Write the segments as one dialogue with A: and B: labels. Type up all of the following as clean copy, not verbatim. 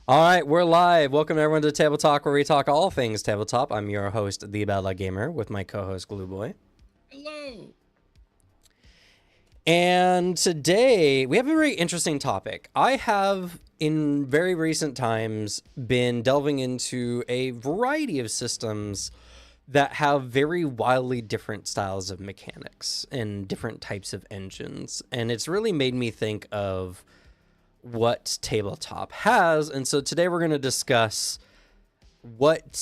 A: All right, we're live. Welcome everyone to Table Talk, where we talk all things tabletop. I'm your host, the Bad Luck Gamer, with my co-host Glue Boy.
B: Hello.
A: And today we have a very interesting topic. I have, in very recent times, been delving into a variety of systems that have very wildly different styles of mechanics and different types of engines. And it's really made me think of what Tabletop has. And so today we're going to discuss what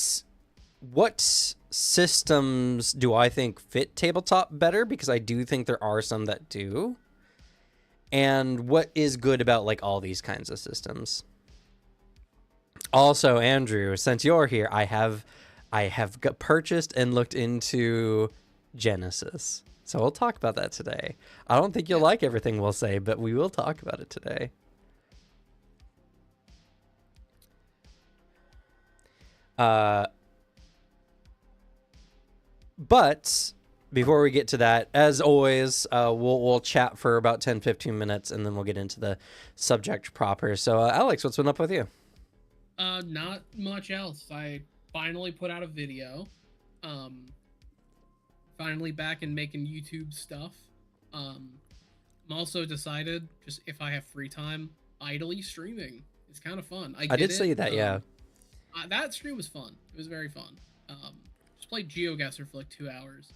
A: systems do I think fit Tabletop better, because I do think there are some that do, and what is good about like all these kinds of systems. Also, Andrew, since you're here, I have purchased and looked into Genesis, so we'll talk about that today. I don't think you'll like everything we'll say, but we will talk about it today. But before we get to that, as always, we'll chat for about 10-15 minutes, and then we'll get into the subject proper. So, Alex, what's been up with you?
B: Not much else. I finally put out a video. Finally back in making YouTube stuff. I'm also decided, just if I have free time, idly streaming. It's kind of fun. I
A: did see that, yeah.
B: That stream was fun. It was very fun. Just played GeoGuessr for like 2 hours,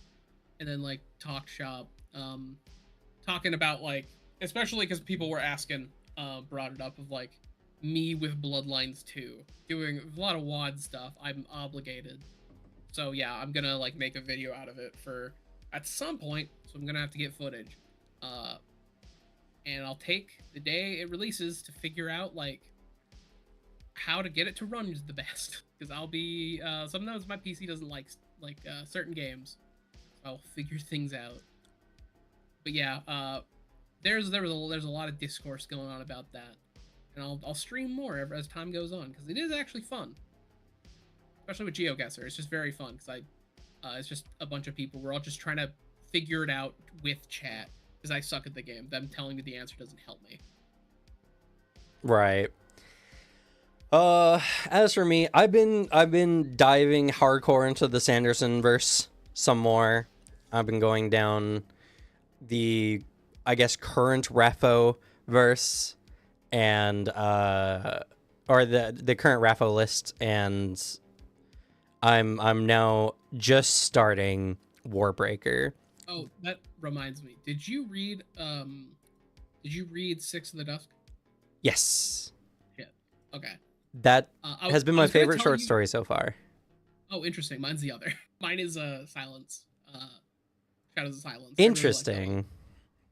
B: and then like talked shop, talking about like, especially because people were asking, brought it up of like me with Bloodlines 2, doing a lot of WOD stuff. I'm obligated, so yeah, I'm gonna like make a video out of it for at some point. So I'm gonna have to get footage, and I'll take the day it releases to figure out like how to get it to run the best, because I'll be sometimes my PC doesn't like certain games, so I'll figure things out. But yeah, there's a lot of discourse going on about that, and I'll stream more as time goes on, because it is actually fun, especially with GeoGuessr. It's just very fun because it's just a bunch of people. We're all just trying to figure it out with chat, because I suck at the game. Them telling me the answer doesn't help me.
A: Right. As for me, I've been diving hardcore into the Sanderson verse some more. I've been going down the, I guess, current Raffo verse, and or the current Raffo list, and I'm now just starting Warbreaker.
B: Oh, that reminds me. Did you read Six of the Dusk?
A: Yes.
B: Yeah. Okay.
A: That has been my favorite short story so far.
B: Oh, interesting. Mine's the other. Mine is Silence. Shadows of Silence.
A: Interesting.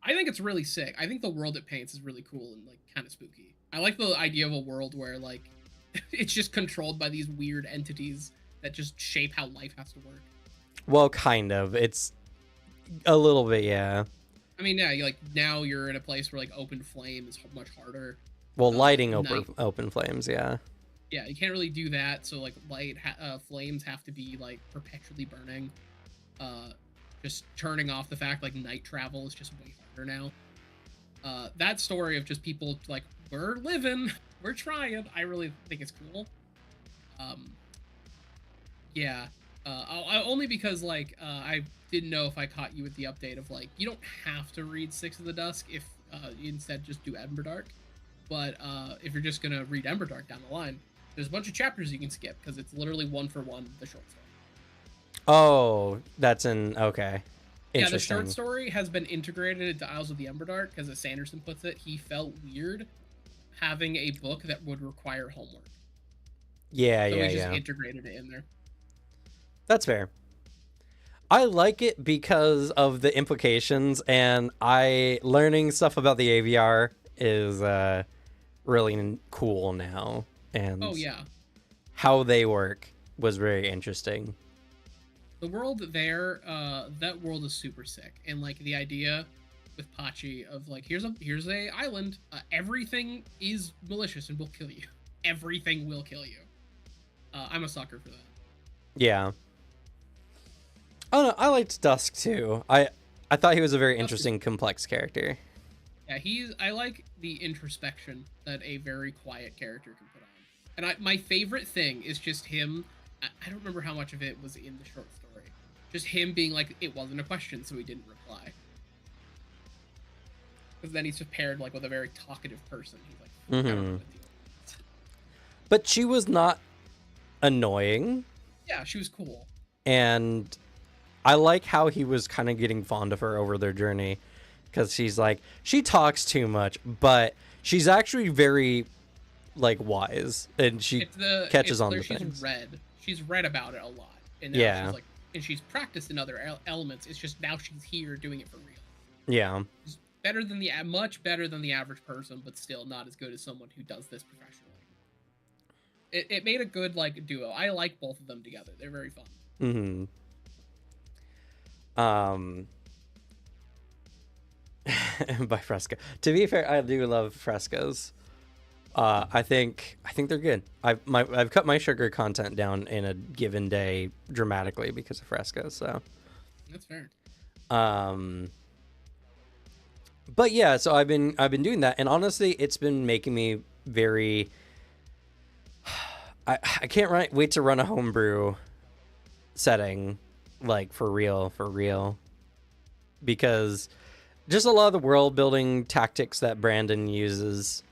B: I think it's really sick. I think the world it paints is really cool and like kind of spooky. I like the idea of a world where like it's just controlled by these weird entities that just shape how life has to work.
A: Well, kind of. It's a little bit, yeah.
B: I mean, yeah, like now you're in a place where like open flame is much harder.
A: Well, lighting open flames, yeah.
B: Yeah, you can't really do that. So like flames have to be like perpetually burning. Just turning off the fact like night travel is just way harder now. That story of just people like, we're living, we're trying, I really think it's cool. Yeah. Only because like I didn't know if I caught you with the update of like, you don't have to read Six of the Dusk if you instead just do Emberdark. But if you're just gonna read Emberdark down the line, there's a bunch of chapters you can skip, because it's literally one for one the short story.
A: Oh, that's okay.
B: Yeah, the short story has been integrated into Isles of the Emberdark, because as Sanderson puts it, he felt weird having a book that would require homework.
A: Yeah,
B: so he just integrated it in there.
A: That's fair. I like it because of the implications, and learning stuff about the AVR is really cool now, and
B: oh yeah,
A: how they work was very interesting.
B: The world there, that world is super sick, and like the idea with Pachi of like, here's a island, everything is malicious and will kill you. Everything will kill you. I'm a sucker for that.
A: Yeah. Oh no, I liked Dusk too. I thought he was a very interesting, complex character.
B: Yeah, I like the introspection that a very quiet character can put on. And my favorite thing is just him. I don't remember how much of it was in the short story. Just him being like, it wasn't a question, so he didn't reply. Because then he's just paired like with a very talkative person. He's like, I don't know what to deal with.
A: But she was not annoying.
B: Yeah, she was cool.
A: And I like how he was kind of getting fond of her over their journey. Because she's like, she talks too much, but she's actually very, like, wise. And she catches on to things.
B: She's read about it a lot. And now she's like, and she's practiced in other elements. It's just now she's here doing it for real.
A: Yeah.
B: She's much better than the average person, but still not as good as someone who does this professionally. It made a good like duo. I like both of them together. They're very fun.
A: By Fresco. To be fair, I do love Frescos. I think they're good. I've cut my sugar content down in a given day dramatically because of Fresco. So
B: that's fair.
A: But yeah, so I've been doing that, and honestly, it's been making me very. I can't wait to run a homebrew setting, like for real, because just a lot of the world building tactics that Brandon uses,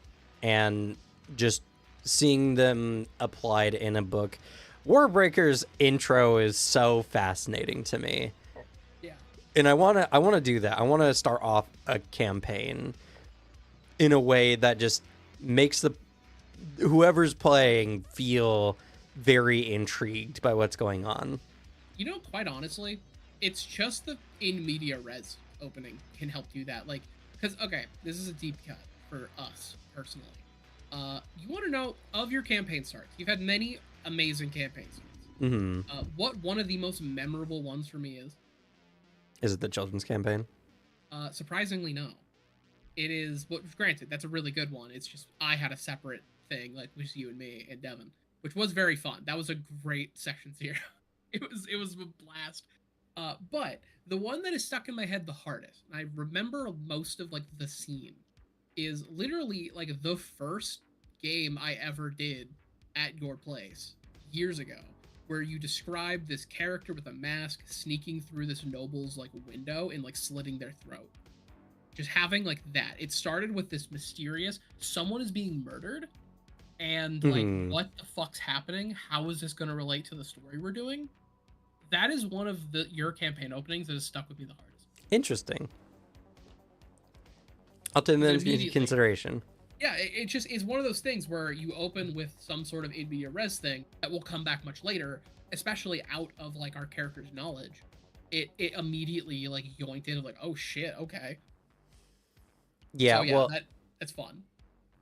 A: and just seeing them applied in a book. Warbreaker's intro is so fascinating to me. And I want to do that. I want to start off a campaign in a way that just makes whoever's playing feel very intrigued by what's going on.
B: You know, quite honestly, it's just the in media res opening can help do that. Like, because okay, this is a deep cut for us personally. You want to know of your campaign starts. You've had many amazing campaign starts. What one of the most memorable ones for me is?
A: Is it the children's campaign?
B: Surprisingly, no. It is. Well, granted, that's a really good one. It's just I had a separate thing, like with you and me and Devin, which was very fun. That was a great section 0. It was a blast. But the one that is stuck in my head the hardest, and I remember most of like the scene, is literally like the first game I ever did at your place years ago, where you describe this character with a mask sneaking through this noble's like window and like slitting their throat. Just having like that. It started with this mysterious someone is being murdered, and like what the fuck's happening? How is this going to relate to the story we're doing? That is one of your campaign openings that has stuck with me the hardest.
A: Interesting. I'll take that into consideration.
B: Yeah, it just is one of those things where you open with some sort of in media res thing that will come back much later, especially out of like our character's knowledge. It immediately like yoinked in like, oh shit, okay.
A: Yeah, so, yeah, well,
B: that's fun.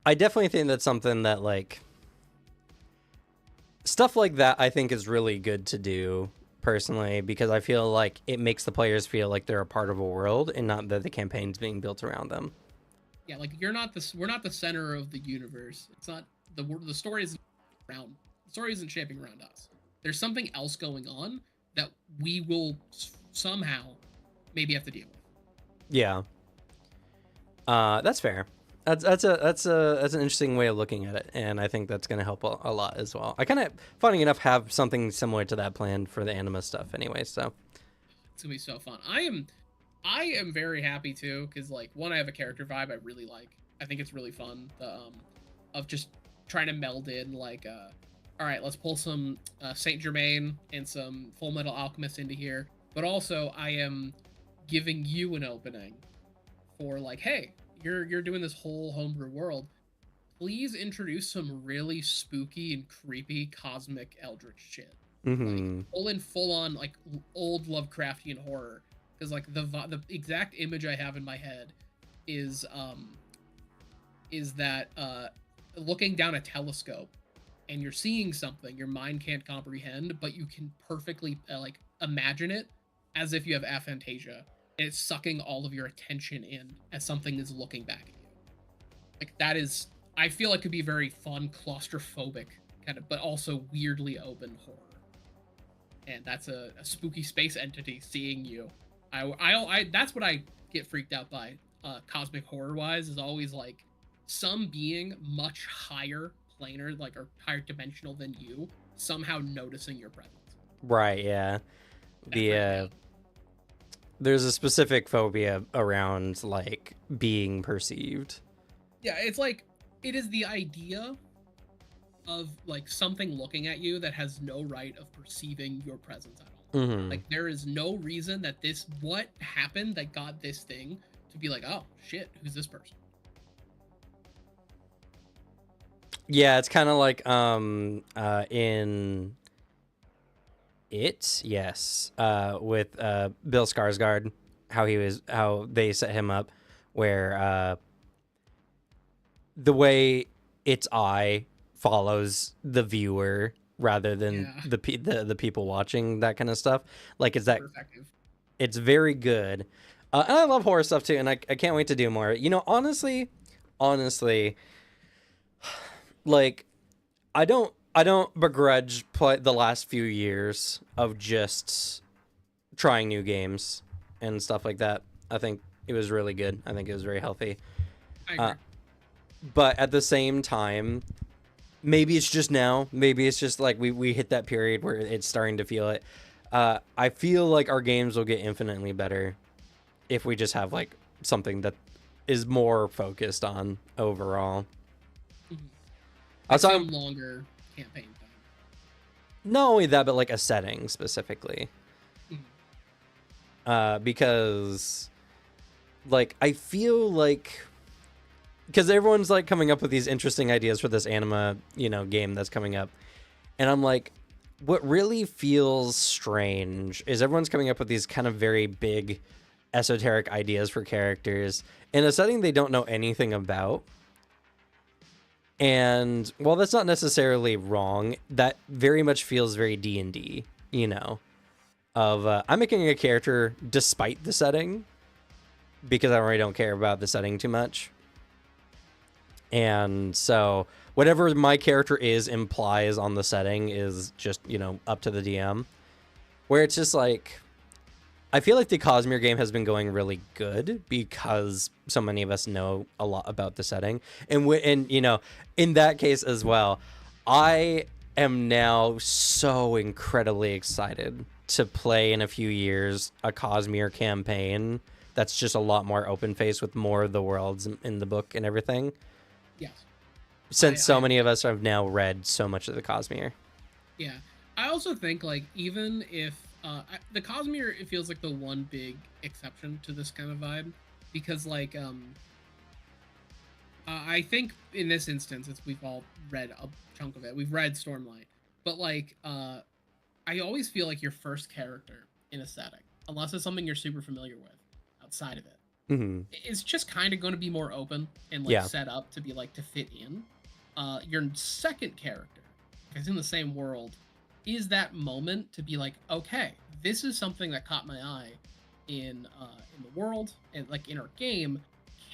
A: I definitely think that's something that like stuff like that I think is really good to do personally, because I feel like it makes the players feel like they're a part of a world and not that the campaign's being built around them.
B: Yeah, like we're not the center of the universe. It's not the story isn't around. The story isn't shaping around us. There's something else going on that we will somehow maybe have to deal with.
A: Yeah. That's fair. That's an interesting way of looking at it, and I think that's going to help a lot as well. I kind of, funny enough, have something similar to that planned for the anima stuff anyway, so
B: it's gonna be so fun. I am very happy too, because like one, I have a character vibe I really like. I think it's really fun. Of just trying to meld in like, all right, let's pull some Saint Germain and some Full Metal Alchemist into here, but also I am giving you an opening for like, hey, you're doing this whole homebrew world. Please introduce some really spooky and creepy cosmic eldritch shit. Like full on like old Lovecraftian horror. Because like the exact image I have in my head is that looking down a telescope and you're seeing something your mind can't comprehend, but you can perfectly like imagine it as if you have aphantasia, and it's sucking all of your attention in as something is looking back at you. Like that is, I feel like could be very fun, claustrophobic kind of, but also weirdly open horror. And that's a spooky space entity seeing you. I that's what I get freaked out by cosmic horror wise, is always like some being much higher planar, like, or higher dimensional than you somehow noticing your presence.
A: Right, yeah.
B: That
A: The
B: freaks me out.
A: there's a specific phobia around like being perceived.
B: Yeah, it's like it is the idea of like something looking at you that has no right of perceiving your presence at all.
A: Hmm.
B: Like there is no reason that this what happened that got this thing to be like, oh shit, who's this person?
A: Yeah, it's kind of like in yes, with Bill Skarsgård, how they set him up, where the way its eye follows the viewer rather than
B: Yeah,
A: the people watching, that kind of stuff. Like
B: super effective.
A: it's very good. And I love horror stuff too, and I can't wait to do more. You know, honestly, like I don't begrudge the last few years of just trying new games and stuff like that. I think it was really good. I think it was very healthy.
B: I
A: Uh,
B: agree.
A: but at the same time, maybe it's just now. Maybe it's just like we hit that period where it's starting to feel it. I feel like our games will get infinitely better if we just have like something that is more focused on overall.
B: Mhm.
A: I
B: Like
A: was talking
B: some longer campaign time.
A: not only that, but like a setting specifically,
B: Mhm.
A: because like I feel like because everyone's like coming up with these interesting ideas for this anima, game that's coming up, and I'm like, what really feels strange is everyone's coming up with these kind of very big esoteric ideas for characters in a setting they don't know anything about. And while that's not necessarily wrong, that very much feels very D&D, of I'm making a character despite the setting because I really don't care about the setting too much. And so whatever my character is implies on the setting is just, up to the DM. Where it's just like I feel like the Cosmere game has been going really good because so many of us know a lot about the setting, and in that case as well, I am now so incredibly excited to play in a few years a Cosmere campaign that's just a lot more open face with more of the worlds in the book and everything.
B: Yes,
A: Since
B: I
A: so many
B: agree.
A: of us have now read so much of the Cosmere.
B: Yeah, I also think like even if the Cosmere, it feels like the one big exception to this kind of vibe because like I think in this instance, it's we've all read a chunk of it. We've read Stormlight, but like I always feel like your first character in a setting, unless it's something you're super familiar with outside of it,
A: Hmm.
B: it's just kind of going to be more open and like
A: Yeah.
B: set up to be like to fit in. Your second character, if it's in the same world, is that moment to be like, okay, this is something that caught my eye in the world and like in our game.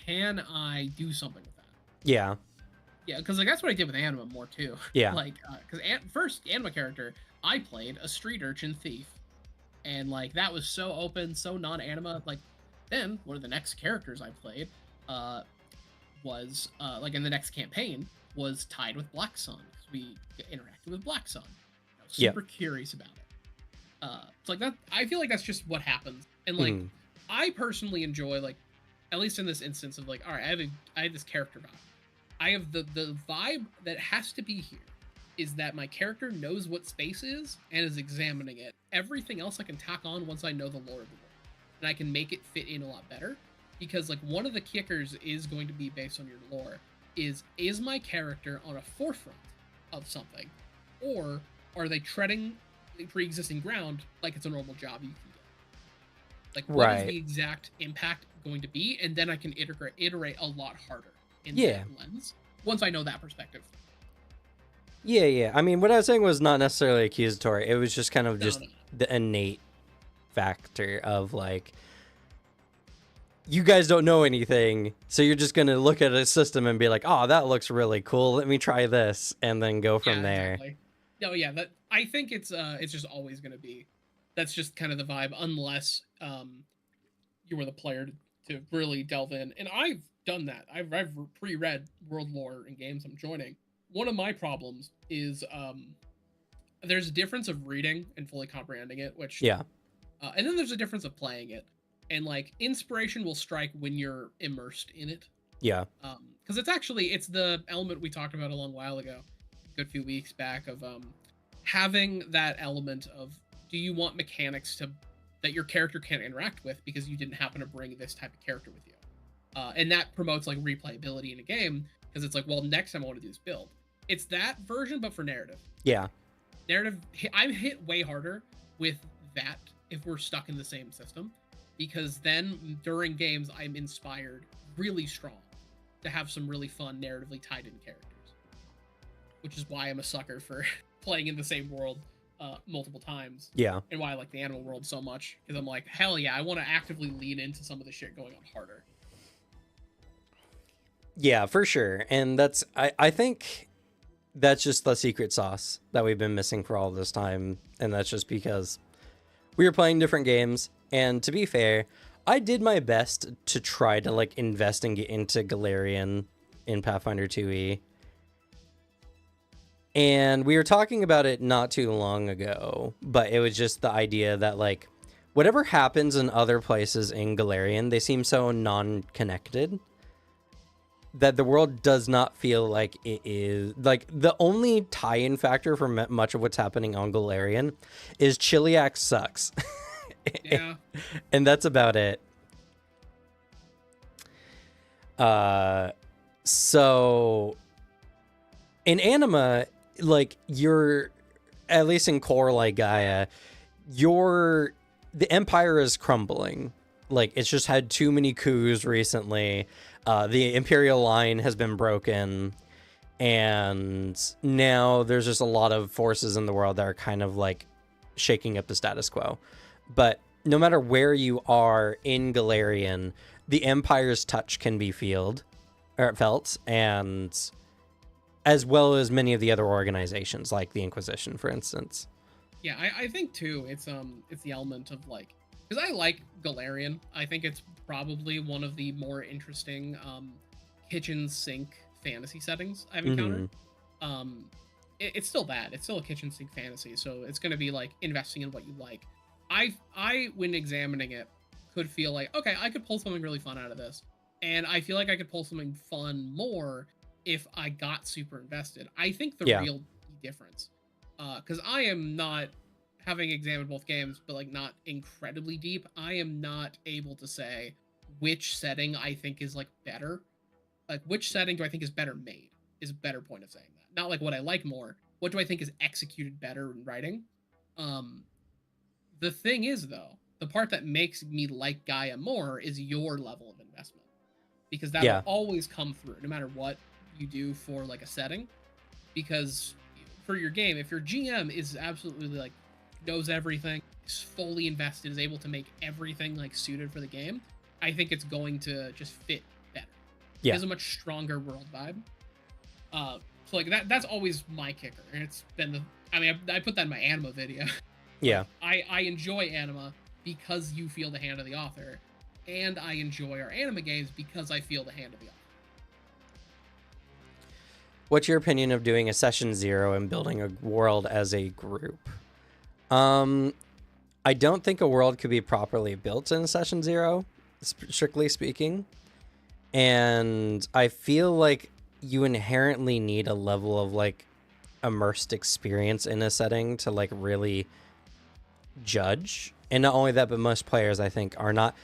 B: Can I do something with that?
A: Yeah.
B: Yeah, because like that's what I did with Anima more too.
A: Yeah.
B: Like, because first Anima character, I played a street urchin thief, and like that was so open, so non-Anima. Like, then one of the next characters I played, uh, was like in the next campaign was tied with Black Sun because we interacted with Black Sun. I was
A: Yeah.
B: super curious about it. It's like that. I feel like that's just what happens, and like
A: Hmm.
B: I personally enjoy like, at least in this instance of like, all right, I have this character vibe. I have the vibe that has to be here is that my character knows what space is and is examining it. Everything else I can tack on once I know the lore of the world, and I can make it fit in a lot better. Because like one of the kickers is going to be based on your lore. Is my character on a forefront of something, or are they treading pre-existing ground like it's a normal job you can get? Like what is
A: Right.
B: the exact impact going to be, and then I can iterate a lot harder in that
A: Yeah.
B: lens once I know that perspective.
A: Yeah, yeah. I mean, what I was saying was not necessarily accusatory. It was just kind of
B: No,
A: just
B: no,
A: the innate factor of like, you guys don't know anything, so you're just gonna look at a system and be like, "Oh, that looks really cool. Let me try this," and then go from
B: yeah,
A: there.
B: exactly. No, yeah, that I think it's just always gonna be. That's just kind of the vibe, unless you were the player to really delve in. And I've done that. I've pre-read world lore in games I'm joining one of my problems is there's a difference of reading and fully comprehending it, which
A: Yeah.
B: and then there's a difference of playing it, and like inspiration will strike when you're immersed in it.
A: Yeah.
B: Because it's the element we talked about a long while ago, a good few weeks back, of having that element of, do you want mechanics that your character can't interact with because you didn't happen to bring this type of character with you, and that promotes like replayability in a game, because it's like, well, next time I want to do this build. It's that version, but for narrative.
A: Yeah.
B: Narrative, I'm hit way harder with that if we're stuck in the same system, because then during games I'm inspired really strong to have some really fun narratively tied in characters, which is why I'm a sucker for playing in the same world multiple times.
A: Yeah.
B: And why I like the animal world so much, because I'm like, hell yeah, I want to actively lean into some of the shit going on harder.
A: Yeah, for sure. And I think that's just the secret sauce that we've been missing for all this time. And that's just because we were playing different games. And to be fair, I did my best to try to like invest and get into Galarian in Pathfinder 2e. And we were talking about it not too long ago, but it was just the idea that like whatever happens in other places in Galarian, they seem so non-connected that the world does not feel like it is. Like the only tie-in factor for much of what's happening on Galarian is Chiliac sucks.
B: Yeah.
A: And that's about it. So in Anima, like you're, at least in core like Gaia, the empire is crumbling. Like it's just had too many coups recently. The imperial line has been broken, and now there's just a lot of forces in the world that are kind of like shaking up the status quo. But no matter where you are in Galarian, the Empire's touch can be felt, and as well as many of the other organizations, like the Inquisition, for instance.
B: Yeah, I think too, it's the element of like, because I like Galarian. I think it's probably one of the more interesting kitchen sink fantasy settings I've encountered. It's still that. It's still a kitchen sink fantasy, so it's going to be like investing in what you like. I when examining it could feel like, okay, I could pull something really fun out of this, and I feel like I could pull something fun more if I got super invested. I think the real difference, because I am not, having examined both games, but like not incredibly deep, I am not able to say which setting I think is like better. Like which setting do I think is better made is a better point of saying that. Not like what I like more. What do I think is executed better in writing? The thing is though, the part that makes me like Gaia more is your level of investment, because that will always come through no matter what you do for like a setting. Because for your game, if your GM is absolutely like knows everything, is fully invested, is able to make everything like suited for the game, I think it's going to just fit better. Yeah, it has a much stronger world vibe. So like that's always my kicker, and it's been I put that in my Anima video.
A: Yeah,
B: I enjoy Anima because you feel the hand of the author, and I enjoy our Anima games because I feel the hand of the author.
A: What's your opinion of doing a session 0 and building a world as a group? I don't think a world could be properly built in session 0, strictly speaking. And I feel like you inherently need a level of like immersed experience in a setting to like really judge. And not only that, but most players, I think, are not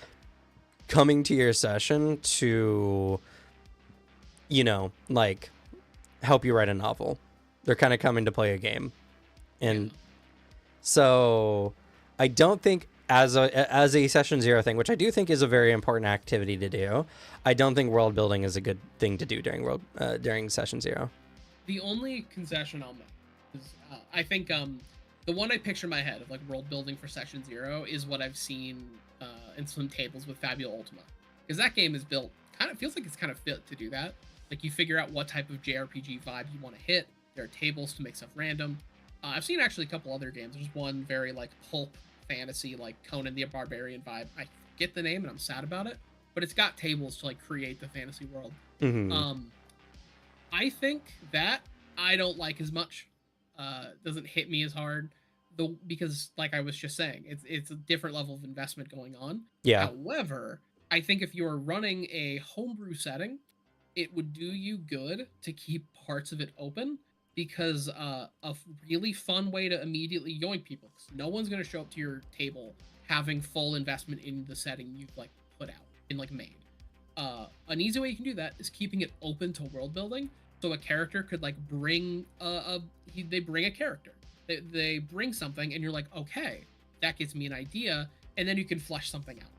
A: coming to your session to, you know, like help you write a novel. They're kind of coming to play a game. And so I don't think as a session 0 thing, which I do think is a very important activity to do, I don't think world building is a good thing to do during session 0.
B: The only concession I'll make is I think the one I picture in my head of like world building for session 0 is what I've seen in some tables with Fabio Ultima, because that game is built kind of feels like it's kind of fit to do that. Like you figure out what type of JRPG vibe you want to hit. There are tables to make stuff random. I've seen actually a couple other games. There's one very like pulp fantasy, like Conan the Barbarian vibe. I get the name and I'm sad about it, but it's got tables to like create the fantasy world. I think that I don't like as much. Doesn't hit me as hard, though, because like I was just saying, it's a different level of investment going on.
A: Yeah.
B: However, I think if you're running a homebrew setting, it would do you good to keep parts of it open because a really fun way to immediately yoink people. 'Cause no one's gonna show up to your table having full investment in the setting you've like put out and like made. An easy way you can do that is keeping it open to world building. So a character could like bring they bring a character, they bring something, and you're like, okay, that gives me an idea, and then you can flesh something out.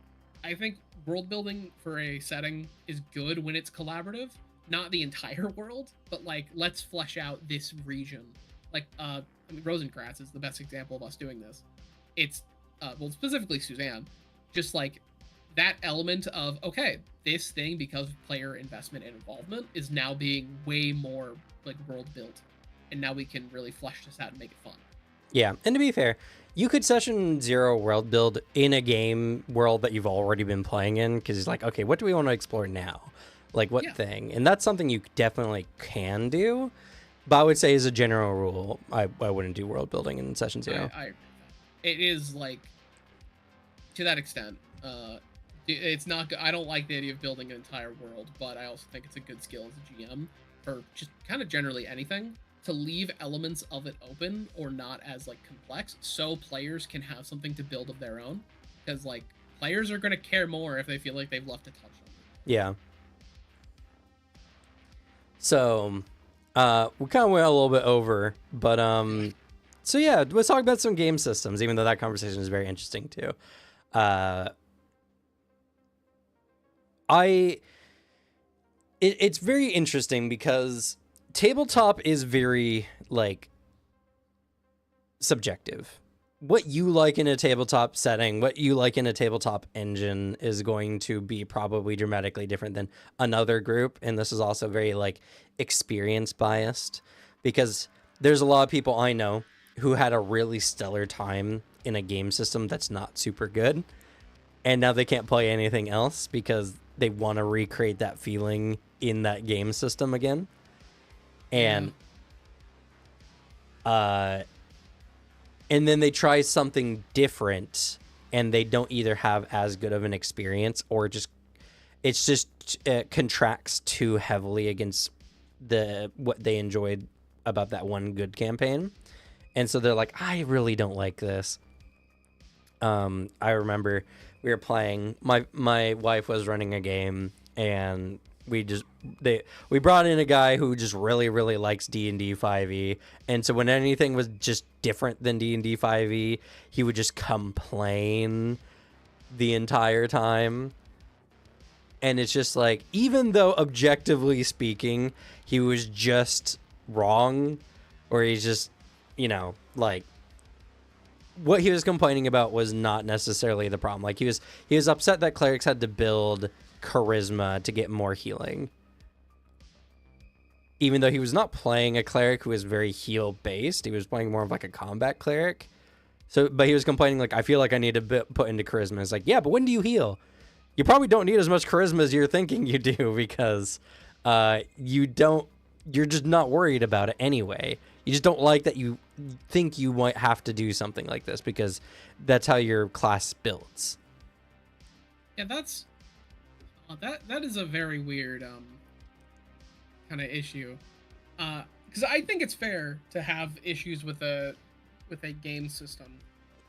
B: I think world building for a setting is good when it's collaborative, not the entire world, but like let's flesh out this region. Like I mean, Rosencrantz is the best example of us doing this. It's well, specifically Suzanne, just like that element of okay, this thing because of player investment and involvement is now being way more like world built, and now we can really flesh this out and make it fun.
A: Yeah, and to be fair, you could session zero world build in a game world that you've already been playing in, because it's like, okay, what do we want to explore now? Like, what thing? And that's something you definitely can do. But I would say, as a general rule, I wouldn't do world building in session zero.
B: It is like to that extent. It's not. I don't like the idea of building an entire world, but I also think it's a good skill as a GM for just kind of generally anything to leave elements of it open or not as like complex, so players can have something to build of their own. Because like players are going to care more if they feel like they've left a touch on it.
A: Yeah. So, we kind of went a little bit over, but so yeah, let's talk about some game systems. Even though that conversation is very interesting too. It's very interesting because tabletop is very like subjective. What you like in a tabletop setting, what you like in a tabletop engine is going to be probably dramatically different than another group. And this is also very like experience biased, because there's a lot of people I know who had a really stellar time in a game system that's not super good, and now they can't play anything else because they want to recreate that feeling in that game system again. And and then they try something different and they don't either have as good of an experience, or it contracts too heavily against what they enjoyed about that one good campaign. And so they're like, I really don't like this. I remember we were playing, my wife was running a game, and we brought in a guy who just really, really likes D&D 5e. And so when anything was just different than D&D 5e, he would just complain the entire time. And it's just like, even though objectively speaking, he was just wrong, or he's just, like, what he was complaining about was not necessarily the problem. Like, he was upset that clerics had to build charisma to get more healing, even though he was not playing a cleric who was very heal based. He was playing more of like a combat cleric. So, but he was complaining like, I feel like I need to put into charisma. It's like, yeah, but when do you heal? You probably don't need as much charisma as you're thinking you do, because you're just not worried about it anyway. You just don't like that you think you might have to do something like this, because that's how your class builds.
B: Yeah, that is a very weird kind of issue, because I think it's fair to have issues with a game system,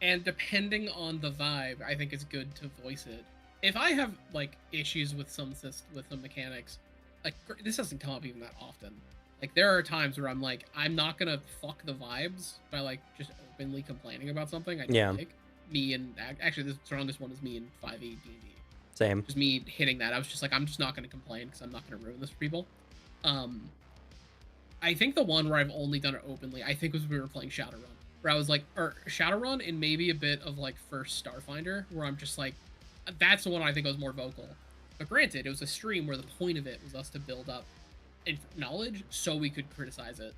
B: and depending on the vibe, I think it's good to voice it. If I have like issues with some mechanics, like this doesn't come up even that often. Like there are times where I'm like, I'm not gonna fuck the vibes by like just openly complaining about something I don't like. Me and actually the strongest one is me in 5e D&D.
A: Same.
B: Just me hitting that. I was just like, I'm just not going to complain because I'm not going to ruin this for people. I think the one where I've only done it openly, I think was when we were playing Shadowrun, where I was like, or Shadowrun and maybe a bit of like first Starfinder, where I'm just like, that's the one I think I was more vocal. But granted, it was a stream where the point of it was us to build up knowledge so we could criticize it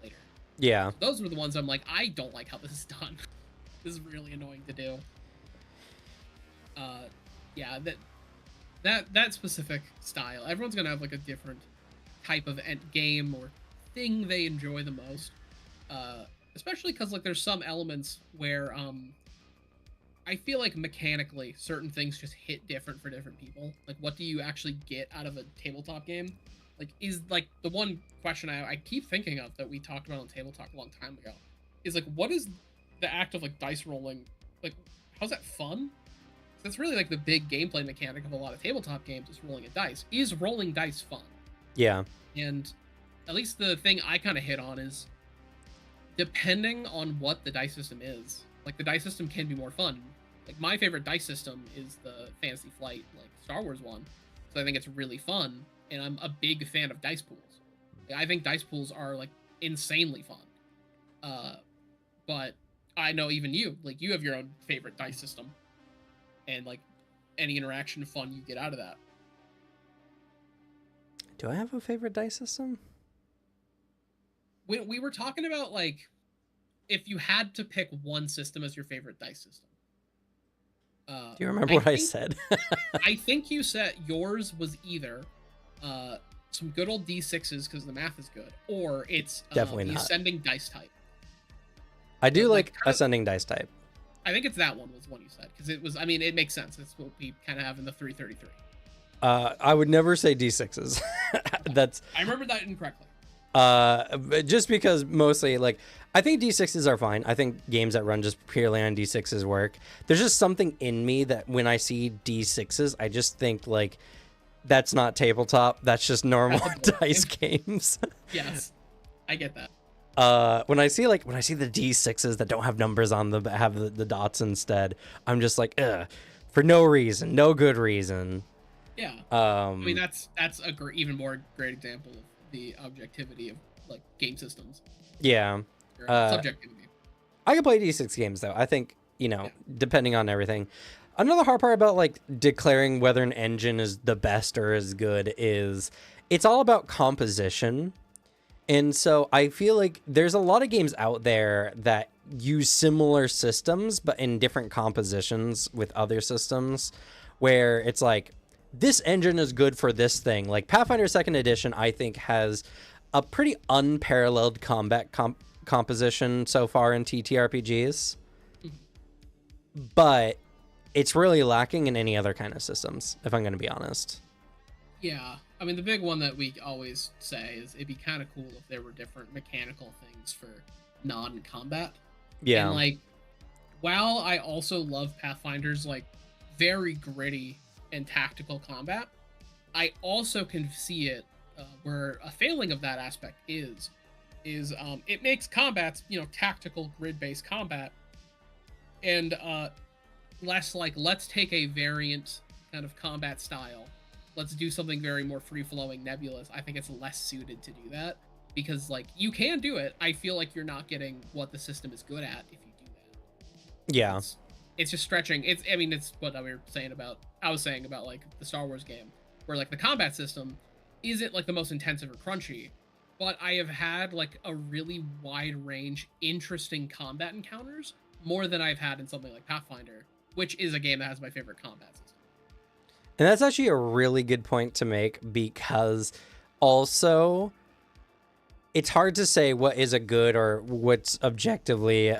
B: later.
A: Yeah.
B: So those were the ones I'm like, I don't like how this is done. This is really annoying to do. Yeah, that specific style. Everyone's gonna have like a different type of end game or thing they enjoy the most. Especially because like there's some elements where I feel like mechanically certain things just hit different for different people. Like, what do you actually get out of a tabletop game? Like, is like the one question I keep thinking of that we talked about on Tabletop a long time ago is like, what is the act of like dice rolling? Like, how's that fun? That's really like the big gameplay mechanic of a lot of tabletop games is rolling a dice. Is rolling dice fun?
A: Yeah.
B: And at least the thing I kind of hit on is depending on what the dice system is, like the dice system can be more fun. Like my favorite dice system is the Fantasy Flight, like Star Wars one. So I think it's really fun, and I'm a big fan of dice pools. Like, I think dice pools are like insanely fun. But I know even you, like you have your own favorite dice system, and like any interaction fun you get out of that.
A: Do I have a favorite dice system?
B: We were talking about like if you had to pick one system as your favorite dice system.
A: Do you remember what I said?
B: I think you said yours was either some good old D6s because the math is good, or it's
A: definitely
B: the
A: not
B: ascending dice type.
A: I do like ascending dice type.
B: I think it's that one was one you said because it was. I mean, it makes sense. It's what we kind of have in the 333.
A: I would never say D6s. That's.
B: I remember that incorrectly.
A: Just because mostly like I think D6s are fine. I think games that run just purely on D6s work. There's just something in me that when I see D6s, I just think like that's not tabletop. That's just normal dice games.
B: Yes, I get that.
A: When I see the D6s that don't have numbers on them but have the dots instead, I'm just like, ugh, for no reason, no good reason.
B: Yeah. I mean that's a even more great example of the objectivity of like game systems.
A: Yeah.
B: Subjectivity.
A: I can play D6 games though. I think, depending on everything. Another hard part about like declaring whether an engine is the best or is good is it's all about composition. And so I feel like there's a lot of games out there that use similar systems, but in different compositions with other systems where it's like, this engine is good for this thing. Like Pathfinder 2nd Edition, I think, has a pretty unparalleled combat composition so far in TTRPGs. But it's really lacking in any other kind of systems, if I'm going to be honest.
B: Yeah. I mean, the big one that we always say is it'd be kind of cool if there were different mechanical things for non-combat.
A: Yeah.
B: And, like, while I also love Pathfinder's, like, very gritty and tactical combat, I also can see it where a failing of that aspect is it makes combats, tactical grid-based combat, and less like, let's take a variant kind of combat style. Let's do something very more free-flowing, nebulous. I think it's less suited to do that because, like, you can do it. I feel like you're not getting what the system is good at if you do that.
A: Yeah.
B: It's just stretching. It's what I was saying about like the Star Wars game, where like the combat system isn't like the most intensive or crunchy, but I have had like a really wide range, interesting combat encounters more than I've had in something like Pathfinder, which is a game that has my favorite combat system.
A: And that's actually a really good point to make because also it's hard to say what is a good or what's objectively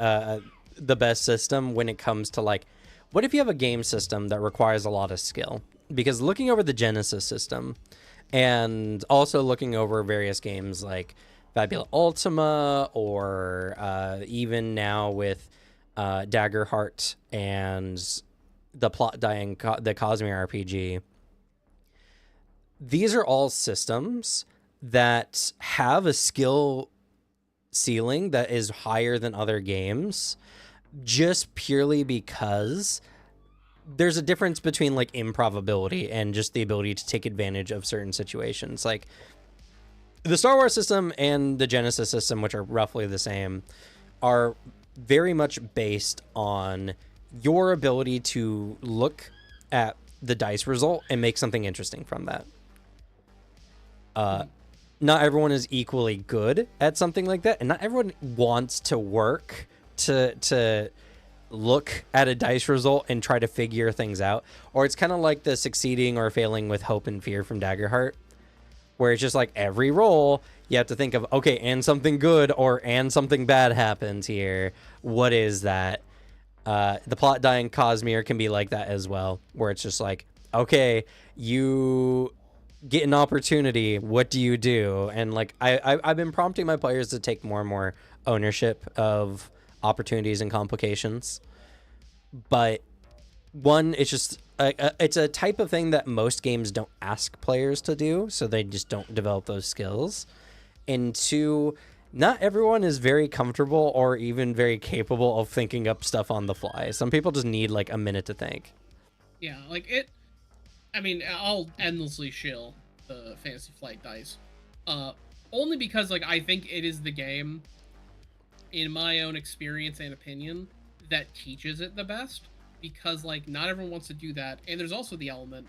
A: the best system when it comes to like, what if you have a game system that requires a lot of skill? Because looking over the Genesis system and also looking over various games like Fabula Ultima or even now with Daggerheart and the Plot Dying, the Cosmere RPG, these are all systems that have a skill ceiling that is higher than other games just purely because there's a difference between like improbability and just the ability to take advantage of certain situations. Like the Star Wars system and the Genesis system, which are roughly the same, are very much based on your ability to look at the dice result and make something interesting from that. Not everyone is equally good at something like that, and not everyone wants to work to look at a dice result and try to figure things out. Or it's kind of like the succeeding or failing with hope and fear from Daggerheart, where it's just like every roll you have to think of, okay, and something good or and something bad happens here. What is that? The plot dying Cosmere can be like that as well, where it's just like, okay, you get an opportunity, what do you do? And like I've been prompting my players to take more and more ownership of opportunities and complications. But one, it's just it's a type of thing that most games don't ask players to do, so they just don't develop those skills. And two, not everyone is very comfortable or even very capable of thinking up stuff on the fly. Some people just need like a minute to think.
B: Yeah, like it. I mean, I'll endlessly shill the Fantasy Flight dice, only because like I think it is the game, in my own experience and opinion, that teaches it the best. Because like not everyone wants to do that, and there's also the element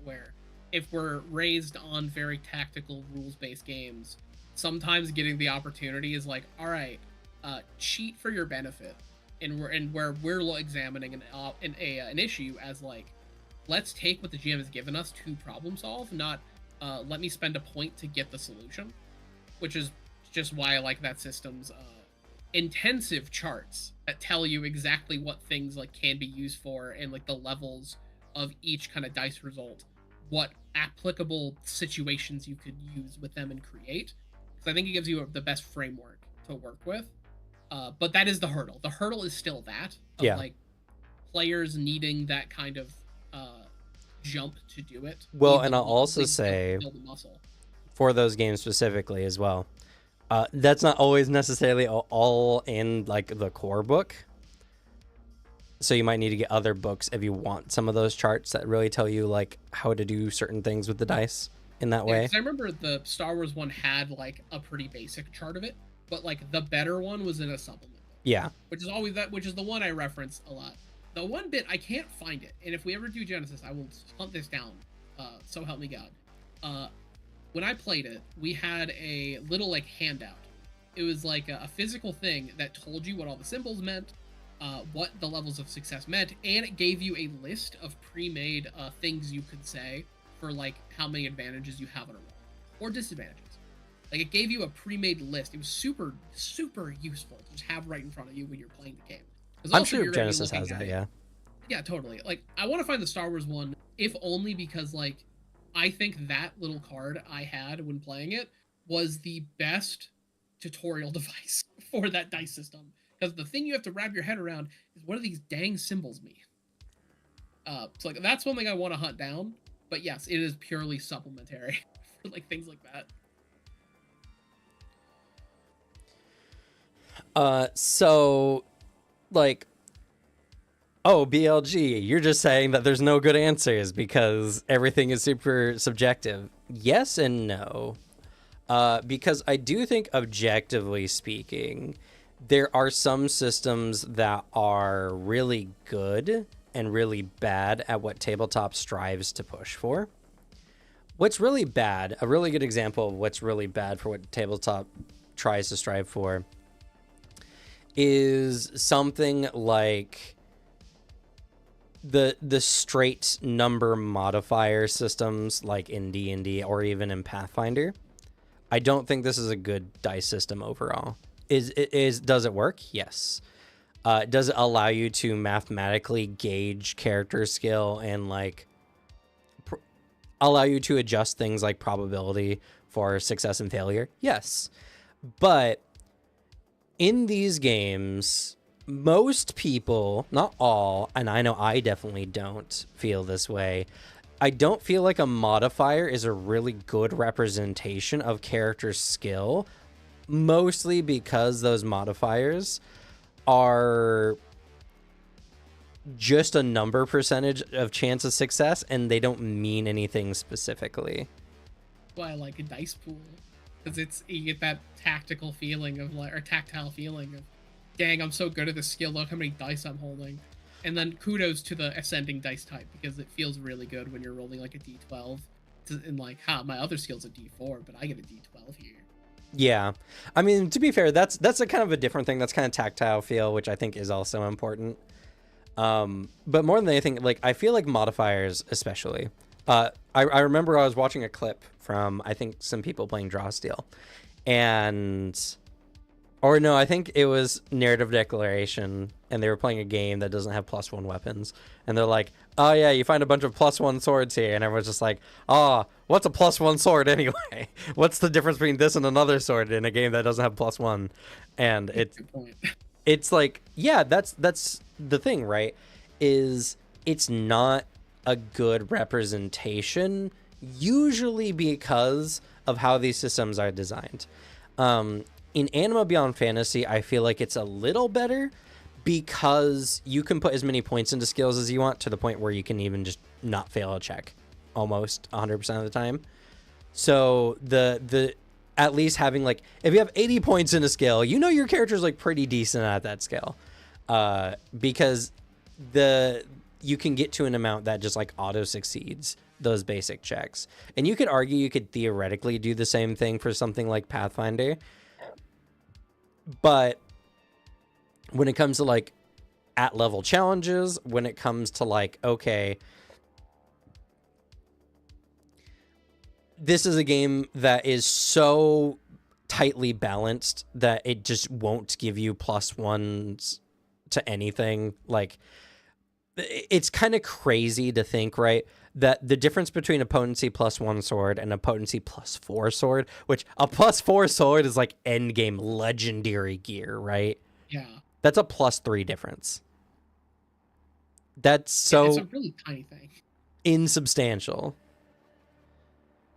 B: where if we're raised on very tactical rules-based games, sometimes getting the opportunity is like, all right, cheat for your benefit, and where we're examining an issue as like, let's take what the GM has given us to problem solve, not let me spend a point to get the solution, which is just why I like that system's intensive charts that tell you exactly what things like can be used for and like the levels of each kind of dice result, what applicable situations you could use with them and create. Because I think it gives you the best framework to work with. But that is the hurdle. The hurdle is still that of like players needing that kind of jump to do it.
A: Well, and I'll also say for those games specifically as well, that's not always necessarily all in like the core book. So you might need to get other books if you want some of those charts that really tell you like how to do certain things with the dice in that way.
B: I remember the Star Wars one had like a pretty basic chart of it, but like the better one was in a supplement book.
A: Yeah.
B: Which is the one I reference a lot. The one bit I can't find it, and if we ever do Genesis, I will hunt this down. So help me God. When I played it, we had a little like handout. It was like a physical thing that told you what all the symbols meant, what the levels of success meant, and it gave you a list of pre-made things you could say for like how many advantages you have on a roll or disadvantages. Like it gave you a pre-made list. It was super, super useful to just have right in front of you when you're playing the game.
A: I'm sure Genesis has that, yeah.
B: Yeah, totally. Like I want to find the Star Wars one, if only because like I think that little card I had when playing it was the best tutorial device for that dice system. Because the thing you have to wrap your head around is what do these dang symbols mean? So like that's one thing I want to hunt down. But yes, it is purely supplementary for like things like
A: that. So like, oh, BLG, you're just saying that there's no good answers because everything is super subjective. Yes and no. Because I do think, objectively speaking, there are some systems that are really good and really bad at what Tabletop strives to push for. What's really bad, a really good example of what's really bad for what Tabletop tries to strive for, is something like the straight number modifier systems like in D&D or even in Pathfinder. I don't think this is a good dice system overall. Does it work? Yes. Does it allow you to mathematically gauge character skill and like allow you to adjust things like probability for success and failure? Yes. But in these games, most people, not all, and I know I definitely don't feel this way, I don't feel like a modifier is a really good representation of character skill, mostly because those modifiers are just a number percentage of chance of success, and they don't mean anything specifically.
B: Why I like a dice pool, because you get that tactical feeling of like, or tactile feeling of, dang, I'm so good at this skill, look how many dice I'm holding. And then kudos to the ascending dice type, because it feels really good when you're rolling like a d12 and like, my other skill's a d4, but I get a d12 here.
A: Yeah. I mean, to be fair, that's a kind of a different thing. That's kind of tactile feel, which I think is also important. But more than anything, like I feel like modifiers especially I remember I was watching a clip from, I think, some people playing Draw Steel, and or no, I think it was Narrative Declaration, and they were playing a game that doesn't have +1 weapons, and they're like, oh yeah, you find a bunch of +1 swords here, and everyone's just like, oh, what's a +1 sword anyway? What's the difference between this and another sword in a game that doesn't have +1? And it's like, yeah, that's the thing, right? Is it's not a good representation, usually because of how these systems are designed. In Anima Beyond Fantasy, I feel like it's a little better because you can put as many points into skills as you want, to the point where you can even just not fail a check almost 100% of the time. So the at least having, like, if you have 80 points in a skill, you know your character's like pretty decent at that skill, because you can get to an amount that just like auto succeeds those basic checks. And you could argue you could theoretically do the same thing for something like Pathfinder, but when it comes to like at level challenges, when it comes to like, okay, this is a game that is so tightly balanced that it just won't give you +1s to anything. Like, it's kind of crazy to think, right, that the difference between a potency +1 sword and a potency +4 sword, which a +4 sword is like end game legendary gear, right?
B: Yeah.
A: That's a +3 difference. That's so
B: it's a really tiny thing.
A: Insubstantial.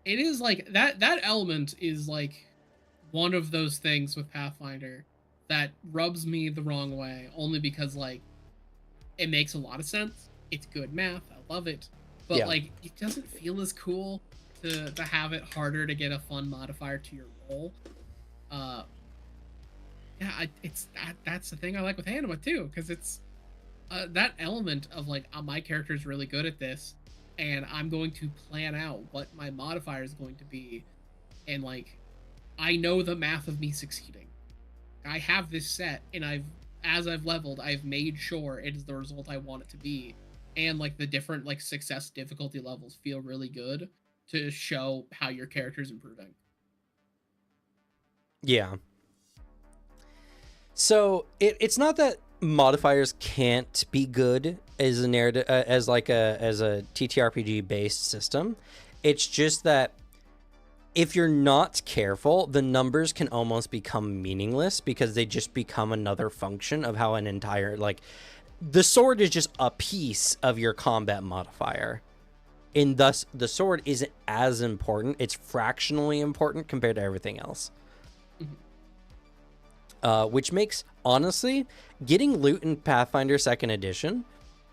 B: It is like that element is like one of those things with Pathfinder that rubs me the wrong way, only because like it makes a lot of sense. It's good math. I love it. But
A: Yeah.
B: like it doesn't feel as cool to have it harder to get a fun modifier to your roll. Yeah, that's the thing I like with Anima too, because it's that element of like, my character is really good at this, and I'm going to plan out what my modifier is going to be, and like I know the math of me succeeding. I have this set, and as I've leveled, I've made sure it is the result I want it to be, and like the different like success difficulty levels feel really good to show how your character is improving.
A: Yeah. So it's not that modifiers can't be good as a narrative, as a TTRPG based system. It's just that if you're not careful, the numbers can almost become meaningless, because they just become another function of how an entire, like, the sword is just a piece of your combat modifier, and thus the sword isn't as important. It's fractionally important compared to everything else. Which makes, honestly, getting loot in Pathfinder 2nd Edition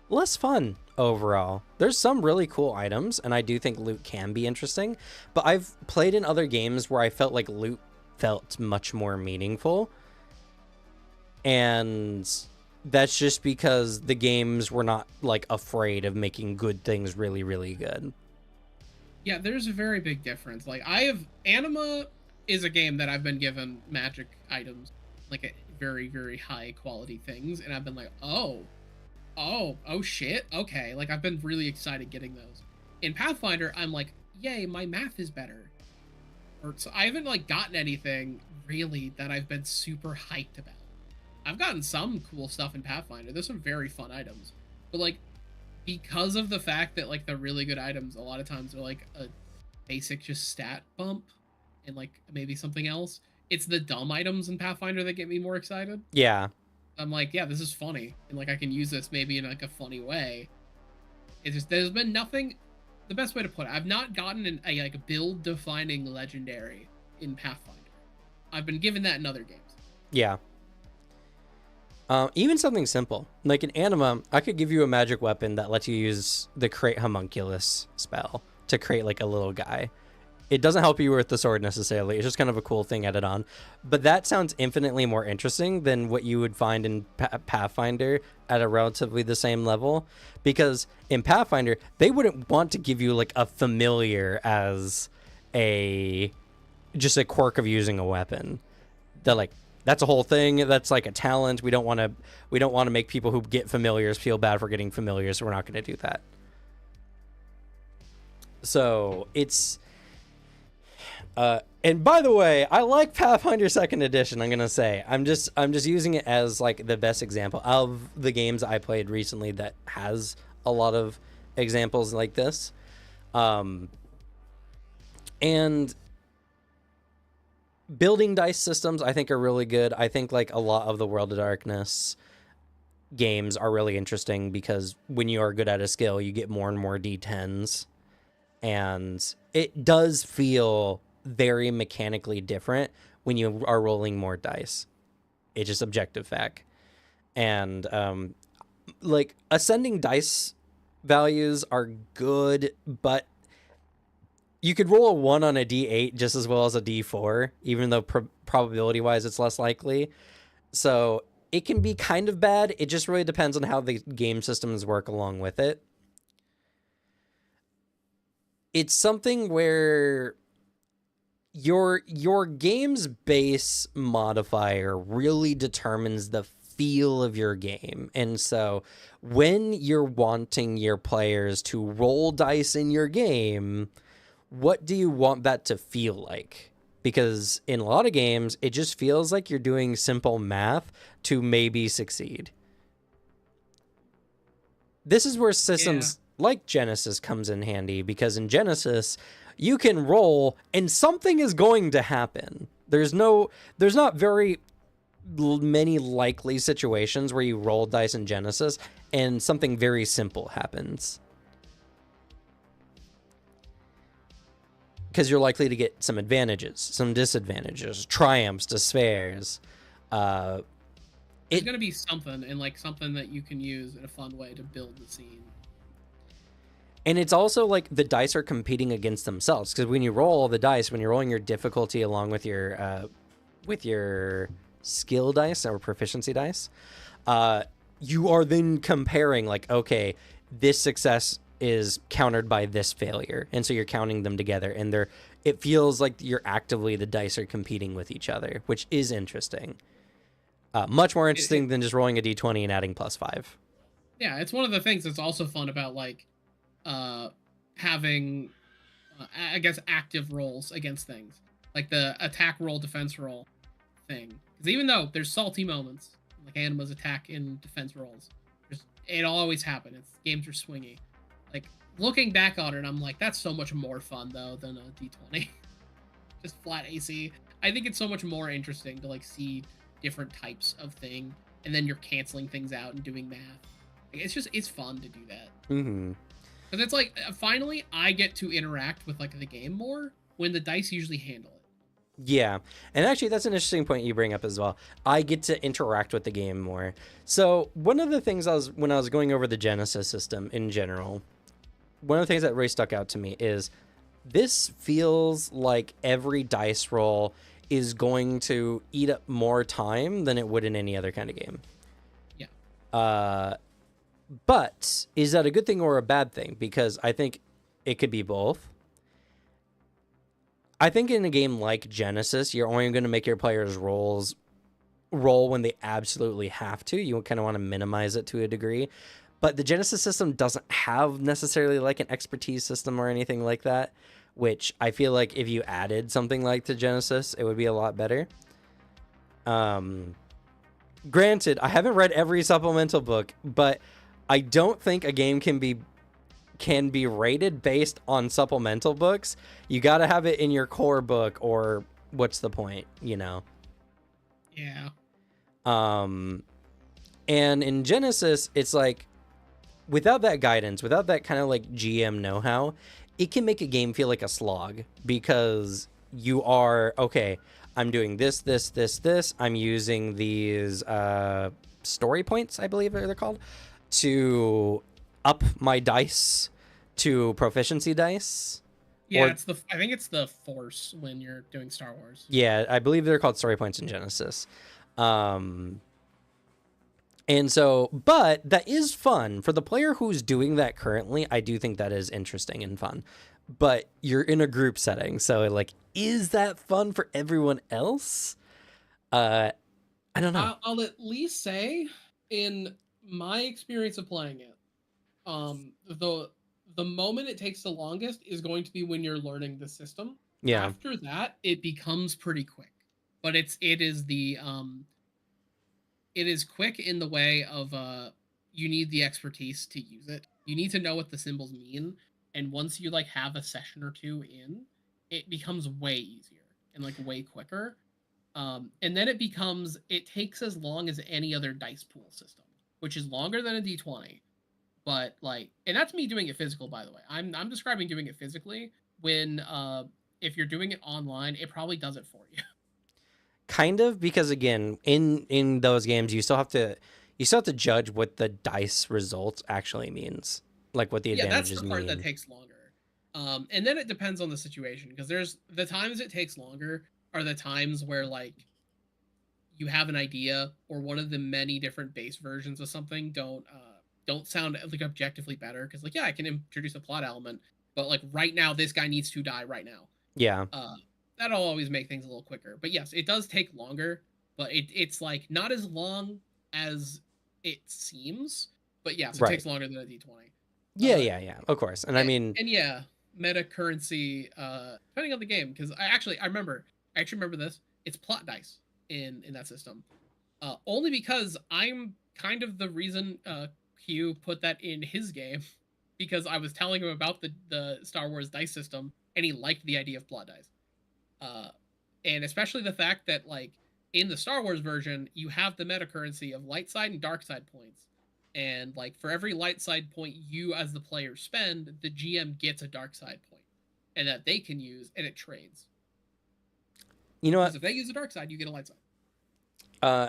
A: less fun overall. There's some really cool items, and I do think loot can be interesting, but I've played in other games where I felt like loot felt much more meaningful, and that's just because the games were not like afraid of making good things really, really good.
B: Yeah, there's a very big difference. Like, Anima is a game that I've been given magic items, like a very, very high quality things, and I've been like, oh shit, okay. Like, I've been really excited getting those. In Pathfinder, I'm like, yay, my math is better. So I haven't like gotten anything really that I've been super hyped about. I've gotten some cool stuff in Pathfinder. There's some very fun items, but like, because of the fact that like the really good items a lot of times are like a basic just stat bump and like maybe something else, it's the dumb items in Pathfinder that get me more excited.
A: Yeah.
B: I'm like, yeah, this is funny, and like I can use this maybe in like a funny way. It's just, there's been nothing. The best way to put it, I've not gotten a like build defining legendary in Pathfinder. I've been given that in other games.
A: Yeah. Even something simple like in Anima, I could give you a magic weapon that lets you use the create homunculus spell to create like a little guy. It doesn't help you with the sword necessarily. It's just kind of a cool thing added on. But that sounds infinitely more interesting than what you would find in Pathfinder at a relatively the same level. Because in Pathfinder, they wouldn't want to give you like a familiar as just a quirk of using a weapon. They're like, that's a whole thing. That's like a talent. We don't want to make people who get familiars feel bad for getting familiars, so we're not going to do that. So it's and by the way, I like Pathfinder Second Edition. I'm gonna say I'm just using it as like the best example of the games I played recently that has a lot of examples like this. Um, and building dice systems I think are really good. I think like a lot of the World of Darkness games are really interesting because when you are good at a skill, you get more and more D10s, and it does feel very mechanically different when you are rolling more dice. It's just objective fact. And like ascending dice values are good, but you could roll a 1 on a d8 just as well as a d4, even though probability wise it's less likely. So it can be kind of bad. It just really depends on how the game systems work along with it. It's something where your game's base modifier really determines the feel of your game. And so when you're wanting your players to roll dice in your game, what do you want that to feel like? Because in a lot of games, it just feels like you're doing simple math to maybe succeed. This is where
B: Yeah.
A: systems like Genesis comes in handy, because in Genesis, you can roll and something is going to happen. There's not very many likely situations where you roll dice in Genesis and something very simple happens. Because you're likely to get some advantages, some disadvantages, triumphs, despairs.
B: There's gonna be something, and like something that you can use in a fun way to build the scene.
A: And it's also like the dice are competing against themselves, because when you roll the dice, when you're rolling your difficulty along with your skill dice or proficiency dice, you are then comparing like, okay, this success is countered by this failure, and so you're counting them together, and it feels like you're actively the dice are competing with each other, which is interesting. Much more interesting than just rolling a d20 and adding +5.
B: Yeah, it's one of the things that's also fun about like having I guess active rolls against things, like the attack roll defense roll thing, because even though there's salty moments like Anima's attack in defense rolls, it'll always happen. Games are swingy. Like looking back on it, I'm like, that's so much more fun though than a d20. Just flat AC. I think it's so much more interesting to like see different types of thing, and then you're canceling things out and doing math. Like, it's fun to do that.
A: Mm-hmm.
B: Because it's like finally I get to interact with like the game more when the dice usually handle it.
A: Yeah, and actually that's an interesting point you bring up as well. I get to interact with the game more. So one of the things when I was going over the Genesis system in general, one of the things that really stuck out to me is this feels like every dice roll is going to eat up more time than it would in any other kind of game.
B: Yeah.
A: But is that a good thing or a bad thing? Because I think it could be both. I think in a game like Genesis, you're only going to make your players roll when they absolutely have to. You kind of want to minimize it to a degree. But the Genesis system doesn't have necessarily like an expertise system or anything like that, which I feel like if you added something like to Genesis, it would be a lot better. Granted, I haven't read every supplemental book, but I don't think a game can be rated based on supplemental books. You got to have it in your core book, or what's the point, you know?
B: Yeah.
A: And in Genesis, it's like without that guidance, without that kind of like GM know-how, it can make a game feel like a slog, because you are, okay, I'm doing this. I'm using these story points, I believe they're called, to up my dice to proficiency dice.
B: Yeah, I think it's the Force when you're doing Star Wars.
A: Yeah, I believe they're called story points in Genesis. And so, but that is fun for the player who's doing that currently. I do think that is interesting and fun, but you're in a group setting. So like, is that fun for everyone else? I don't know.
B: I'll at least say, in my experience of playing it, the the moment it takes the longest is going to be when you're learning the system.
A: Yeah.
B: After that, it becomes pretty quick. But it is quick in the way of you need the expertise to use it. You need to know what the symbols mean, and once you like have a session or two in, it becomes way easier and like way quicker. And then it takes as long as any other dice pool system, which is longer than a D20. But like, and that's me doing it physical, by the way. I'm describing doing it physically. When if you're doing it online, it probably does it for you.
A: Kind of, because again, in those games, you still have to judge what the dice result actually means, like what the
B: Yeah, that's the
A: advantages
B: part that
A: mean.
B: takes longer. And then it depends on the situation, because there's the times it takes longer are the times where like you have an idea, or one of the many different base versions of something don't sound like objectively better, because like, yeah, I can introduce a plot element, but like right now this guy needs to die right now.
A: Yeah.
B: uh That'll always make things a little quicker. But yes, it does take longer, but it's like not as long as it seems. But yes, it
A: Right.
B: takes longer than a D20.
A: Yeah, yeah, of course. And I mean,
B: And yeah, meta currency, depending on the game, because I actually remember this. It's plot dice in that system. Only because I'm kind of the reason Hugh put that in his game, because I was telling him about the Star Wars dice system, and he liked the idea of plot dice. Uh, and especially the fact that like in the Star Wars version, you have the meta currency of light side and dark side points. And like for every light side point you as the player spend, the GM gets a dark side point, and that they can use, and it trades.
A: you know
B: Because
A: what?
B: if they use a dark side, you get a light side.
A: Uh,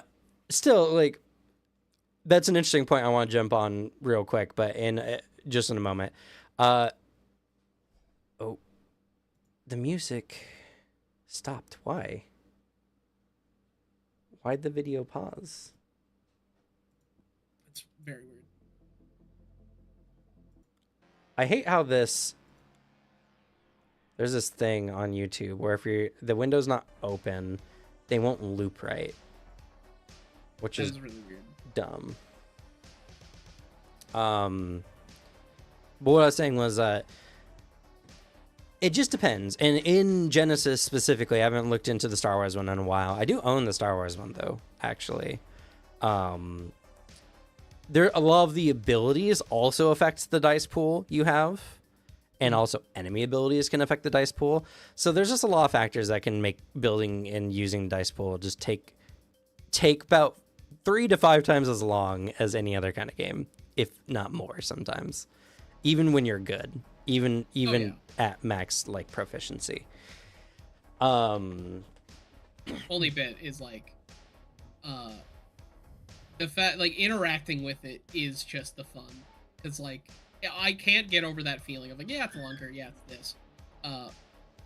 A: Still, like, that's an interesting point I want to jump on real quick, but in just in a moment. Uh, oh, the music stopped. Why? Why'd the video pause?
B: It's very weird.
A: I hate how there's this thing on YouTube where if the window's not open, they won't loop right, which
B: That
A: is
B: is really weird.
A: dumb. But what I was saying was it just depends. And in Genesis specifically, I haven't looked into the Star Wars one in a while. I do own the Star Wars one though, actually. There a lot of the abilities also affects the dice pool you have, and also enemy abilities can affect the dice pool. So there's just a lot of factors that can make building and using dice pool just take about 3 to 5 times as long as any other kind of game, if not more sometimes. Even when you're good, even at max like proficiency.
B: Only bit is like the fact like interacting with it is just the fun, because like I can't get over that feeling of like, yeah, it's longer, yeah, it's this,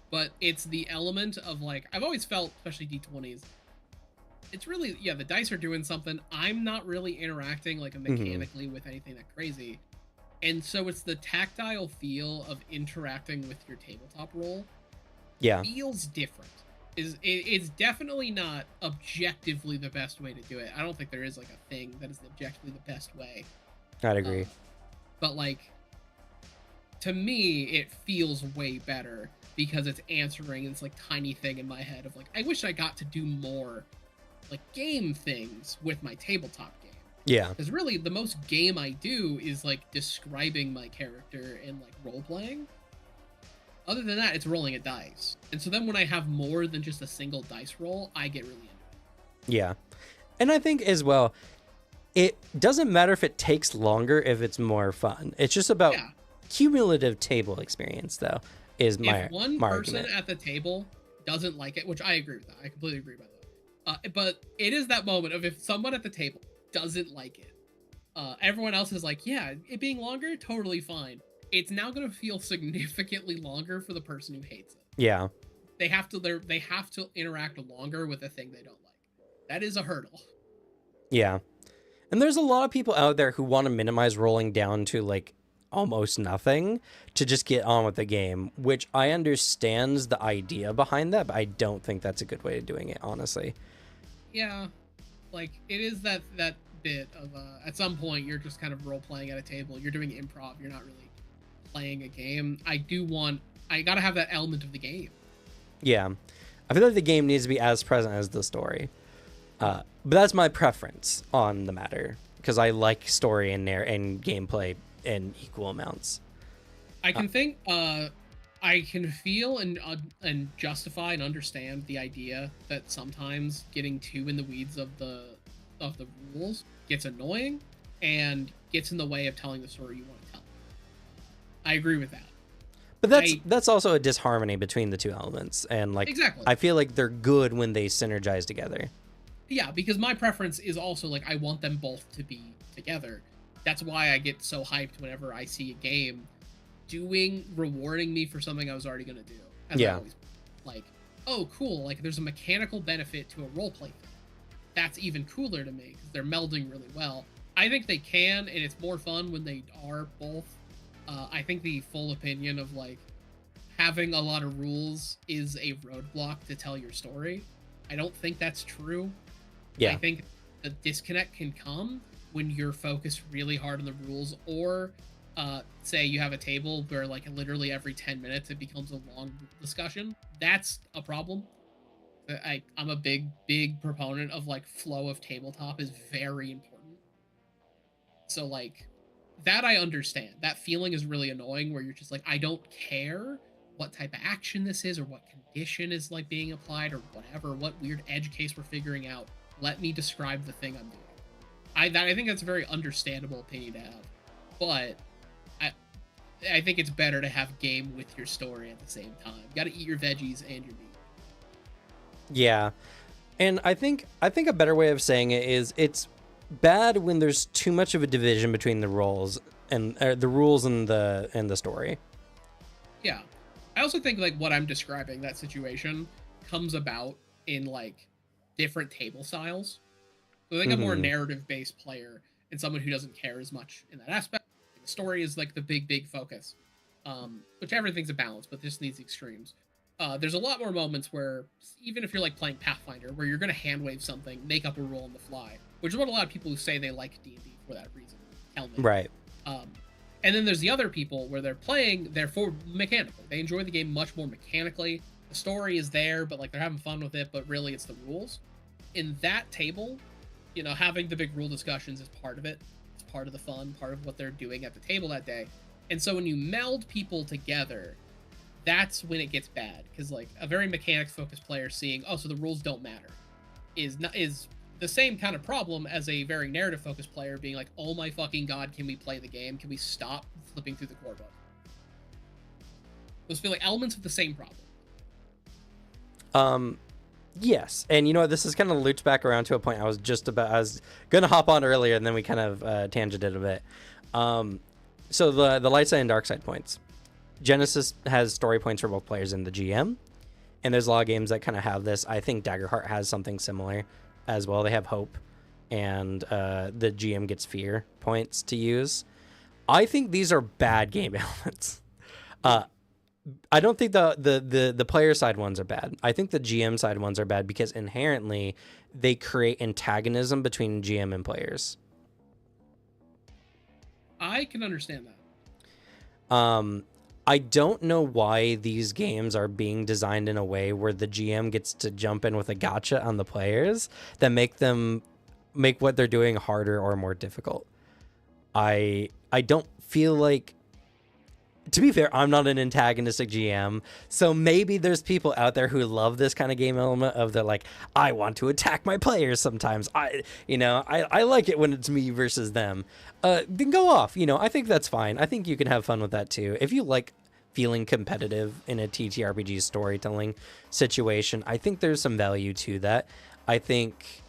B: but it's the element of like, I've always felt, especially D20s, it's really, yeah, the dice are doing something, I'm not really interacting like mechanically with anything that crazy, and so it's the tactile feel of interacting with your tabletop roll.
A: Yeah,
B: Feels different. It's definitely not objectively the best way to do it. I don't think there is like a thing that is objectively the best way.
A: I'd agree.
B: But like, to me, it feels way better because it's answering this like tiny thing in my head of like, I wish I got to do more like game things with my tabletop game.
A: Yeah,
B: Because really, the most game I do is like describing my character and like role playing. Other than that, it's rolling a dice. And so then when I have more than just a single dice roll, I get really into it.
A: yeah. And I think as well, it doesn't matter if it takes longer if it's more fun. It's just about cumulative table experience, though, is my
B: If one
A: my
B: person
A: argument.
B: at the table doesn't like it, which I agree with that. I completely agree, by the way. But it is that moment of if someone at the table doesn't like it, everyone else is like, yeah, it being longer, totally fine. It's now going to feel significantly longer for the person who hates it.
A: Yeah.
B: They have to interact longer with a thing they don't like. That is a hurdle.
A: Yeah. And there's a lot of people out there who want to minimize rolling down to like almost nothing to just get on with the game, which I understands the idea behind that, but I don't think that's a good way of doing it, honestly.
B: Yeah, like it is that bit of at some point you're just kind of role playing at a table. You're doing improv. You're not really playing a game, I gotta have that element of the game.
A: Yeah. I feel like the game needs to be as present as the story. But that's my preference on the matter, because I like story in there and gameplay in equal amounts.
B: I can think I can feel and justify and understand the idea that sometimes getting too in the weeds of the rules gets annoying and gets in the way of telling the story you want to tell. I agree with that.
A: But that's also a disharmony between the two elements, and like
B: Exactly.
A: I feel like they're good when they synergize together.
B: Yeah, because my preference is also like I want them both to be together. That's why I get so hyped whenever I see a game rewarding me for something I was already gonna do. As I always, like, oh cool, like there's a mechanical benefit to a roleplay thing. That's even cooler to me because they're melding really well. I think they can, and it's more fun when they are both. I think the full opinion of like having a lot of rules is a roadblock to tell your story. I don't think that's true.
A: Yeah.
B: I think the disconnect can come when you're focused really hard on the rules, or say you have a table where like literally every 10 minutes it becomes a long discussion. That's a problem. I'm a big proponent of like flow of tabletop is very important. So like that I understand. That feeling is really annoying where you're just like, I don't care what type of action this is or what condition is like being applied or whatever, what weird edge case we're figuring out. Let me describe the thing I'm doing. I think that's a very understandable opinion to have. But I think it's better to have game with your story at the same time. You got to eat your veggies and your meat.
A: Yeah. And I think a better way of saying it is it's bad when there's too much of a division between the roles and the rules and the story.
B: Yeah. I also think like what I'm describing, that situation, comes about in like different table styles. So I think a more narrative based player and someone who doesn't care as much in that aspect. The story is like the big focus. Which everything's a balance, but this needs extremes. There's a lot more moments where, even if you're like playing Pathfinder, where you're gonna hand wave something, make up a rule on the fly, which is what a lot of people who say they like D&D for that reason tell me.
A: Right.
B: And then there's the other people where they're playing, they're for mechanical. They enjoy the game much more mechanically. The story is there, but like they're having fun with it, but really it's the rules. In that table, you know, having the big rule discussions is part of it. It's part of the fun, part of what they're doing at the table that day. And so when you meld people together, that's when it gets bad. Because like a very mechanics focused player seeing, oh, so the rules don't matter, is the same kind of problem as a very narrative focused player being like, oh my fucking god, can we play the game? Can we stop flipping through the core book? Those feel like elements of the same problem.
A: Yes, and you know what, this is kind of looped back around to a point I was gonna hop on earlier, and then we kind of tangented a bit. So the light side and dark side points. Genesis has story points for both players and the GM, and there's a lot of games that kind of have this. I think Daggerheart has something similar as well. They have hope, and the GM gets fear points to use. I think these are bad game elements. I don't think the player side ones are bad. I think the GM side ones are bad because inherently they create antagonism between GM and players.
B: I can understand that.
A: I don't know why these games are being designed in a way where the GM gets to jump in with a gotcha on the players that make what they're doing harder or more difficult. I don't feel like, to be fair, I'm not an antagonistic GM, so maybe there's people out there who love this kind of game element of the like, I want to attack my players sometimes. I like it when it's me versus them. Then go off. I think that's fine. I think you can have fun with that too. If you like feeling competitive in a TTRPG storytelling situation, I think there's some value to that. I think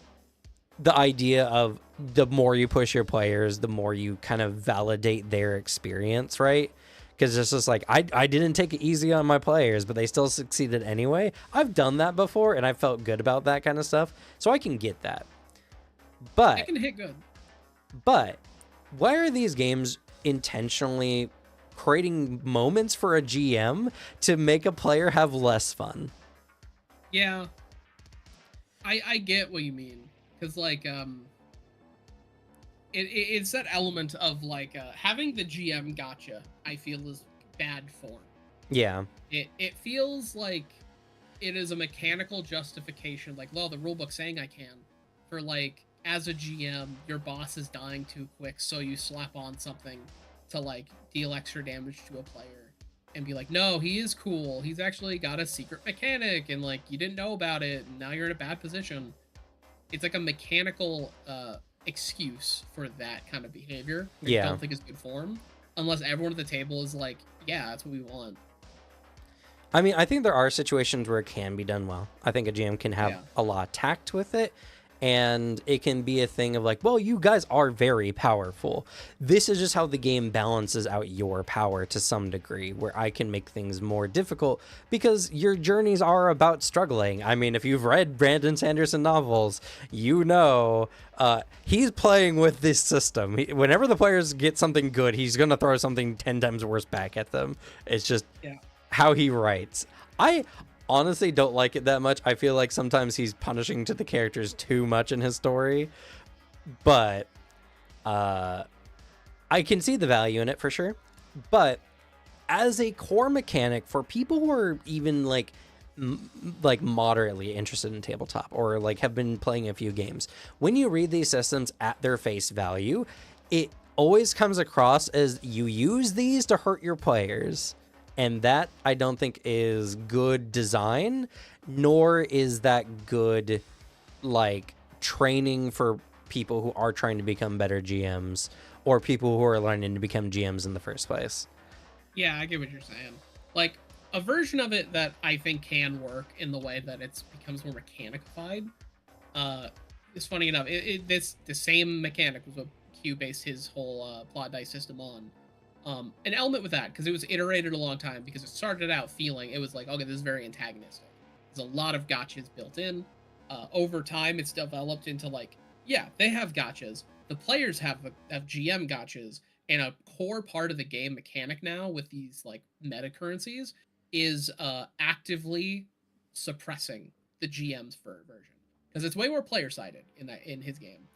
A: the idea of the more you push your players, the more you kind of validate their experience, right? Because it's just like, I didn't take it easy on my players, but they still succeeded anyway. I've done that before, and I felt good about that kind of stuff, so I can get that. But
B: it can hit good.
A: But why are these games intentionally creating moments for a GM to make a player have less fun?
B: Yeah, I get what you mean, because like it's that element of like having the GM gotcha. I feel is bad form.
A: Yeah.
B: It feels like it is a mechanical justification, like, well, the rulebook's saying I can, for like, as a GM, your boss is dying too quick, so you slap on something to like deal extra damage to a player and be like, no, he is cool. He's actually got a secret mechanic and like you didn't know about it and now you're in a bad position. It's like a mechanical excuse for that kind of behavior. I
A: Yeah.
B: don't think is good form unless everyone at the table is like, yeah, that's what we want.
A: I mean, I think there are situations where it can be done well. I think a GM can have a lot of tact with it, and it can be a thing of like, well, you guys are very powerful. This is just how the game balances out your power to some degree, where I can make things more difficult because your journeys are about struggling. I mean, if you've read Brandon Sanderson novels, you know he's playing with this system. Whenever the players get something good, he's going to throw something 10 times worse back at them. It's just how he writes. I honestly don't like it that much. I feel like sometimes he's punishing to the characters too much in his story, but I can see the value in it for sure. But as a core mechanic for people who are even like moderately interested in tabletop or like have been playing a few games, when you read these systems at their face value, it always comes across as you use these to hurt your players. And that I don't think is good design, nor is that good like training for people who are trying to become better GMs or people who are learning to become GMs in the first place.
B: Yeah, I get what you're saying. Like, a version of it that I think can work in the way that it becomes more mechanicfied. It's funny enough, the same mechanic was what Q based his whole plot dice system on. An element with that, because it was iterated a long time, because it started out feeling, it was like, okay, this is very antagonistic. There's a lot of gotchas built in. Over time, it's developed into like, yeah, they have gotchas. The players have GM gotchas, and a core part of the game mechanic now with these like meta currencies is actively suppressing the GM's version, because it's way more player sided in his game.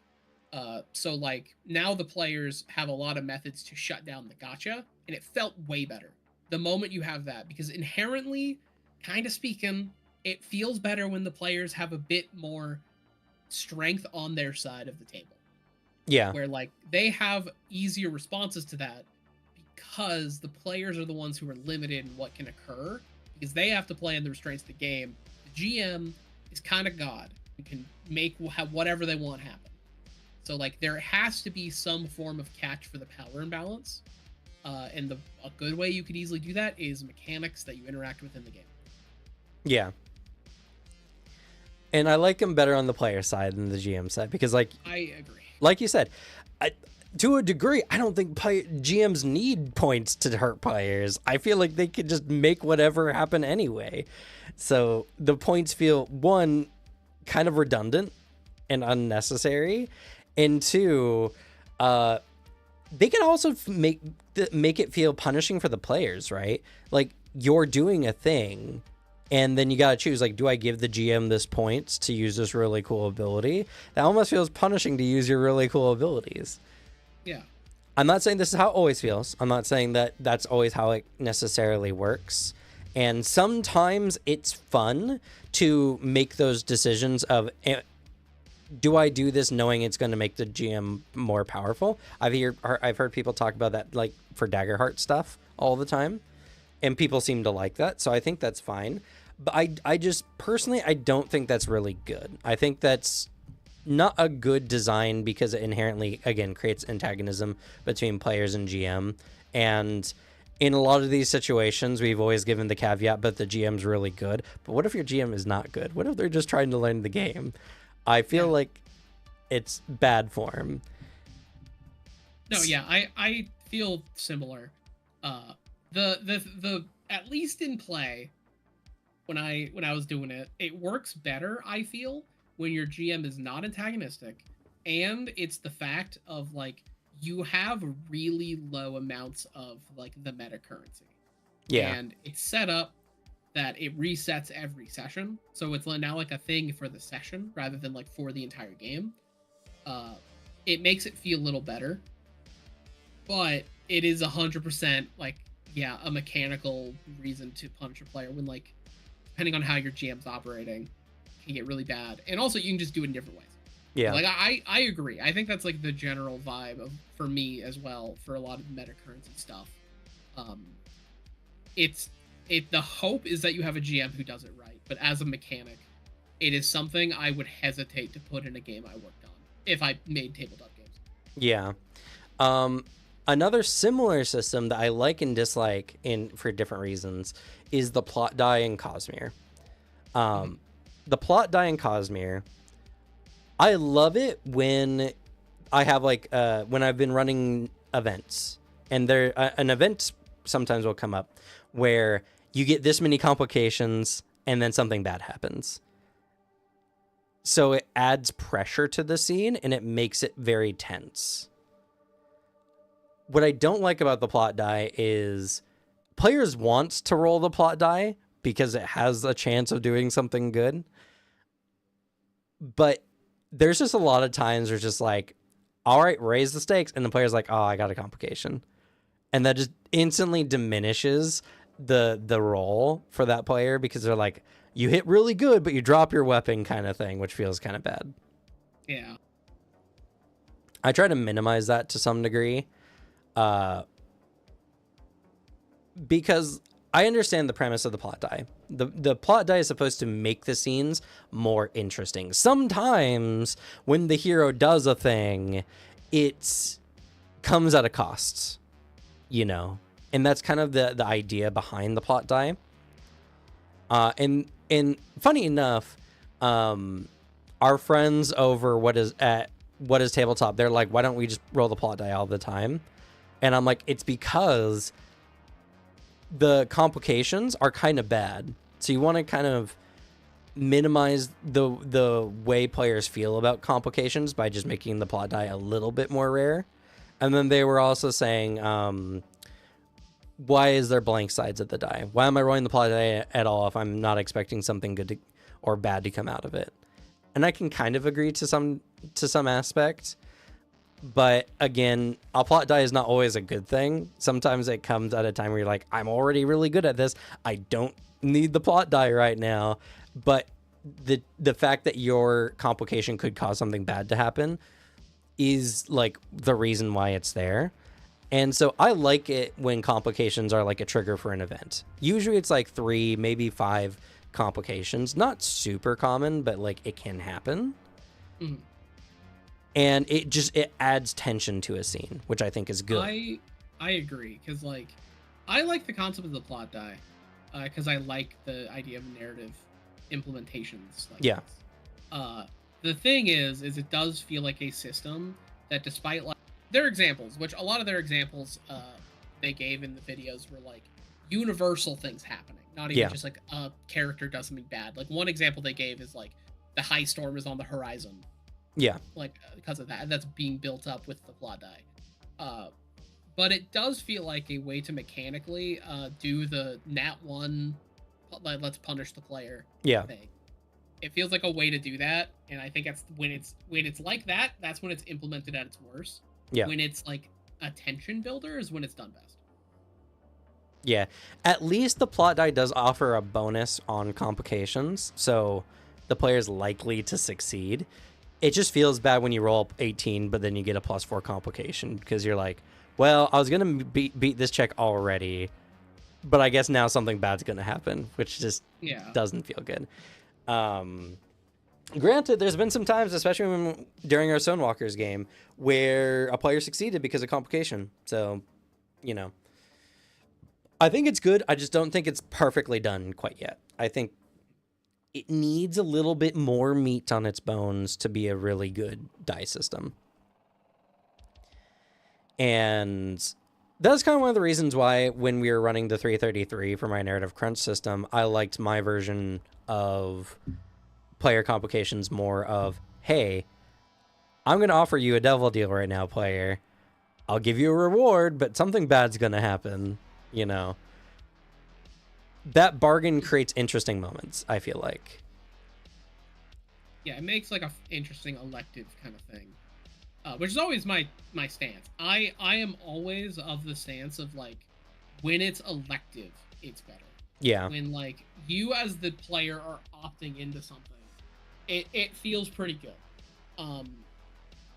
B: So like now the players have a lot of methods to shut down the gotcha, and it felt way better the moment you have that, because inherently, kind of speaking, it feels better when the players have a bit more strength on their side of the table.
A: Yeah.
B: Where like they have easier responses to that because the players are the ones who are limited in what can occur, because they have to play in the restraints of the game. The GM is kind of God and can make whatever they want happen. So like there has to be some form of catch for the power imbalance, and a good way you could easily do that is mechanics that you interact with in the game.
A: Yeah, and I like them better on the player side than the GM side, because like
B: I agree.
A: Like you said, to a degree, I don't think GMs need points to hurt players. I feel like they could just make whatever happen anyway. So the points feel, one, kind of redundant and unnecessary, and two, they can also make it feel punishing for the players, right? Like, you're doing a thing, and then you gotta choose, like, do I give the GM this points to use this really cool ability? That almost feels punishing to use your really cool abilities.
B: Yeah.
A: I'm not saying this is how it always feels. I'm not saying that that's always how it necessarily works. And sometimes it's fun to make those decisions of, do I do this knowing it's going to make the GM more powerful? I've heard people talk about that, like, for Daggerheart stuff all the time, and people seem to like that, so I think that's fine. But I just personally, I don't think that's really good. I think that's not a good design, because it inherently, again, creates antagonism between players and GM. And in a lot of these situations, we've always given the caveat, but the GM's really good. But what if your GM is not good? What if they're just trying to learn the game? I feel like it's bad form.
B: No, yeah, I feel similar. The at least in play, when I was doing it, it works better, I feel, when your GM is not antagonistic, and it's the fact of like you have really low amounts of like the meta currency.
A: Yeah.
B: And it's set up that it resets every session, so it's now like a thing for the session rather than like for the entire game. It makes it feel a little better, but it is 100% like yeah, a mechanical reason to punish a player when, like, depending on how your GM's operating, can get really bad. And also, you can just do it in different ways.
A: Yeah.
B: Like, I agree. I think that's like the general vibe of, for me as well, for a lot of meta currency stuff. The hope is that you have a GM who does it right, but as a mechanic, it is something I would hesitate to put in a game I worked on if I made tabletop games.
A: Yeah. Another similar system that I like and dislike for different reasons is the plot die in Cosmere. The plot die in Cosmere, I love it when I have when I've been running events, and an event sometimes will come up where you get this many complications and then something bad happens. So it adds pressure to the scene and it makes it very tense. What I don't like about the plot die is players want to roll the plot die because it has a chance of doing something good. But there's just a lot of times where it's just like, all right, raise the stakes. And the player's like, oh, I got a complication. And that just instantly diminishes the roll for that player because they're like, you hit really good, but you drop your weapon kind of thing, which feels kind of bad.
B: Yeah.
A: I try to minimize that to some degree. Because I understand the premise of the plot die. The plot die is supposed to make the scenes more interesting. Sometimes when the hero does a thing, it comes at a cost, you know? And that's kind of the idea behind the plot die. And funny enough, our friends over what is Tabletop, they're like, why don't we just roll the plot die all the time? And I'm like, it's because the complications are kind of bad. So you want to kind of minimize the way players feel about complications by just making the plot die a little bit more rare. And then they were also saying, why is there blank sides of the die? Why am I rolling the plot die at all if I'm not expecting something good or bad to come out of it? And I can kind of agree to some aspect. But again, a plot die is not always a good thing. Sometimes it comes at a time where you're like, I'm already really good at this. I don't need the plot die right now. But the fact that your complication could cause something bad to happen is like the reason why it's there. And so I like it when complications are like a trigger for an event. Usually it's like 3, maybe 5 complications. Not super common, but like it can happen. Mm-hmm. And it adds tension to a scene, which I think is good.
B: I agree, because like I like the concept of the plot die, because I like the idea of narrative implementations. Like
A: yeah.
B: This. The thing is it does feel like a system that, despite like their examples, which a lot of their examples they gave in the videos were like universal things happening, not even just like a character does something bad. Like one example they gave is like the high storm is on the horizon.
A: Yeah.
B: Like, because of that. That's being built up with the plot die. But it does feel like a way to mechanically do the nat 1, let's punish the player thing. It feels like a way to do that, and I think that's when it's like that, that's when it's implemented at its worst.
A: Yeah.
B: When it's like a tension builder is when it's done best.
A: Yeah. At least the plot die does offer a bonus on complications, so the player's likely to succeed. It just feels bad when you roll 18, but then you get a +4 complication because you're like, well, I was going to beat this check already, but I guess now something bad's going to happen, which just doesn't feel good. Granted, there's been some times, especially during our Stonewalkers game, where a player succeeded because of complication. So, you know, I think it's good. I just don't think it's perfectly done quite yet. I think it needs a little bit more meat on its bones to be a really good die system. And that's kind of one of the reasons why when we were running the 333 for my narrative crunch system, I liked my version of player complications more of, hey, I'm going to offer you a devil deal right now, player. I'll give you a reward, but something bad's going to happen, you know. That bargain creates interesting moments, I feel like.
B: Yeah, it makes like a interesting elective kind of thing, which is always my stance. I am always of the stance of like, when it's elective, it's better.
A: Yeah.
B: When like you as the player are opting into something, it feels pretty good. Um,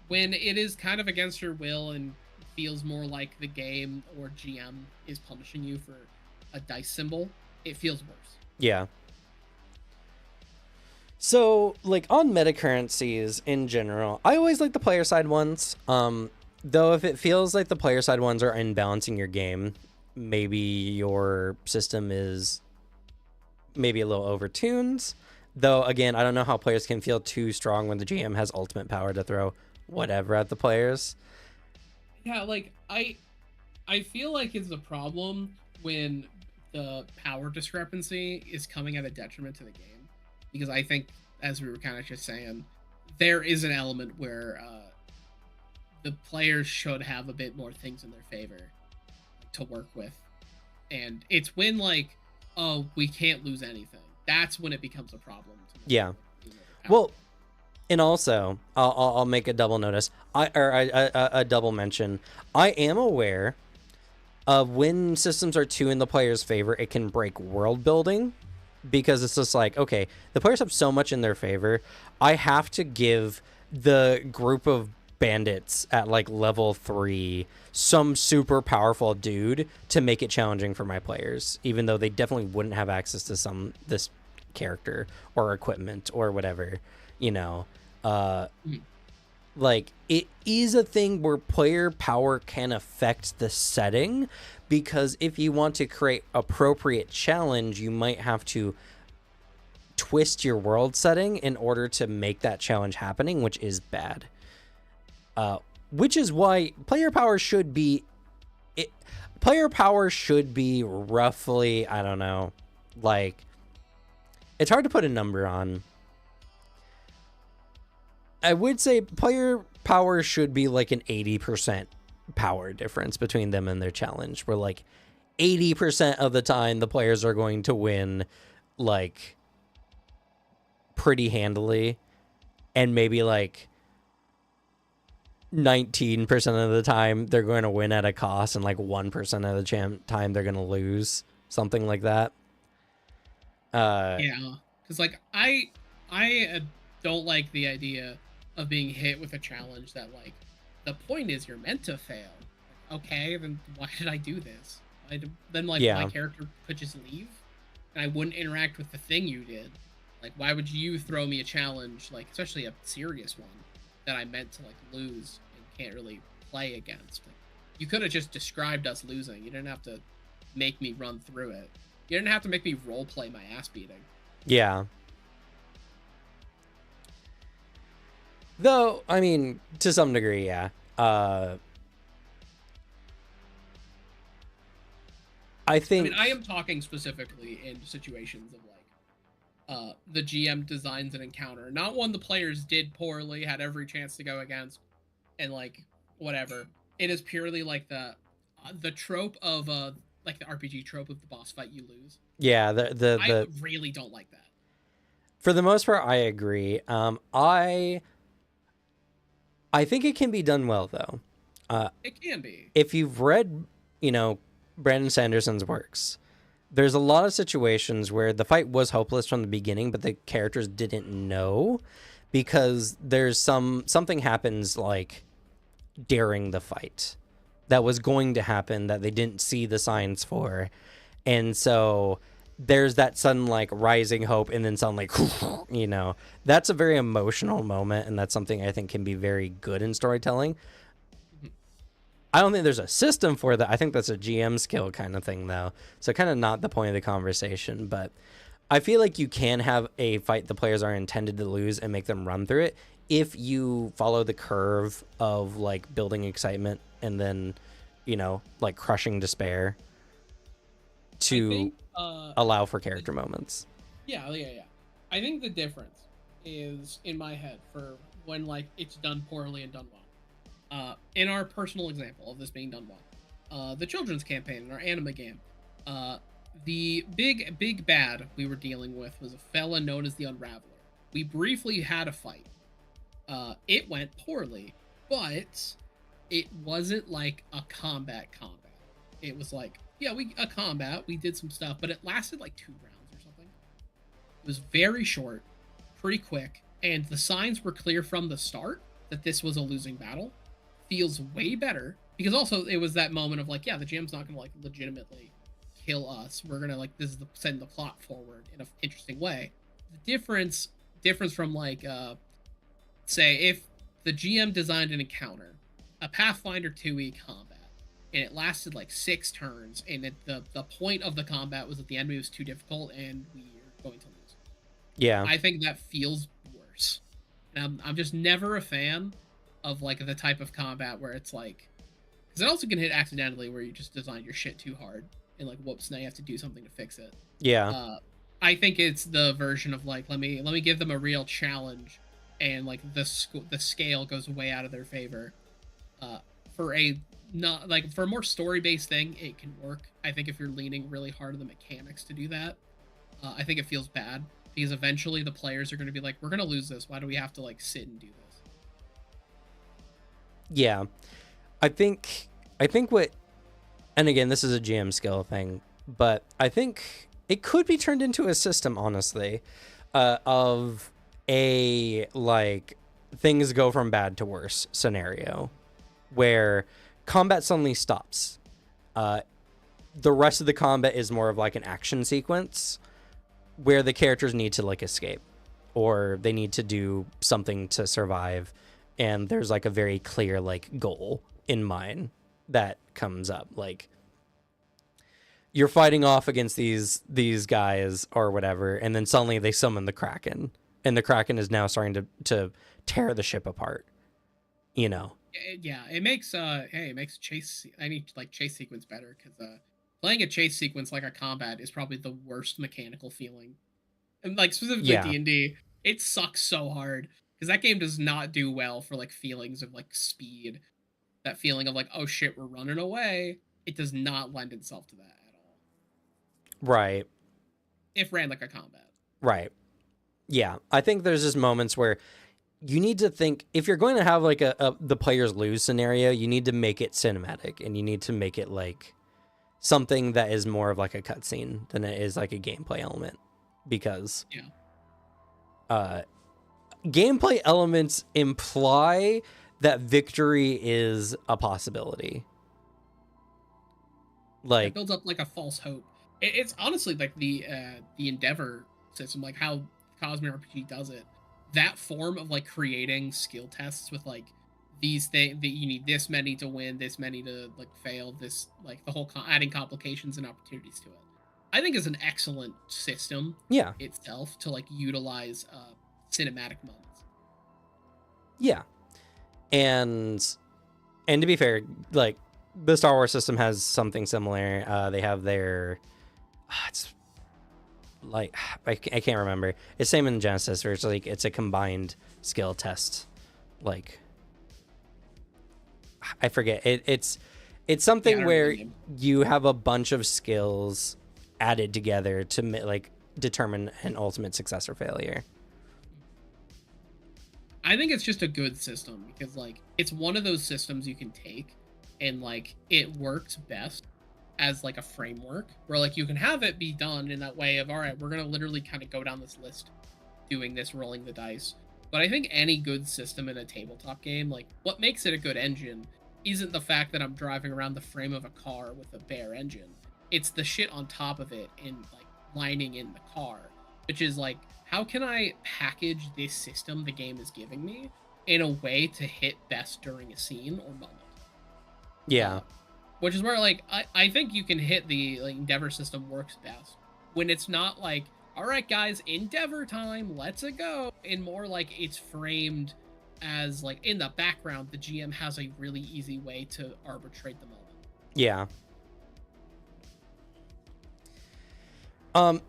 B: when it is kind of against your will and feels more like the game or GM is punishing you for a dice symbol, it feels worse.
A: Yeah. So, like on meta currencies in general, I always like the player side ones. Though if it feels like the player side ones are imbalancing your game, maybe your system is maybe a little overtuned. Though again, I don't know how players can feel too strong when the GM has ultimate power to throw whatever at the players.
B: Yeah, like I feel like it's a problem when the power discrepancy is coming at a detriment to the game, because I think, as we were kind of just saying, there is an element where the players should have a bit more things in their favor to work with, and it's when like, oh, we can't lose anything. That's when it becomes a problem.
A: Yeah. Well, and also, I'll make a double notice. A double mention. I am aware of when systems are too in the player's favor, it can break world building, because it's just like, okay, the players have so much in their favor. I have to give the group of bandits at like level 3 some super powerful dude to make it challenging for my players, even though they definitely wouldn't have access to this character or equipment or whatever, you know. Like, it is a thing where player power can affect the setting, because if you want to create appropriate challenge, you might have to twist your world setting in order to make that challenge happening, which is bad. Which is why player power should be roughly, I don't know, like, it's hard to put a number on. I would say player power should be like an 80% power difference between them and their challenge, where like 80% of the time the players are going to win like pretty handily, and maybe like 19% of the time they're going to win at a cost, and like 1% of the time they're going to lose, something like that.
B: Yeah, because like I don't like the idea of being hit with a challenge that, like, the point is you're meant to fail. Okay, then why did I do this? Then like my character could just leave, and I wouldn't interact with the thing you did. Like, why would you throw me a challenge, like especially a serious one, that I meant to like lose and can't really play against? Like, you could have just described us losing. You didn't have to make me run through it. You didn't have to make me role play my ass beating.
A: Yeah. Though, I mean, to some degree, yeah. I think...
B: I mean, I am talking specifically in situations of like, the GM designs an encounter, not one the players did poorly, had every chance to go against, and like whatever. It is purely like the trope of like the RPG trope of the boss fight you lose.
A: Yeah,
B: I really don't like that.
A: For the most part, I agree. I think it can be done well, though.
B: It can be.
A: If you've read, Brandon Sanderson's works, there's a lot of situations where the fight was hopeless from the beginning, but the characters didn't know, because there's something happens like during the fight that was going to happen that they didn't see the signs for, and so there's that sudden like rising hope, and then suddenly, that's a very emotional moment, and that's something I think can be very good in storytelling. I don't think there's a system for that. I think that's a GM skill kind of thing, though. So kind of not the point of the conversation, but I feel like you can have a fight the players are intended to lose and make them run through it if you follow the curve of like building excitement and then, like crushing despair to allow for character moments.
B: Yeah. I think the difference is in my head for when like it's done poorly and done well. In our personal example of this being done well, the children's campaign in our anime game, the big bad we were dealing with was a fella known as the Unraveler. We briefly had a fight. It went poorly, but it wasn't like a combat. It was like yeah, we a combat. We did some stuff, but it lasted like 2 rounds or something. It was very short, pretty quick, and the signs were clear from the start that this was a losing battle. Feels way better because also it was that moment of like, yeah, the GM's not gonna like legitimately kill us. We're gonna like this is the send the plot forward in an interesting way. The difference from like say if the GM designed an encounter, a Pathfinder 2e combat, and it lasted like 6 turns, and the point of the combat was that the enemy was too difficult and we are going to lose.
A: Yeah.
B: I think that feels worse. And I'm just never a fan of like the type of combat where it's like, because it also can hit accidentally where you just designed your shit too hard and like whoops, now you have to do something to fix it.
A: Yeah.
B: I think it's the version of like let me give them a real challenge, and like the scale goes way out of their favor. For a not like for a more story based thing, it can work. I think if you're leaning really hard on the mechanics to do that, I think it feels bad because eventually the players are going to be like, we're going to lose this. Why do we have to like sit and do this?
A: Yeah. I think what, and again, this is a GM skill thing, but I think it could be turned into a system, honestly, of a like things go from bad to worse scenario where combat suddenly stops. The rest of the combat is more of like an action sequence where the characters need to like escape or they need to do something to survive, and there's like a very clear like goal in mind that comes up, like you're fighting off against these guys or whatever, and then suddenly they summon the Kraken, and the Kraken is now starting to tear the ship apart, you know.
B: Yeah, it makes hey, it makes chase any like chase sequence better because playing a chase sequence like a combat is probably the worst mechanical feeling, and like specifically
A: Yeah.
B: D&D, it sucks so hard because that game does not do well for like feelings of like speed, that feeling of like, oh shit, we're running away. It does not lend itself to that at all
A: Right.
B: if ran like a combat.
A: Right. Yeah, I think there's just moments where you need to think, if you're going to have like a the players lose scenario, you need to make it cinematic, and you need to make it like something that is more of like a cutscene than it is like a gameplay element, because gameplay elements imply that victory is a possibility. Like,
B: It builds up like a false hope. It's honestly like the Endeavor system, like how Cosmere RPG does it. That form of like creating skill tests with like these things that you need this many to win, this many to like fail, this like the whole adding complications and opportunities to it. I think is an excellent system
A: yeah,
B: itself to like utilize cinematic moments.
A: yeah, and to be fair, like the Star Wars system has something similar. They have their it's like I can't remember. It's same in Genesis, where it's like it's a combined skill test. Like I forget it. It's something where you have a bunch of skills added together to like determine an ultimate success or failure.
B: I think it's just a good system because like it's one of those systems you can take and like it works best as like a framework where like you can have it be done in that way of, all right, we're going to literally kind of go down this list doing this, rolling the dice. But I think any good system in a tabletop game, like what makes it a good engine isn't the fact that I'm driving around the frame of a car with a bare engine. It's the shit on top of it and like lining in the car, which is like, how can I package this system the game is giving me in a way to hit best during a scene or moment?
A: Yeah.
B: Which is where like I think you can hit the like Endeavor system works best when it's not like, all right guys, Endeavor time, let's go, and more like it's framed as like in the background the GM has a really easy way to arbitrate the moment.
A: Yeah.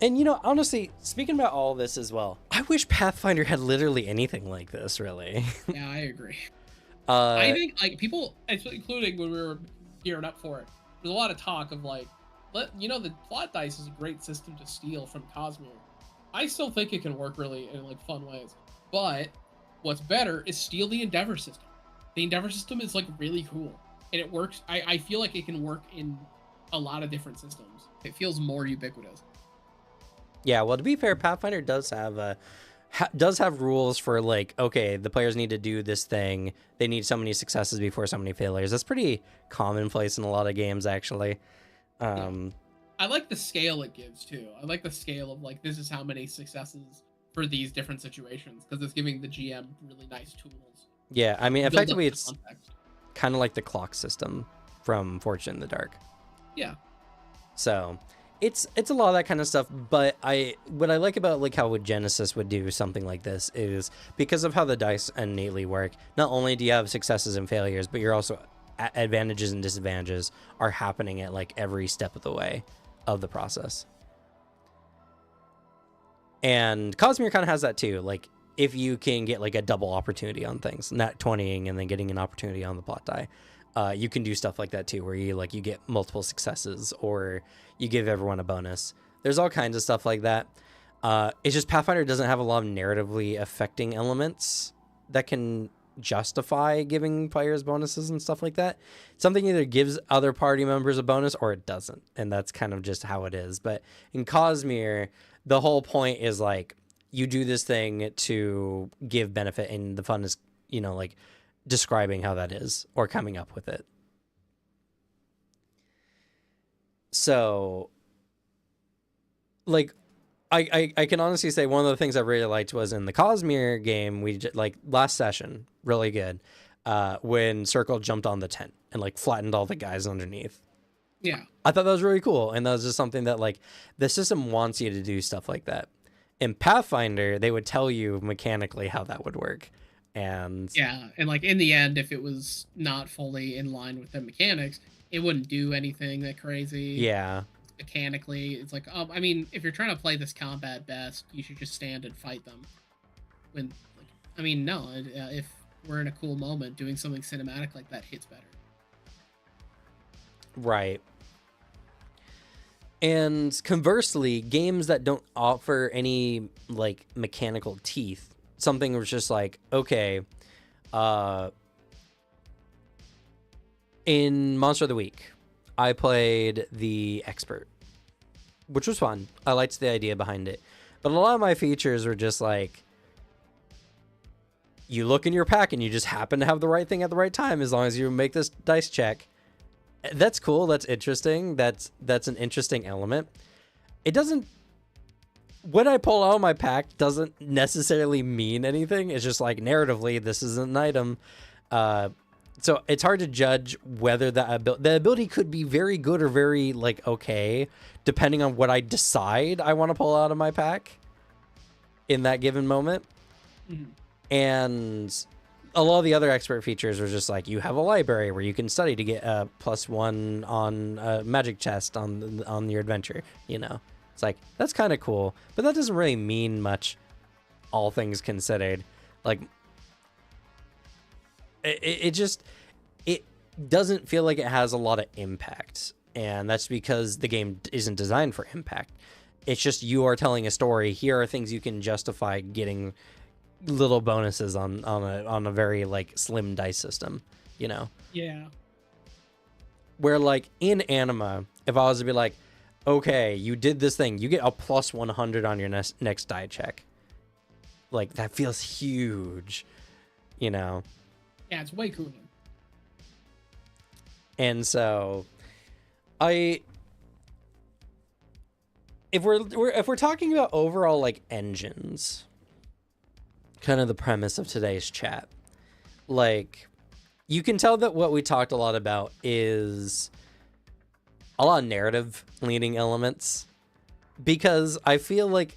A: And you know, honestly, speaking about all this as well, I wish Pathfinder had literally anything like this, really.
B: Yeah, I agree. I think like people, including when we were gearing up for it, there's a lot of talk of like, the plot dice is a great system to steal from Cosmere. I still think it can work really in like fun ways, but what's better is steal the Endeavor system. The Endeavor system is like really cool, and it works. I feel like it can work in a lot of different systems. It feels more ubiquitous.
A: Yeah, well, to be fair, Pathfinder does have rules for like, okay, the players need to do this thing. They need so many successes before so many failures. That's pretty commonplace in a lot of games, actually.
B: Yeah. I like the scale it gives too. I like the scale of like this is how many successes for these different situations because it's giving the GM really nice tools.
A: Yeah, I mean,
B: Build up
A: effectively,
B: the
A: it's
B: context.
A: kind of like the clock system from Fortune in the Dark.
B: Yeah.
A: So it's a lot of that kind of stuff. But what I like about like how Genesis would do something like this is because of how the dice innately work. Not only do you have successes and failures, but you're also advantages and disadvantages are happening at like every step of the way of the process. And Cosmere kind of has that too. Like if you can get like a double opportunity on things, not 20ing and then getting an opportunity on the plot die, you can do stuff like that too, where you get multiple successes or you give everyone a bonus. There's all kinds of stuff like that. It's just Pathfinder doesn't have a lot of narratively affecting elements that can justify giving players bonuses and stuff like that. Something either gives other party members a bonus or it doesn't, and that's kind of just how it is. But in Cosmere, the whole point is like you do this thing to give benefit, and the fun is like describing how that is or coming up with it. So like I can honestly say one of the things I really liked was in the Cosmere game, we like last session, really good, when Circle jumped on the tent and like flattened all the guys underneath.
B: Yeah.
A: I thought that was really cool. And that was just something that like the system wants you to do stuff like that. In Pathfinder, they would tell you mechanically how that would work. And
B: yeah, and like in the end, if it was not fully in line with the mechanics, it wouldn't do anything that crazy.
A: Yeah.
B: Mechanically, it's like, I mean, if you're trying to play this combat best, you should just stand and fight them. When, like, I mean, no, if we're in a cool moment, doing something cinematic like that hits better.
A: Right. And conversely, games that don't offer any like mechanical teeth, something was just like, okay, in Monster of the Week, I played the Expert, which was fun. I liked the idea behind it. But a lot of my features were just like, you look in your pack and you just happen to have the right thing at the right time as long as you make this dice check. That's cool. That's interesting. That's an interesting element. It doesn't... When I pull out my pack doesn't necessarily mean anything. It's just like, narratively, this is an item. So it's hard to judge whether the ability could be very good or very like okay, depending on what I decide I want to pull out of my pack in that given moment.
B: Mm-hmm.
A: And a lot of the other expert features are just like, you have a library where you can study to get a +1 on a magic chest on your adventure. It's like, that's kind of cool, but that doesn't really mean much, all things considered. Like, it doesn't feel like it has a lot of impact, and that's because the game isn't designed for impact. It's just, you are telling a story. Here are things you can justify getting little bonuses on a very like slim dice system,
B: Yeah.
A: Where like in Anima, if I was to be like, okay, you did this thing, you get a +100 on your next die check, like that feels huge,
B: Yeah, it's way cooler.
A: And so if we're talking about overall like engines, kind of the premise of today's chat, like you can tell that what we talked a lot about is a lot of narrative leaning elements, because I feel like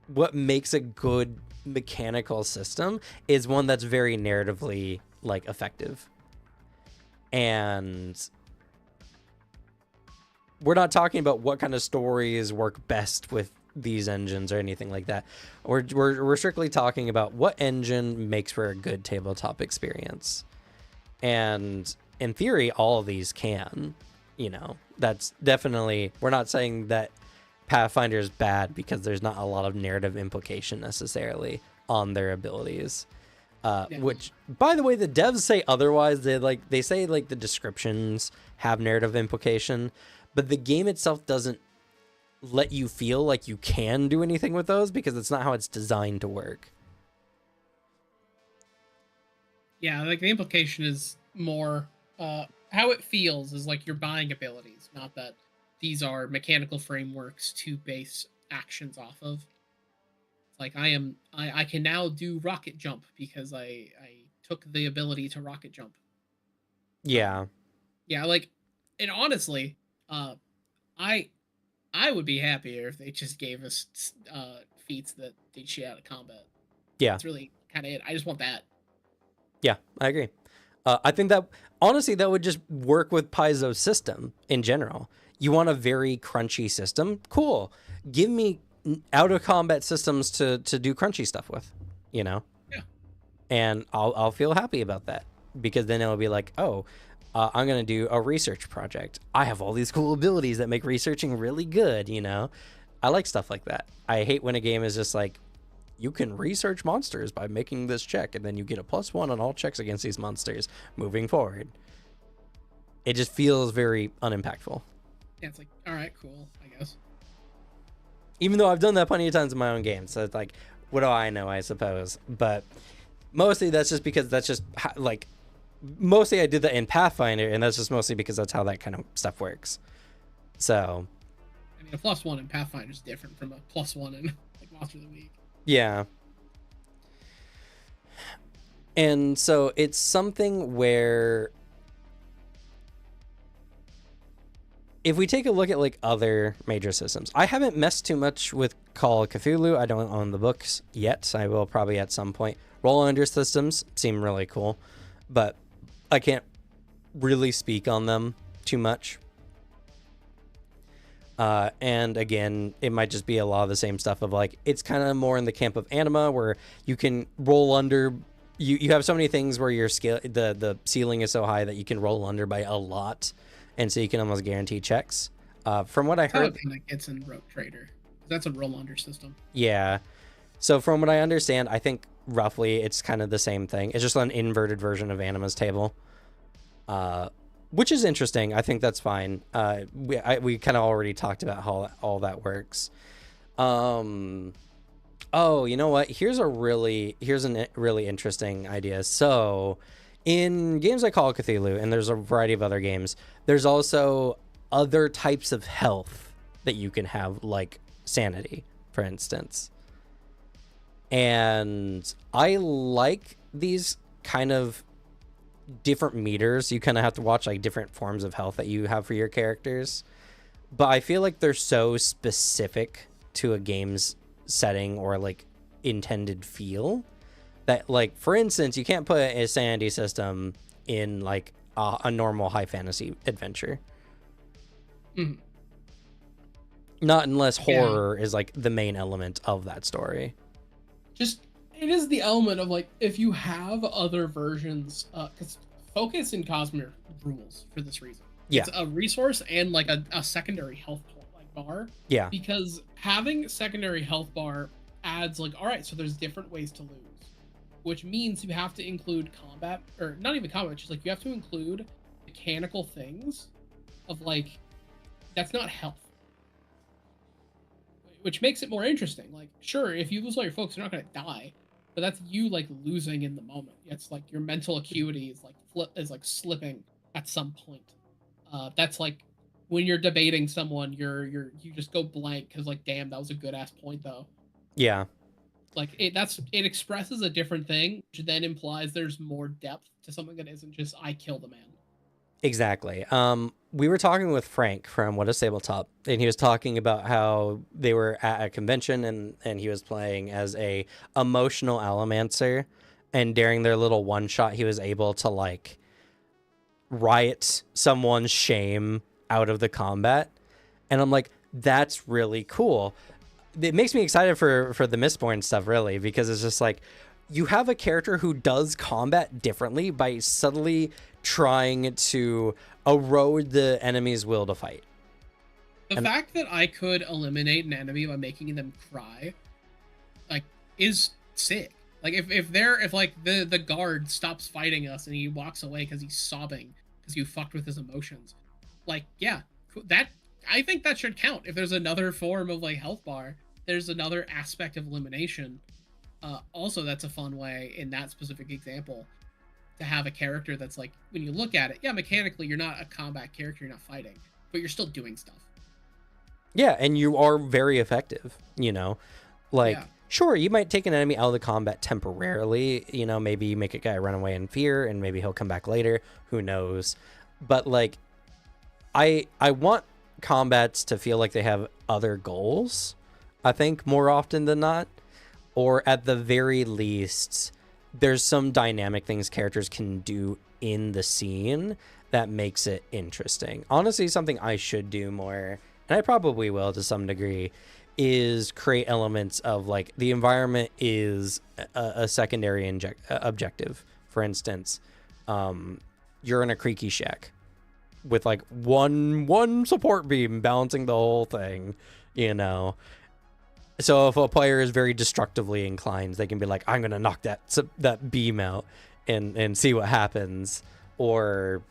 A: what makes a good mechanical system is one that's very narratively like effective. And we're not talking about what kind of stories work best with these engines or anything like that. We're strictly talking about what engine makes for a good tabletop experience. And in theory, all of these can, that's definitely, we're not saying that Pathfinder is bad because there's not a lot of narrative implication necessarily on their abilities. Which, by the way, the devs say otherwise. They say like the descriptions have narrative implication, but the game itself doesn't let you feel like you can do anything with those because it's not how it's designed to work.
B: Yeah, like the implication is more how it feels is like you're buying abilities, not that these are mechanical frameworks to base actions off of. Like I can now do rocket jump because I took the ability to rocket jump.
A: Yeah.
B: Yeah, like, and honestly, uh I I would be happier if they just gave us feats that teach you out of combat.
A: Yeah.
B: That's really kind of it. I just want that.
A: Yeah, I agree. I think that honestly, that would just work with Paizo's system in general. You want a very crunchy system? Cool. Give me out of combat systems to do crunchy stuff with, you know?
B: Yeah.
A: And I'll feel happy about that because then it'll be like, oh, I'm gonna do a research project. I have all these cool abilities that make researching really good. You know, I like stuff like that. I hate when a game is just like, you can research monsters by making this check, and then you get a +1 on all checks against these monsters moving forward. It just feels very unimpactful.
B: Yeah, it's like, all right, cool, I guess.
A: Even though I've done that plenty of times in my own games, so it's like, what do I know? I suppose, but mostly that's just because that's just like mostly I did that in Pathfinder, and that's just mostly because that's how that kind of stuff works. So,
B: I mean, a +1 in Pathfinder is different from a +1 in like Monster of the Week.
A: yeah. And so it's something where if we take a look at like other major systems, I haven't messed too much with Call of Cthulhu. I don't own the books yet. I will probably at some point. Roll under systems seem really cool, but I can't really speak on them too much. And again, it might just be a lot of the same stuff of like, it's kind of more in the camp of anima where you can roll under. You have so many things where your scale, the ceiling is so high that you can roll under by a lot. And so you can almost guarantee checks. From what I heard,
B: That kind of gets in Rogue Trader. That's a roll under system.
A: yeah. So from what I understand, I think roughly it's kind of the same thing. It's just an inverted version of Anima's table, which is interesting. I think that's fine. We kind of already talked about how all that works. Oh, you know what? Here's a really interesting idea. So in games like Call of Cthulhu, and there's a variety of other games, there's also other types of health that you can have, like sanity, for instance. And I like these kind of different meters. You kind of have to watch like different forms of health that you have for your characters. But I feel like they're so specific to a game's setting or like intended feel that, like, for instance, you can't put a sanity system in like a normal high fantasy adventure.
B: Mm.
A: Not unless horror is like the main element of that story.
B: Just, it is the element of like, if you have other versions, because focus in Cosmere rules for this reason.
A: Yeah.
B: It's a resource and like a secondary health bar.
A: Yeah.
B: Because having secondary health bar adds like, all right, so there's different ways to lose, which means you have to include combat, or not even combat, just like you have to include mechanical things of like, that's not health. Which makes it more interesting. Like, sure, if you lose all your folks, you're not gonna die, but that's you like losing in the moment. It's like your mental acuity is like slipping at some point. That's like when you're debating someone, you just go blank because like, damn, that was a good ass point though.
A: Yeah.
B: Like it expresses a different thing, which then implies there's more depth to something that isn't just I kill the man.
A: Exactly. We were talking with Frank from What is Tabletop, and he was talking about how they were at a convention and he was playing as a emotional allomancer, and during their little one shot, he was able to like riot someone's shame out of the combat. And I'm like, that's really cool. It makes me excited for the Mistborn stuff, really, because it's just like you have a character who does combat differently by subtly trying to erode the enemy's will to fight.
B: The fact that I could eliminate an enemy by making them cry, like, is sick. Like if like the guard stops fighting us and he walks away because he's sobbing because you fucked with his emotions, like, yeah, that I think that should count. If there's another form of like health bar, there's another aspect of elimination. Also, that's a fun way in that specific example to have a character that's like, when you look at it, yeah, mechanically you're not a combat character, you're not fighting, but you're still doing stuff.
A: Yeah, and you are very effective, you know? Like,
B: Yeah.
A: sure, you might take an enemy out of the combat temporarily, you know, maybe you make a guy run away in fear and maybe he'll come back later, who knows. But like I want combats to feel like they have other goals, I think, more often than not, or at the very least there's some dynamic things characters can do in the scene that makes it interesting. Honestly, something I should do more, and I probably will to some degree, is create elements of like the environment is a secondary objective. For instance, you're in a creaky shack with like one support beam balancing the whole thing, you know. So if a player is very destructively inclined, they can be like, I'm gonna knock that beam out and see what happens. Or,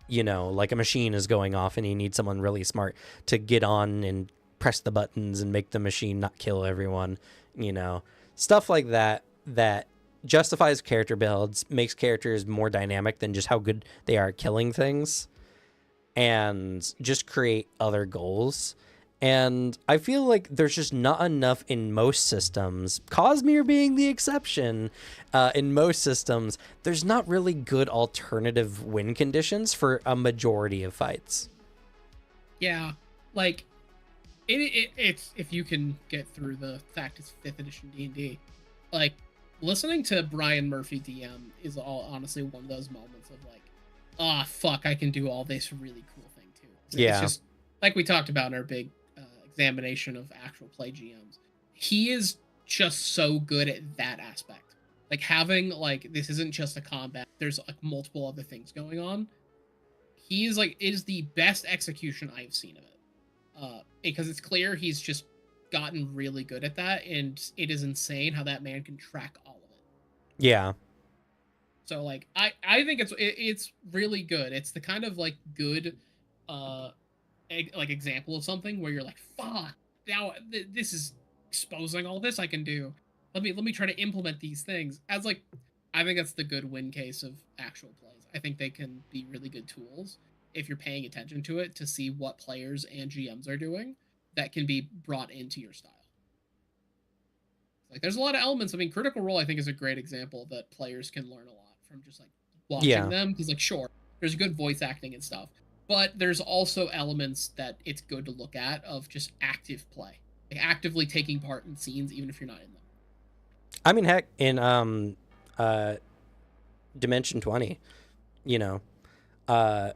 A: you know, like a machine is going off and you need someone really smart to get on and press the buttons and make the machine not kill everyone, you know. Stuff like that justifies character builds, makes characters more dynamic than just how good they are at killing things, and just create other goals. And I feel like there's just not enough in most systems, Cosmere being the exception. In most systems, there's not really good alternative win conditions for a majority of fights.
B: Yeah, like it's, if you can get through the fact it's 5th edition D&D, like listening to Brian Murphy DM is all honestly one of those moments of like, ah, fuck, I can do all this really cool thing too. It's just like we talked about in our big examination of actual play GMs. He is just so good at that aspect. Like having like, this isn't just a combat, there's like multiple other things going on. He is like, is the best execution I've seen of it. Because it's clear he's just gotten really good at that, and it is insane how that man can track all of it.
A: Yeah.
B: So like I think it's really good. It's the kind of like good like example of something where you're like, fuck, now this is exposing all this I can do. Let me try to implement these things. As like, I think that's the good win case of actual plays. I think they can be really good tools if you're paying attention to it to see what players and GMs are doing that can be brought into your style. Like there's a lot of elements. I mean, Critical Role I think is a great example that players can learn a lot from just like watching them, because like sure, there's good voice acting and stuff, but there's also elements that it's good to look at of just active play, like actively taking part in scenes even if you're not in them.
A: I mean, heck, in Dimension 20, you know, all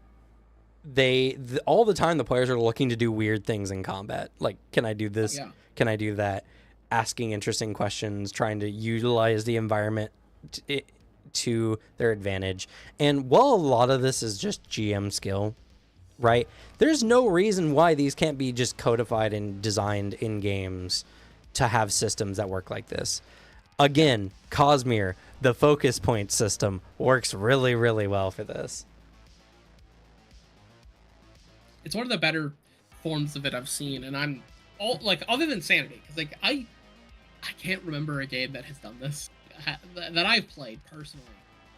A: the time the players are looking to do weird things in combat. Like, can I do this?
B: Yeah.
A: Can I do that? Asking interesting questions, trying to utilize the environment to their advantage. And while a lot of this is just GM skill, right? There's no reason why these can't be just codified and designed in games to have systems that work like this. Again, Cosmere, the focus point system, works really, really well for this.
B: It's one of the better forms of it I've seen, and I'm all like, other than Sanity, because like I can't remember a game that has done this that I've played personally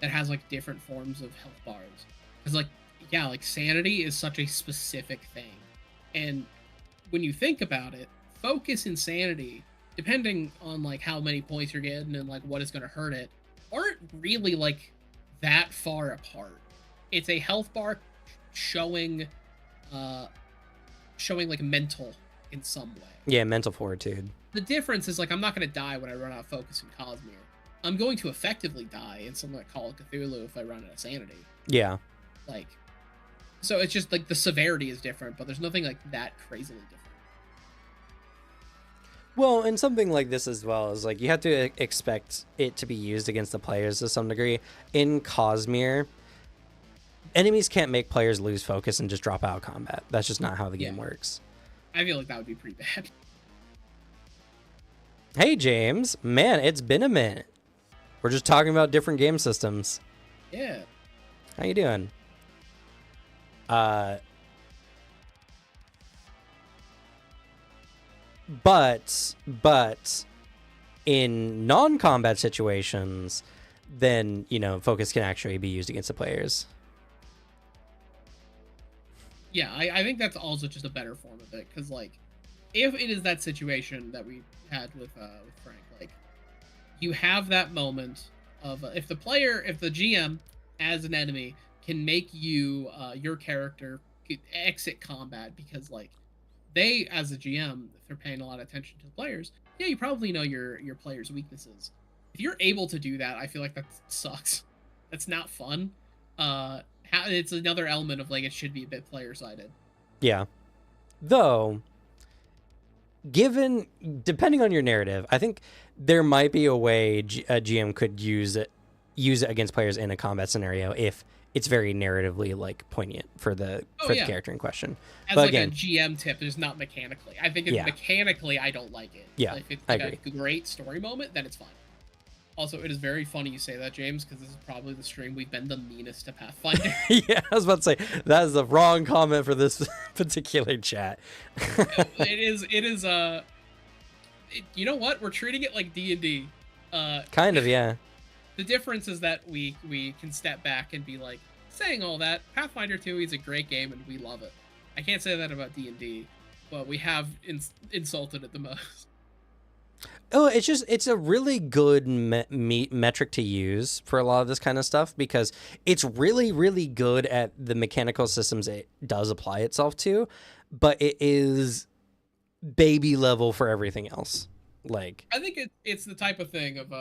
B: that has like different forms of health bars. Because like, yeah, like Sanity is such a specific thing, and when you think about it, focus and Sanity, depending on like how many points you're getting and like what is going to hurt it, aren't really like that far apart. It's a health bar showing like mental in some way.
A: Yeah, mental fortitude.
B: The difference is like, I'm not going to die when I run out of focus in Cosmere. I'm going to effectively die in something like Call of Cthulhu if I run out of Sanity.
A: Yeah.
B: Like, so it's just like the severity is different, but there's nothing like that crazily different.
A: Well, and something like this as well is like, you have to expect it to be used against the players to some degree. In Cosmere, enemies can't make players lose focus and just drop out of combat. That's just not how the game works.
B: I feel like that would be pretty bad.
A: Hey, James. Man, it's been a minute. We're just talking about different game systems.
B: Yeah.
A: How you doing? But in non-combat situations, then, you know, focus can actually be used against the players.
B: Yeah, I think that's also just a better form of it, because like, if it is that situation that we had with Frank, like, you have that moment of if the GM as an enemy can make you your character exit combat, because like they, as a GM, if they're paying a lot of attention to the players, yeah, you probably know your players' weaknesses. If you're able to do that, I feel like that sucks. That's not fun. It's another element of like it should be a bit player sided.
A: Yeah. Though, depending on your narrative, I think there might be a way a GM could use it against players in a combat scenario if it's very narratively like poignant for the character in question.
B: As
A: but
B: like
A: again,
B: a GM tip, there's not mechanically. I think mechanically I don't like it.
A: Yeah,
B: if it's
A: I
B: like
A: agree.
B: a great story moment, then it's fine. Also, it is very funny you say that, James, because this is probably the stream we've been the meanest to Pathfinder.
A: Yeah, I was about to say that is the wrong comment for this particular chat.
B: It is you know what? We're treating it like D&D.
A: Kind of, yeah.
B: The difference is that we can step back and be like, saying all that, Pathfinder 2 is a great game and we love it. I can't say that about D&D, but we have insulted it the most.
A: Oh, it's a really good metric to use for a lot of this kind of stuff, because it's really, really good at the mechanical systems it does apply itself to, but it is baby level for everything else. Like,
B: I think it's the type of thing of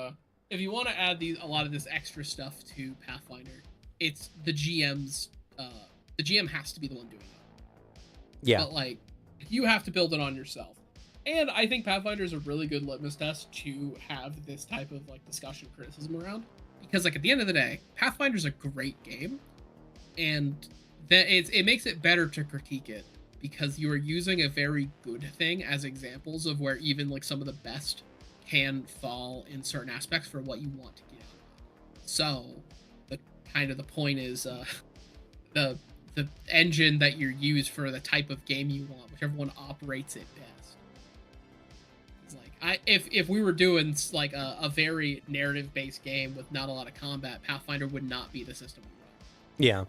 B: if you want to add a lot of this extra stuff to Pathfinder, it's the GM's the GM has to be the one doing it.
A: Yeah.
B: But like, you have to build it on yourself. And I think Pathfinder is a really good litmus test to have this type of like discussion criticism around, because like at the end of the day, Pathfinder's a great game, and that it makes it better to critique it because you are using a very good thing as examples of where even like some of the best can fall in certain aspects for what you want to get out. So the point is the engine that you use for the type of game you want, whichever one operates it best. If we were doing like a very narrative based game with not a lot of combat, Pathfinder would not be the system we
A: run.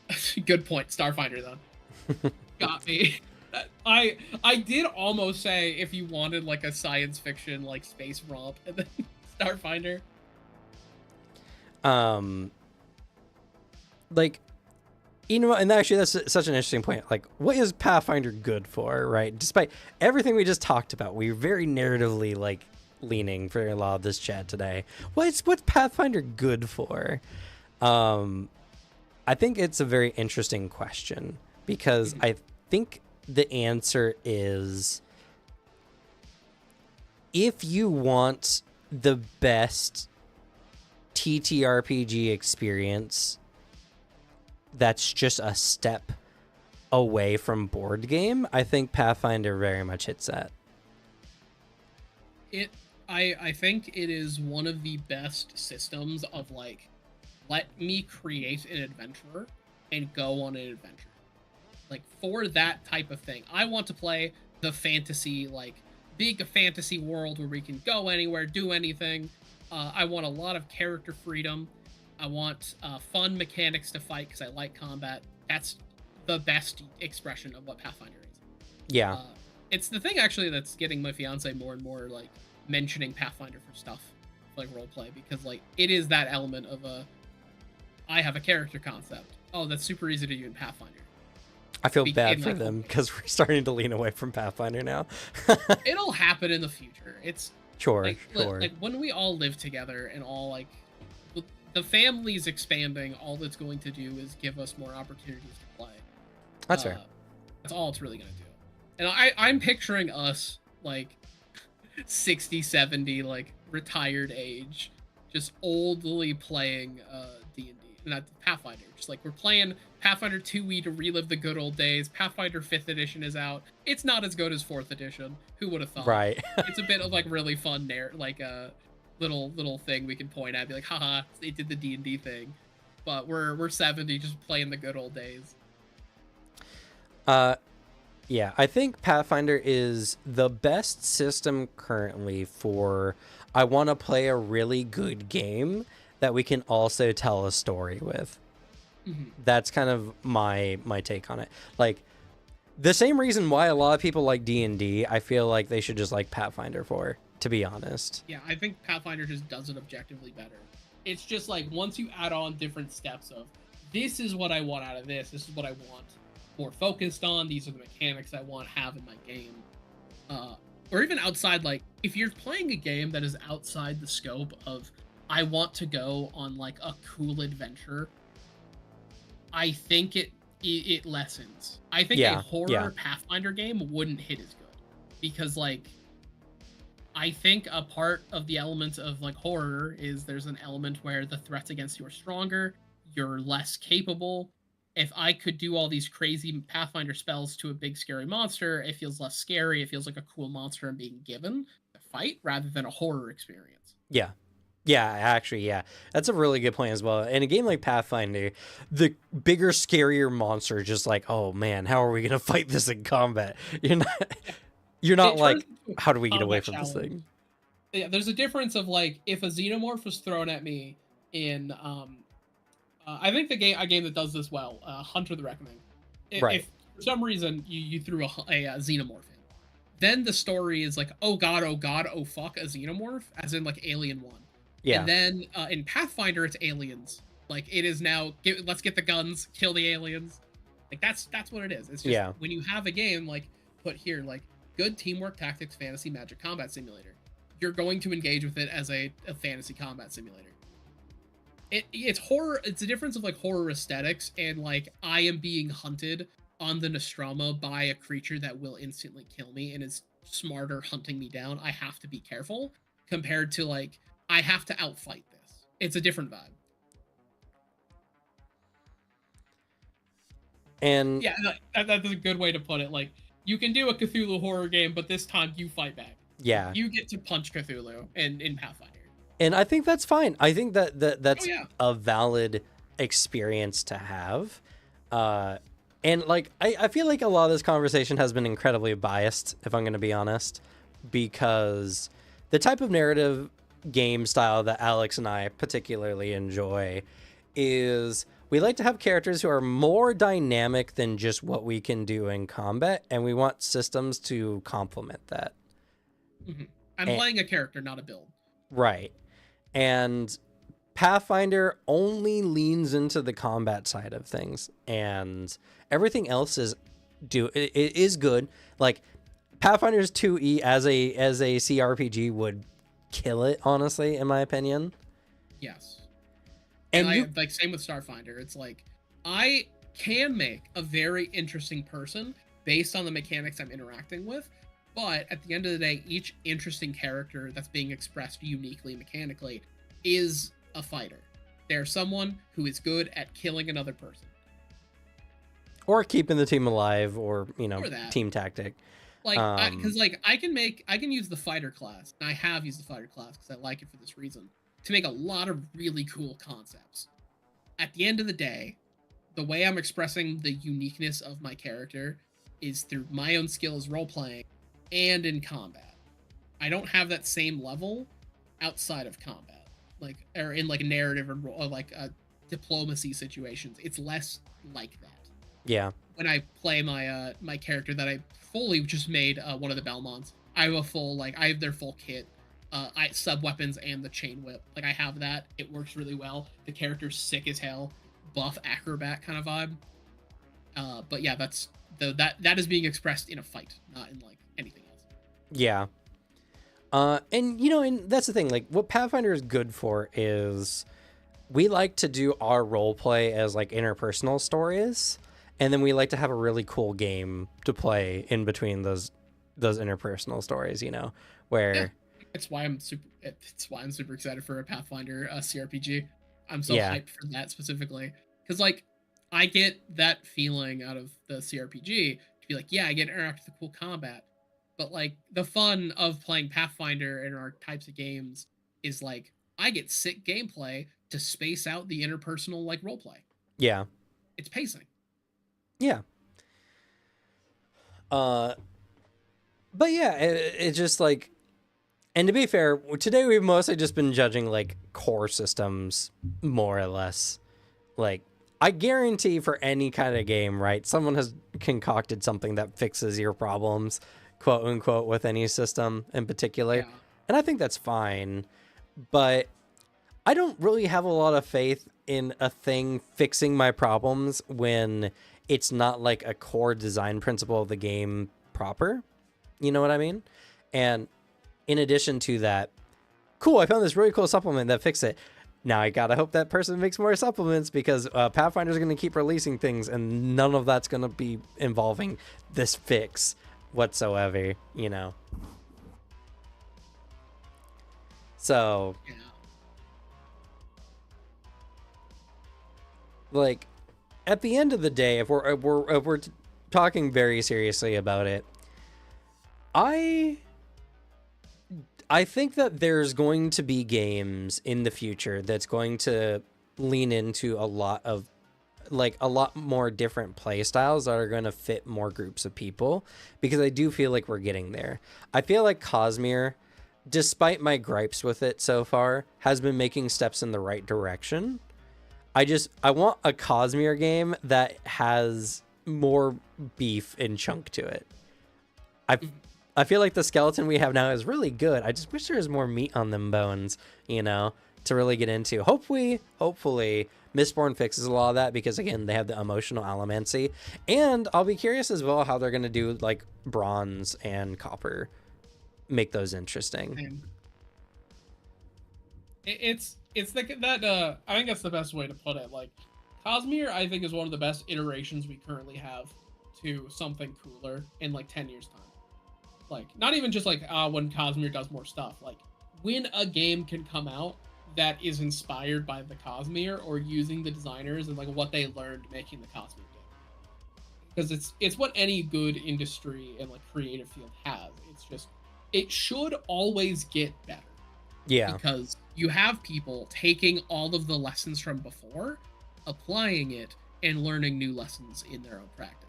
B: Yeah. Good point. Starfinder then. Got me. I did almost say if you wanted like a science fiction like space romp, and then Starfinder.
A: Like, you know, and actually that's such an interesting point. Like, what is Pathfinder good for, right? Despite everything we just talked about, we're very narratively like leaning for a lot of this chat today. What's Pathfinder good for? I think it's a very interesting question, because I think the answer is, if you want the best TTRPG experience that's just a step away from board game, I think Pathfinder very much hits that.
B: I think it is one of the best systems of like, let me create an adventurer and go on an adventure. Like, for that type of thing, I want to play the fantasy, like big fantasy world where we can go anywhere, do anything. I want a lot of character freedom. I want fun mechanics to fight because I like combat. That's the best expression of what Pathfinder is.
A: Yeah.
B: It's the thing actually that's getting my fiance more and more like mentioning Pathfinder for stuff like roleplay, because like it is that element of I have a character concept. Oh, that's super easy to do in Pathfinder.
A: I feel bad for them because we're starting to lean away from Pathfinder now.
B: It'll happen in the future. It's
A: sure.
B: Like when we all live together and all like the family's expanding, all that's going to do is give us more opportunities to play.
A: That's fair.
B: That's all it's really going to do. And I'm picturing us like 60, 70, like retired age, just oldly playing D&D, not Pathfinder. Just like we're playing Pathfinder 2e to relive the good old days. Pathfinder 5th edition is out. It's not as good as 4th edition. Who would have thought?
A: Right.
B: It's a bit of like really fun like little thing we can point at, be like, haha, they did the D&D thing, but we're 70 just playing the good old days.
A: Yeah, I think Pathfinder is the best system currently for I want to play a really good game that we can also tell a story with.
B: Hmm.
A: That's kind of my take on it. Like the same reason why a lot of people like D&D, I feel like they should just like Pathfinder for, to be honest.
B: Yeah, I think Pathfinder just does it objectively better. It's just like once you add on different steps of this is what I want out of this, this is what I want more focused on, these are the mechanics I want to have in my game. Or even outside, like if you're playing a game that is outside the scope of I want to go on like a cool adventure, I think it lessens. I think a
A: Yeah, yeah.
B: horror Pathfinder game wouldn't hit as good because like I think a part of the elements of like horror is there's an element where the threats against you are stronger, you're less capable. If I could do all these crazy Pathfinder spells to a big scary monster, it feels less scary. It feels like a cool monster I'm being given to fight rather than a horror experience.
A: Yeah. Yeah, actually, yeah. That's a really good point as well. In a game like Pathfinder, the bigger, scarier monster is just like, oh man, how are we gonna fight this in combat? You're not you're not
B: It turns
A: like,
B: into
A: how do we
B: a
A: get away
B: combat
A: from this
B: challenge.
A: thing?
B: Yeah, there's a difference of like if a xenomorph was thrown at me in I think a game that does this well, Hunter the Reckoning.
A: Right.
B: If for some reason you threw a xenomorph in, then the story is like, oh god, oh god, oh fuck, a xenomorph, as in like Alien One, and
A: Yeah.
B: then in Pathfinder it's aliens. Like it is now, let's get the guns, kill the aliens. Like that's what it is. It's just
A: Yeah.
B: when you have a game like put here like good teamwork tactics fantasy magic combat simulator, you're going to engage with it as a fantasy combat simulator. It's horror. It's a difference of like horror aesthetics and like I am being hunted on the Nostromo by a creature that will instantly kill me and is smarter hunting me down. I have to be careful compared to like I have to outfight this. It's a different vibe.
A: And
B: Yeah, that's a good way to put it. Like you can do a Cthulhu horror game, but this time you fight back. Like,
A: yeah.
B: you get to punch Cthulhu in Pathfinder.
A: And I think that's fine. I think
B: Oh
A: that's
B: yeah.
A: a valid experience to have. And like I feel like a lot of this conversation has been incredibly biased, if I'm gonna be honest, because the type of narrative game style that Alex and I particularly enjoy is we like to have characters who are more dynamic than just what we can do in combat, and we want systems to complement that.
B: Hmm. I'm
A: And,
B: playing a character, not a build.
A: right. And Pathfinder only leans into the combat side of things, and everything else it is good. Like Pathfinder's 2E as a CRPG would kill it, honestly, in my opinion.
B: Yes. And
A: And
B: I
A: you
B: like same with Starfinder. It's like I can make a very interesting person based on the mechanics I'm interacting with, but at the end of the day, each interesting character that's being expressed uniquely mechanically is a fighter. They're someone who is good at killing another person.
A: or keeping the team alive, or
B: Or that.
A: team tactic.
B: Like,
A: Um,
B: because like I can use the fighter class, and I have used the fighter class because I like it for this reason, to make a lot of really cool concepts. At the end of the day, the way I'm expressing the uniqueness of my character is through my own skills role playing and in combat. I don't have that same level outside of combat, like or in like a narrative or like diplomacy situations. It's less like that.
A: yeah,
B: When I play my character that I fully just made one of the Belmonts, I have a full like I have their full kit. I sub weapons and the chain whip. Like I have that. It works really well. The character's sick as hell, buff acrobat kind of vibe. But yeah, that is being expressed in a fight, not in like anything else.
A: yeah. And and that's the thing. Like, what Pathfinder is good for is we like to do our role play as like interpersonal stories, and then we like to have a really cool game to play in between those interpersonal stories.
B: Yeah,
A: Where
B: it's why I'm super excited for a Pathfinder CRPG. I'm so
A: yeah,
B: hyped for that specifically because like I get that feeling out of the CRPG to be like, yeah, I get to interact with the cool combat, but like the fun of playing Pathfinder and our types of games is like I get sick gameplay to space out the interpersonal like roleplay.
A: yeah,
B: It's pacing.
A: yeah. Uh, but yeah, it's just like, and to be fair, today we've mostly just been judging like core systems, more or less. Like, I guarantee for any kind of game, right? Someone has concocted something that fixes your problems, quote unquote, with any system in particular.
B: Yeah.
A: And I think that's fine. But I don't really have a lot of faith in a thing fixing my problems when it's not like a core design principle of the game proper. You know what I mean? And in addition to that, cool, I found this really cool supplement that fixed it. Now I gotta hope that person makes more supplements because Pathfinder's gonna keep releasing things and none of that's gonna be involving this fix whatsoever, you know? So,
B: Yeah.
A: like, at the end of the day, if we're talking very seriously about it, I think that there's going to be games in the future that's going to lean into a lot more different play styles that are going to fit more groups of people, because I do feel like we're getting there. I feel like Cosmere, despite my gripes with it so far, has been making steps in the right direction. I want a Cosmere game that has more beef and chunk to it. I
B: Mhm.
A: I feel like the skeleton we have now is really good. I just wish there was more meat on them bones, you know, to really get into. Hopefully, Mistborn fixes a lot of that because again, they have the emotional elemency, and I'll be curious as well how they're gonna do like bronze and copper, make those interesting.
B: And it's like that. I think that's the best way to put it. Like, Cosmere, I think, is one of the best iterations we currently have to something cooler in like 10 years time. Like, not even just like when Cosmere does more stuff. Like, when a game can come out that is inspired by the Cosmere or using the designers and like what they learned making the Cosmere game, because it's what any good industry and like creative field has. It's just, it should always get better
A: Yeah,
B: because you have people taking all of the lessons from before, applying it, and learning new lessons in their own practice.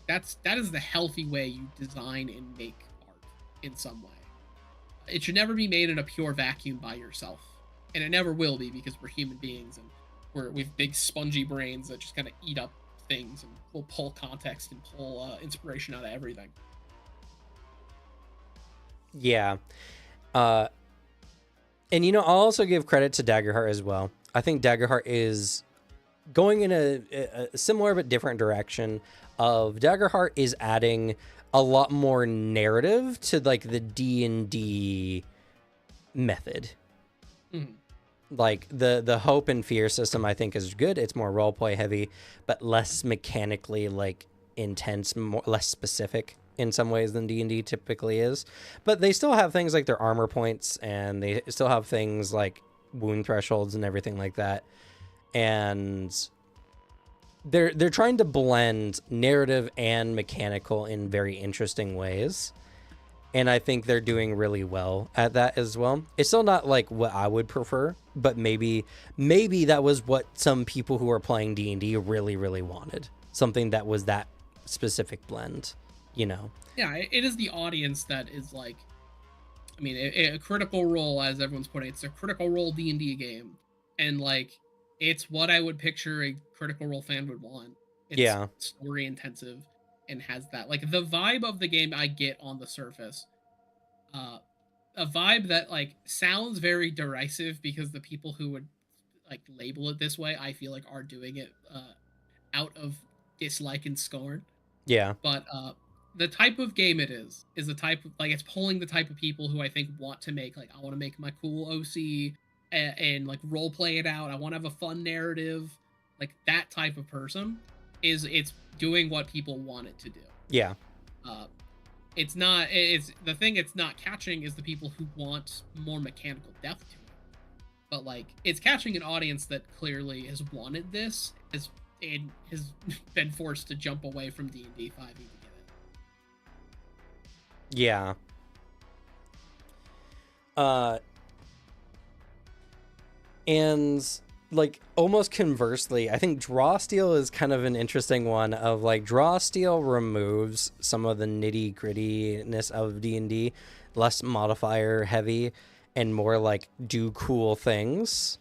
B: That is the healthy way you design and make art in some way. It should never be made in a pure vacuum by yourself, and it never will be because we're human beings and we've big spongy brains that just kind of eat up things and will pull context and pull inspiration out of everything.
A: yeah. Uh, and you know, I'll also give credit to Daggerheart as well. I think Daggerheart is going in a similar but different direction. Of Daggerheart is adding a lot more narrative to like the D&D method.
B: Mm-hmm.
A: Like the hope and fear system I think is good. It's more role play heavy, but less mechanically like intense, more less specific in some ways than D&D typically is. But they still have things like their armor points, and they still have things like wound thresholds and everything like that. And they're trying to blend narrative and mechanical in very interesting ways. And I think they're doing really well at that as well. It's still not like what I would prefer, but maybe that was what some people who are playing D&D really really wanted. Something that was that specific blend, you know.
B: Yeah, it is the audience that is like, I mean, a Critical Role, as everyone's putting it, it's a Critical Role D&D game, and like, it's what I would picture a Critical Role fan would want. It's
A: Yeah.
B: story intensive and has that, like, the vibe of the game I get on the surface, uh, a vibe that like sounds very derisive because the people who would like label it this way, I feel like, are doing it out of dislike and scorn.
A: Yeah.
B: But the type of game it is the type of, like, it's pulling the type of people who I think want to make, like, I want to make my cool OC and like role play it out. I want to have a fun narrative. Like, that type of person it's doing what people want it to do.
A: Yeah.
B: Uh, it's not. It's the thing it's not catching is the people who want more mechanical depth to it. But like, it's catching an audience that clearly has wanted this, and has been forced to jump away from D&D 5e to get it.
A: Yeah. Uh and like almost conversely, I think draw steel is kind of an interesting one of like draw steel removes some of the nitty grittiness of D&D, less modifier heavy and more like do cool things.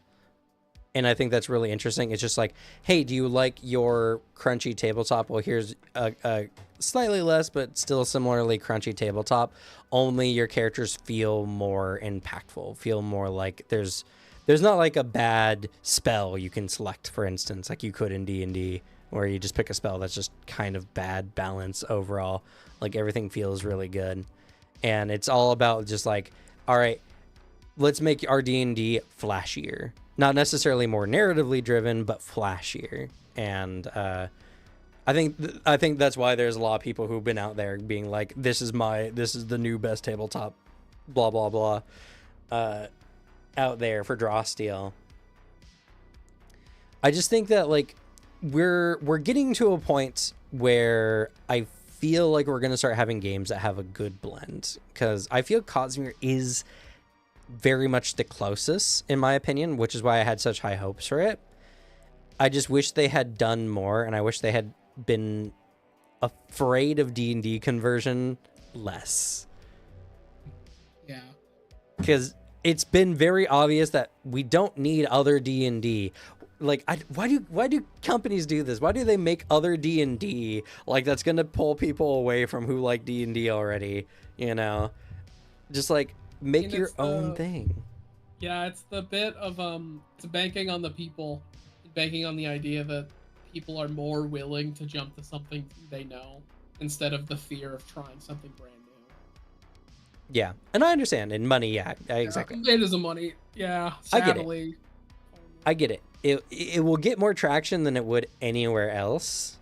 A: And I think that's really interesting. It's just like, hey, do you like your crunchy tabletop? Well, here's a slightly less, but still similarly crunchy tabletop. Only your characters feel more impactful, feel more like there's not like a bad spell you can select, for instance, like you could in D&D, where you just pick a spell that's just kind of bad balance overall. Like everything feels really good. And it's all about just like, all right, let's make our D&D flashier. Not necessarily more narratively driven, but flashier. And I think that's why there's a lot of people who've been out there being like, this is the new best tabletop, blah blah blah, out there for draw steel. I just think that like we're getting to a point where I feel like we're gonna start having games that have a good blend, because I feel Cosmere is very much the closest in my opinion, which is why I had such high hopes for it. I just wish they had done more, and I wish they had been afraid of D&D conversion less.
B: Yeah.
A: Because it's been very obvious that we don't need other D&D. Like, why do companies do this? Why do they make other D&D? Like, that's going to pull people away from who like D&D already, you know? Just like make your own thing.
B: Yeah, it's the bit of it's banking on the people, banking on the idea that people are more willing to jump to something they know instead of the fear of trying something brand new.
A: Yeah, and I understand. And money, yeah, exactly.
B: It is a money, yeah. Sadly,
A: I get it. It will get more traction than it would anywhere else.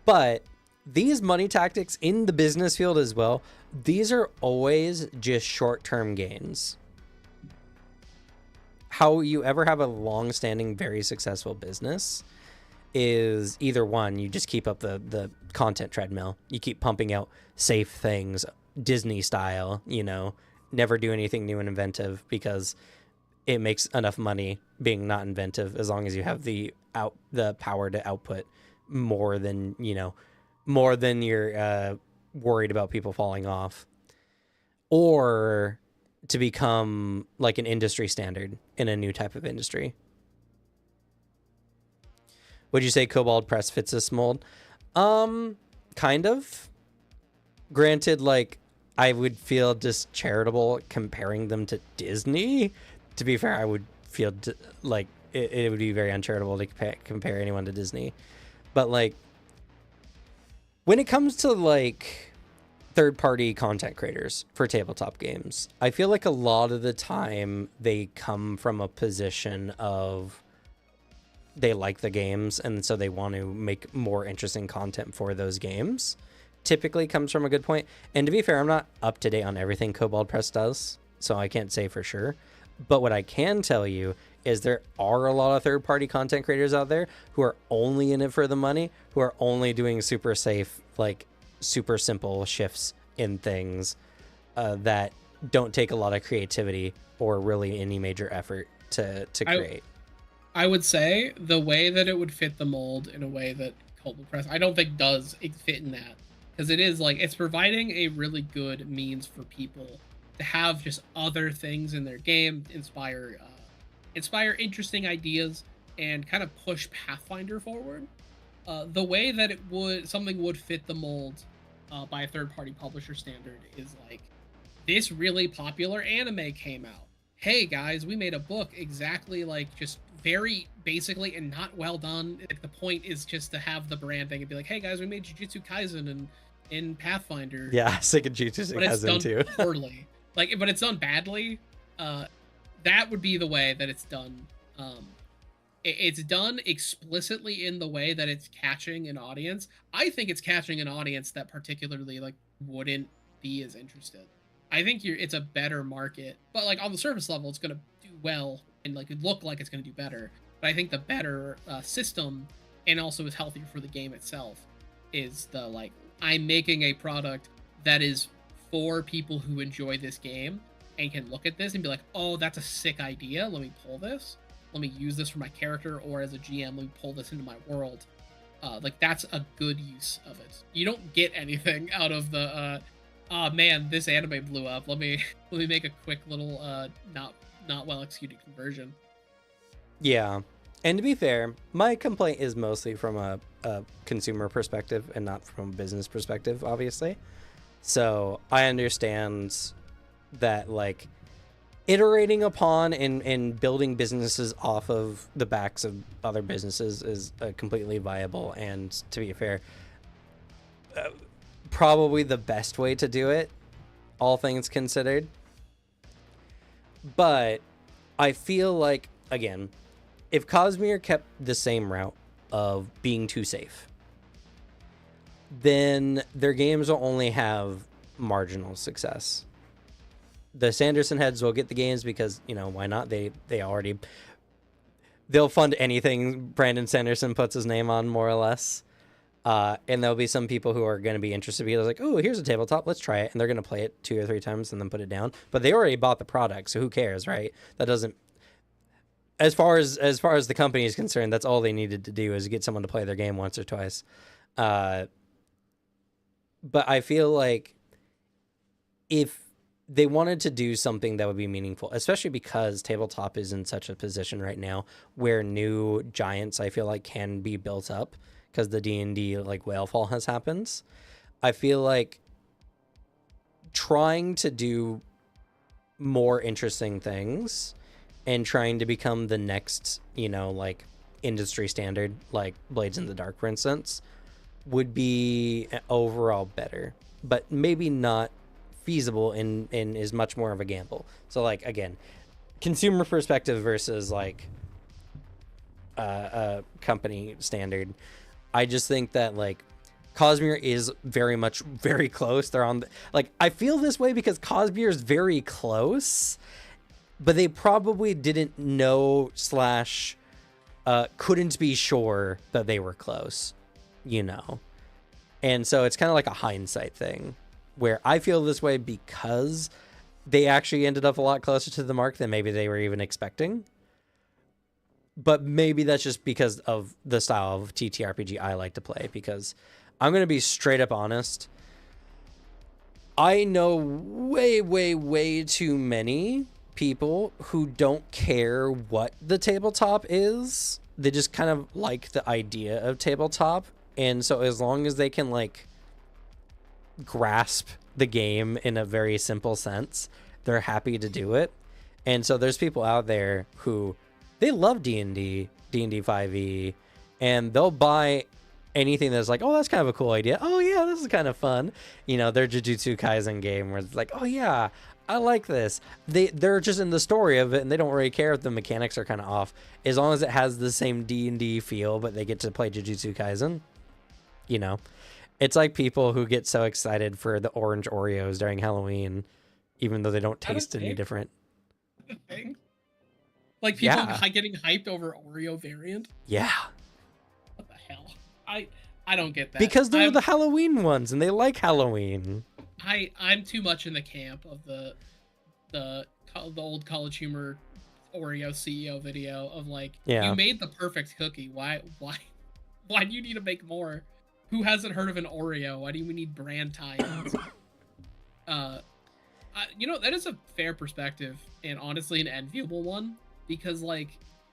A: But these money tactics in the business field as well, these are always just short-term gains. How you ever have a long-standing, very successful business is either one, you just keep up the content treadmill. You keep pumping out safe things, Disney style, you know, never do anything new and inventive because it makes enough money being not inventive as long as you have the power to output more than, you know, more than you're worried about people falling off. Or to become like an industry standard in a new type of industry. Would you say Kobold Press fits this mold? Kind of. Granted, like, I would feel just charitable comparing them to Disney. To be fair, I would feel like it would be very uncharitable to compare anyone to Disney. But, like, when it comes to, like, third-party content creators for tabletop games, I feel like a lot of the time they come from a position of they like the games and so they want to make more interesting content for those games. Typically comes from a good point. And to be fair, I'm not up to date on everything Kobold Press does, so I can't say for sure. But what I can tell you is there are a lot of third-party content creators out there who are only in it for the money, who are only doing super safe, like super simple shifts in things that don't take a lot of creativity or really any major effort to create.
B: I would say the way that it would fit the mold in a way that Kobold Press, I don't think does fit in that. Because it is like, it's providing a really good means for people to have just other things in their game, inspire interesting ideas, and kind of push Pathfinder forward. The way that something would fit the mold by a third-party publisher standard is like, this really popular anime came out. Hey guys, we made a book exactly like, just very basically and not well done. Like, the point is just to have the branding and be like, hey guys, we made Jujutsu Kaisen and in Pathfinder.
A: Yeah, sick of Jujutsu Kaisen too.
B: Poorly. Like, but it's done badly. That would be the way that it's done. It's done explicitly in the way that it's catching an audience. I think it's catching an audience that particularly like wouldn't be as interested. I think it's a better market, but like on the surface level, it's gonna do well and like look like it's gonna do better. But I think the better system, and also is healthier for the game itself, is the like, I'm making a product that is for people who enjoy this game and can look at this and be like, oh, that's a sick idea. Let me pull this. let me use this for my character, or as a GM, let me pull this into my world. Like that's a good use of it. You don't get anything out of the oh man, this anime blew up. Let me let me make a quick little not well executed conversion.
A: Yeah. And to be fair, my complaint is mostly from a consumer perspective and not from a business perspective, obviously. So I understand that, like, iterating upon and building businesses off of the backs of other businesses is completely viable. And to be fair, probably the best way to do it, all things considered. But I feel like, again, if Cosmere kept the same route of being too safe, then their games will only have marginal success. The Sanderson heads will get the games because, you know, why not? They'll fund anything Brandon Sanderson puts his name on, more or less. And there'll be some people who are going to be interested because, like, oh, here's a tabletop, let's try it, and they're going to play it 2 or 3 times and then put it down. But they already bought the product, so who cares, right? That doesn't. As far as the company is concerned, that's all they needed to do is get someone to play their game once or twice. But I feel like if they wanted to do something that would be meaningful, especially because tabletop is in such a position right now where new giants, I feel like, can be built up because the D&D like whale fall has happened. I feel like trying to do more interesting things and trying to become the next, you know, like industry standard, like Blades in the Dark, for instance, would be overall better, but maybe not feasible and is much more of a gamble. So, like, again, consumer perspective versus like a company standard. I just think that, like, Cosmere is very close. They're on like, I feel this way because Cosmere is very close, but they probably didn't know / couldn't be sure that they were close, you know? And so it's kind of like a hindsight thing where I feel this way because they actually ended up a lot closer to the mark than maybe they were even expecting. But maybe that's just because of the style of TTRPG I like to play, because I'm going to be straight up honest. I know way too many people who don't care what the tabletop is. They just kind of like the idea of tabletop. And so as long as they can, like, grasp the game in a very simple sense, they're happy to do it. And so there's people out there who, they love D&D 5e, and they'll buy anything that's like, oh, that's kind of a cool idea. Oh yeah, this is kind of fun. You know, their Jujutsu Kaisen game where it's like, oh yeah, I like this. They're just in the story of it, and they don't really care if the mechanics are kind of off, as long as it has the same D&D feel, but they get to play Jujutsu Kaisen. You know, it's like people who get so excited for the orange Oreos during Halloween, even though they don't taste any different.
B: Like people getting hyped over Oreo variant.
A: Yeah.
B: What the hell? I don't get that.
A: Because they're the Halloween ones, and they like Halloween.
B: I'm too much in the camp of the old College Humor Oreo CEO video of like, you made the perfect cookie. Why do you need to make more? Who hasn't heard of an Oreo? Why do we need brand tie-ins? You know, that is a fair perspective, and honestly an enviable one, because, like,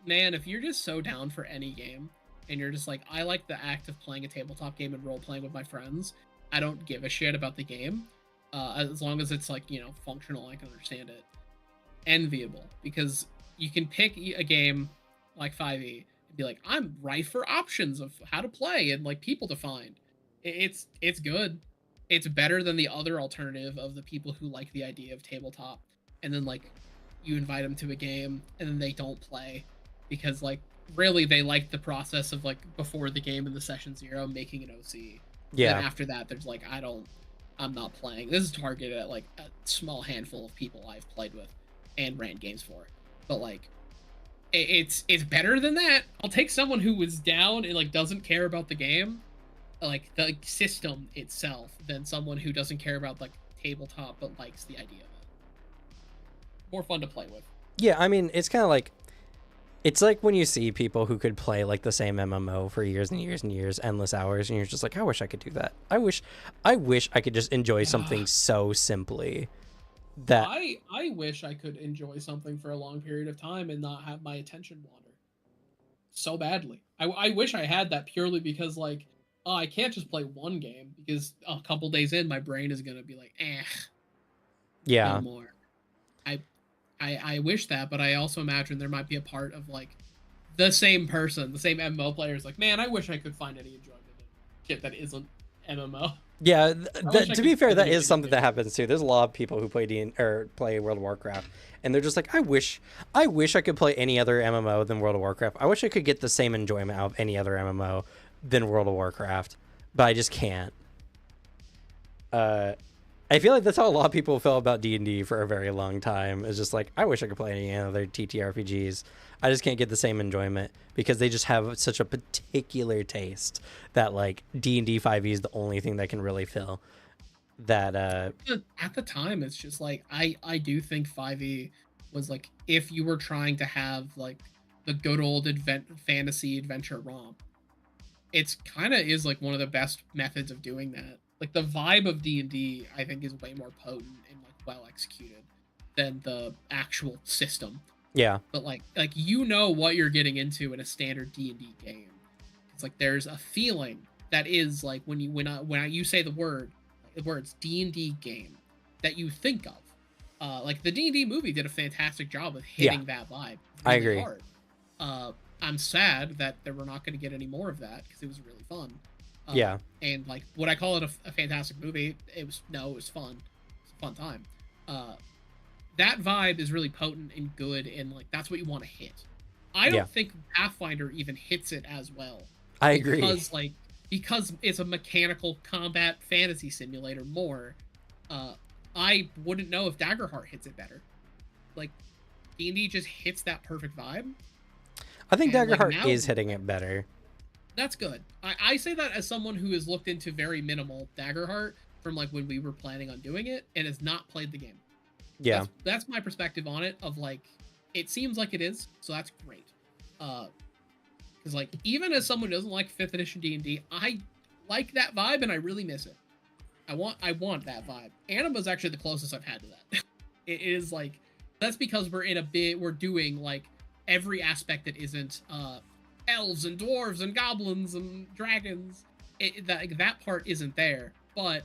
B: man, if you're just so down for any game, and you're just like, I like the act of playing a tabletop game and role-playing with my friends, I don't give a shit about the game, as long as it's, like, you know, functional, I can understand it. Enviable, because you can pick a game like 5e, be like, I'm rife for options of how to play and like people to find. It's good. It's better than the other alternative of the people who like the idea of tabletop, and then like you invite them to a game and then they don't play because like really they like the process of like before the game in the session 0 making an OC. Yeah. And after that there's like, I'm not playing. This is targeted at like a small handful of people I've played with and ran games for. But like it's better than that. I'll take someone who was down and like doesn't care about the game, like the system itself, than someone who doesn't care about like tabletop but likes the idea of it. More fun to play with.
A: Yeah, I mean, it's kind of like It's like when you see people who could play like the same MMO for years and years and years, endless hours, and you're just like, I wish I could do that. I wish I could just enjoy something so simply that.
B: I wish I could enjoy something for a long period of time and not have my attention wander so badly. I wish I had that purely because like, oh, I can't just play one game because a couple days in my brain is gonna be like, no
A: Yeah,
B: more. I I wish that, but I also imagine there might be a part of like the same person, the same MMO player is like, man, I wish I could find any enjoyment in shit that isn't MMO.
A: yeah.
B: I wish I
A: To
B: could
A: be fair,
B: feel
A: that
B: the
A: is something that
B: video
A: happens too. There's a lot of people who play or play World of Warcraft, and they're just like, I wish I could play any other MMO than World of Warcraft. I wish I could get the same enjoyment out of any other MMO than World of Warcraft, but I just can't. I feel like that's how a lot of people felt about D&D for a very long time. It's just like, I wish I could play any other TTRPGs. I just can't get the same enjoyment because they just have such a particular taste that like D&D 5e is the only thing that can really fill that.
B: at the time it's just like I do think 5e was like if you were trying to have like the good old fantasy adventure romp, it's kind of is like one of the best methods of doing that. Like the vibe of D&D I think is way more potent and like well executed than the actual system.
A: Yeah,
B: But like you know what you're getting into in a standard D&D game. It's like there's a feeling that is like you say the words D&D game that you think of. Like the D&D movie did a fantastic job of hitting that vibe
A: I
B: really
A: agree.
B: hard. I'm sad that we're not going to get any more of that because it was really fun.
A: Yeah,
B: And like, would I call it a fantastic movie? It was fun. It's a fun time. That vibe is really potent and good, and like that's what you want to hit. I
A: yeah,
B: don't think Pathfinder even hits it as well
A: I agree.
B: because it's a mechanical combat fantasy simulator more. I wouldn't know if Daggerheart hits it better. Like D&D just hits that perfect vibe.
A: I think
B: And like
A: Daggerheart
B: now
A: is hitting it better.
B: that's good. I say that as someone who has looked into very minimal Daggerheart from like when we were planning on doing it and has not played the game.
A: Yeah,
B: That's my perspective on it. Of like, it seems like it is, so that's great. Because like even as someone who doesn't like 5th edition D&D, I like that vibe and I really miss it. I want that vibe. Anima's actually the closest I've had to that. It is like that's because we're doing like every aspect that isn't elves and dwarves and goblins and dragons. That part isn't there, but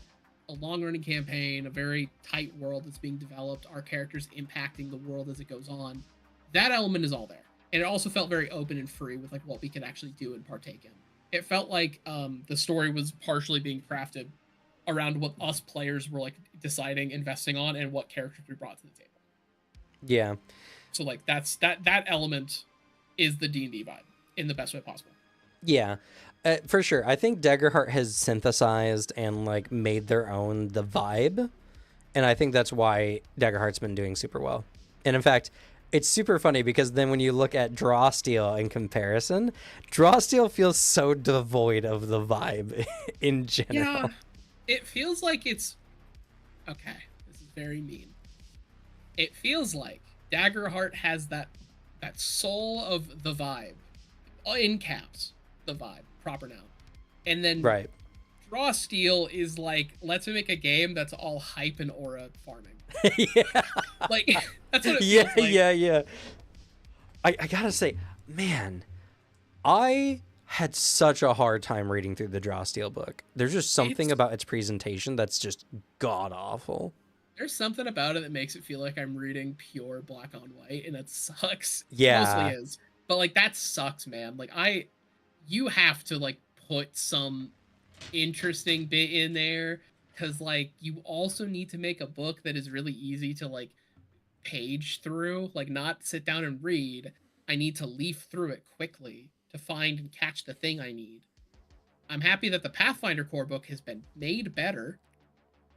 B: a long-running campaign, a very tight world that's being developed, our characters impacting the world as it goes on. That element is all there, and it also felt very open and free with like what we could actually do and partake in. It felt like the story was partially being crafted around what us players were like deciding, investing on, and what characters we brought to the table.
A: yeah.
B: So like that element is the D&D vibe in the best way possible.
A: Yeah, for sure. I think Daggerheart has synthesized and like made their own the vibe, and I think that's why Daggerheart's been doing super well. And in fact, it's super funny because then when you look at Drawsteel in comparison, Drawsteel feels so devoid of the vibe in general.
B: Yeah, it feels like it's okay. This is very mean. It feels like Daggerheart has that soul of the vibe, in caps, the vibe, proper noun, and then
A: Right.
B: Draw Steel is like, let's make a game that's all hype and aura farming.
A: Yeah.
B: Like that's what it
A: Yeah,
B: feels like.
A: yeah. I gotta say, man, I had such a hard time reading through the Drawsteel book. There's just something
B: It's
A: about its presentation that's just god awful.
B: there's something about it that makes it feel like I'm reading pure black on white, and that sucks. Mostly
A: Yeah.
B: is, but like that sucks, man. Like you have to like put some interesting bit in there because like you also need to make a book that is really easy to like page through, like not sit down and read. I need to leaf through it quickly to find and catch the thing I need. I'm happy that the Pathfinder core book has been made better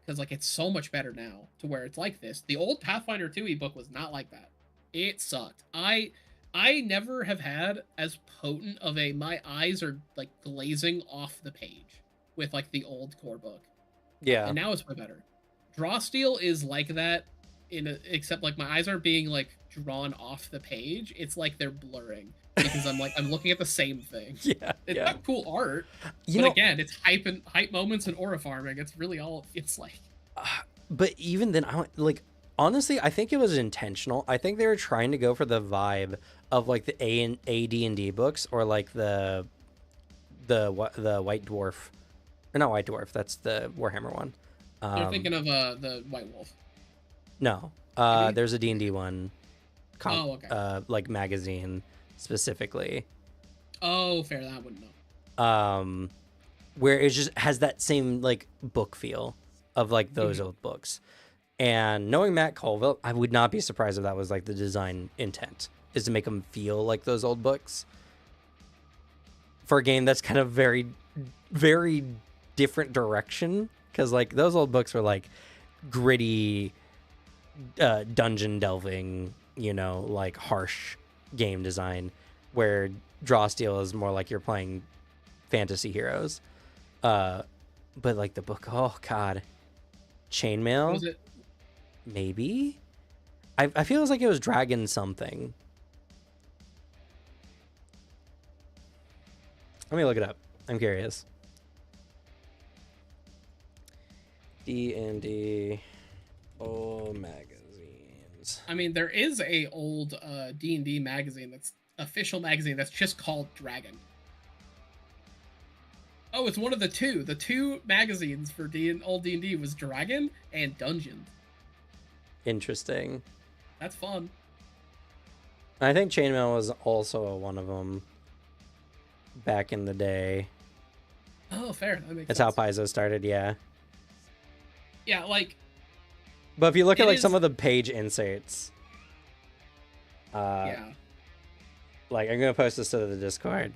B: because like it's so much better now to where it's like this. The old Pathfinder 2 ebook was not like that. It sucked. I never have had as potent of a my eyes are like glazing off the page with like the old core book.
A: Yeah.
B: And now it's way better. Draw Steel is like that except like my eyes aren't being like drawn off the page. It's like they're blurring because I'm looking at the same thing.
A: Yeah,
B: It's
A: yeah.
B: got cool art,
A: You
B: but
A: know,
B: again, it's hype moments and aura farming. It's really all it's like.
A: but even then, like honestly, I think it was intentional. I think they were trying to go for the vibe of like the AD&D books, or like the White Dwarf, or not White Dwarf. That's the Warhammer one.
B: You're thinking of the White Wolf.
A: No,
B: Maybe?
A: there's a D&D one,
B: Oh, okay.
A: like magazine specifically,
B: Oh, fair. That I wouldn't know.
A: where it just has that same like book feel of like those old books. And knowing Matt Colville, I would not be surprised if that was like the design intent, is to make them feel like those old books for a game that's kind of very, very different direction. Because like those old books were like gritty, dungeon delving, like harsh game design, where Draw Steel is more like you're playing fantasy heroes. But like the book, oh god, Chainmail.
B: Was it?
A: Maybe. I feel like it was Dragon something. Let me look it up. I'm curious. D&D magazines.
B: I mean, there is a old D&D magazine that's official magazine that's just called Dragon. Oh, it's one of the two. The two magazines for old D&D was Dragon and Dungeons.
A: Interesting.
B: That's fun.
A: I think Chainmail was also one of them back in the day.
B: Oh, fair. That makes
A: That's
B: sense.
A: how Paizo started, yeah.
B: Yeah, like.
A: But if you look at like some of the page inserts,
B: yeah.
A: Like I'm gonna post this to the Discord,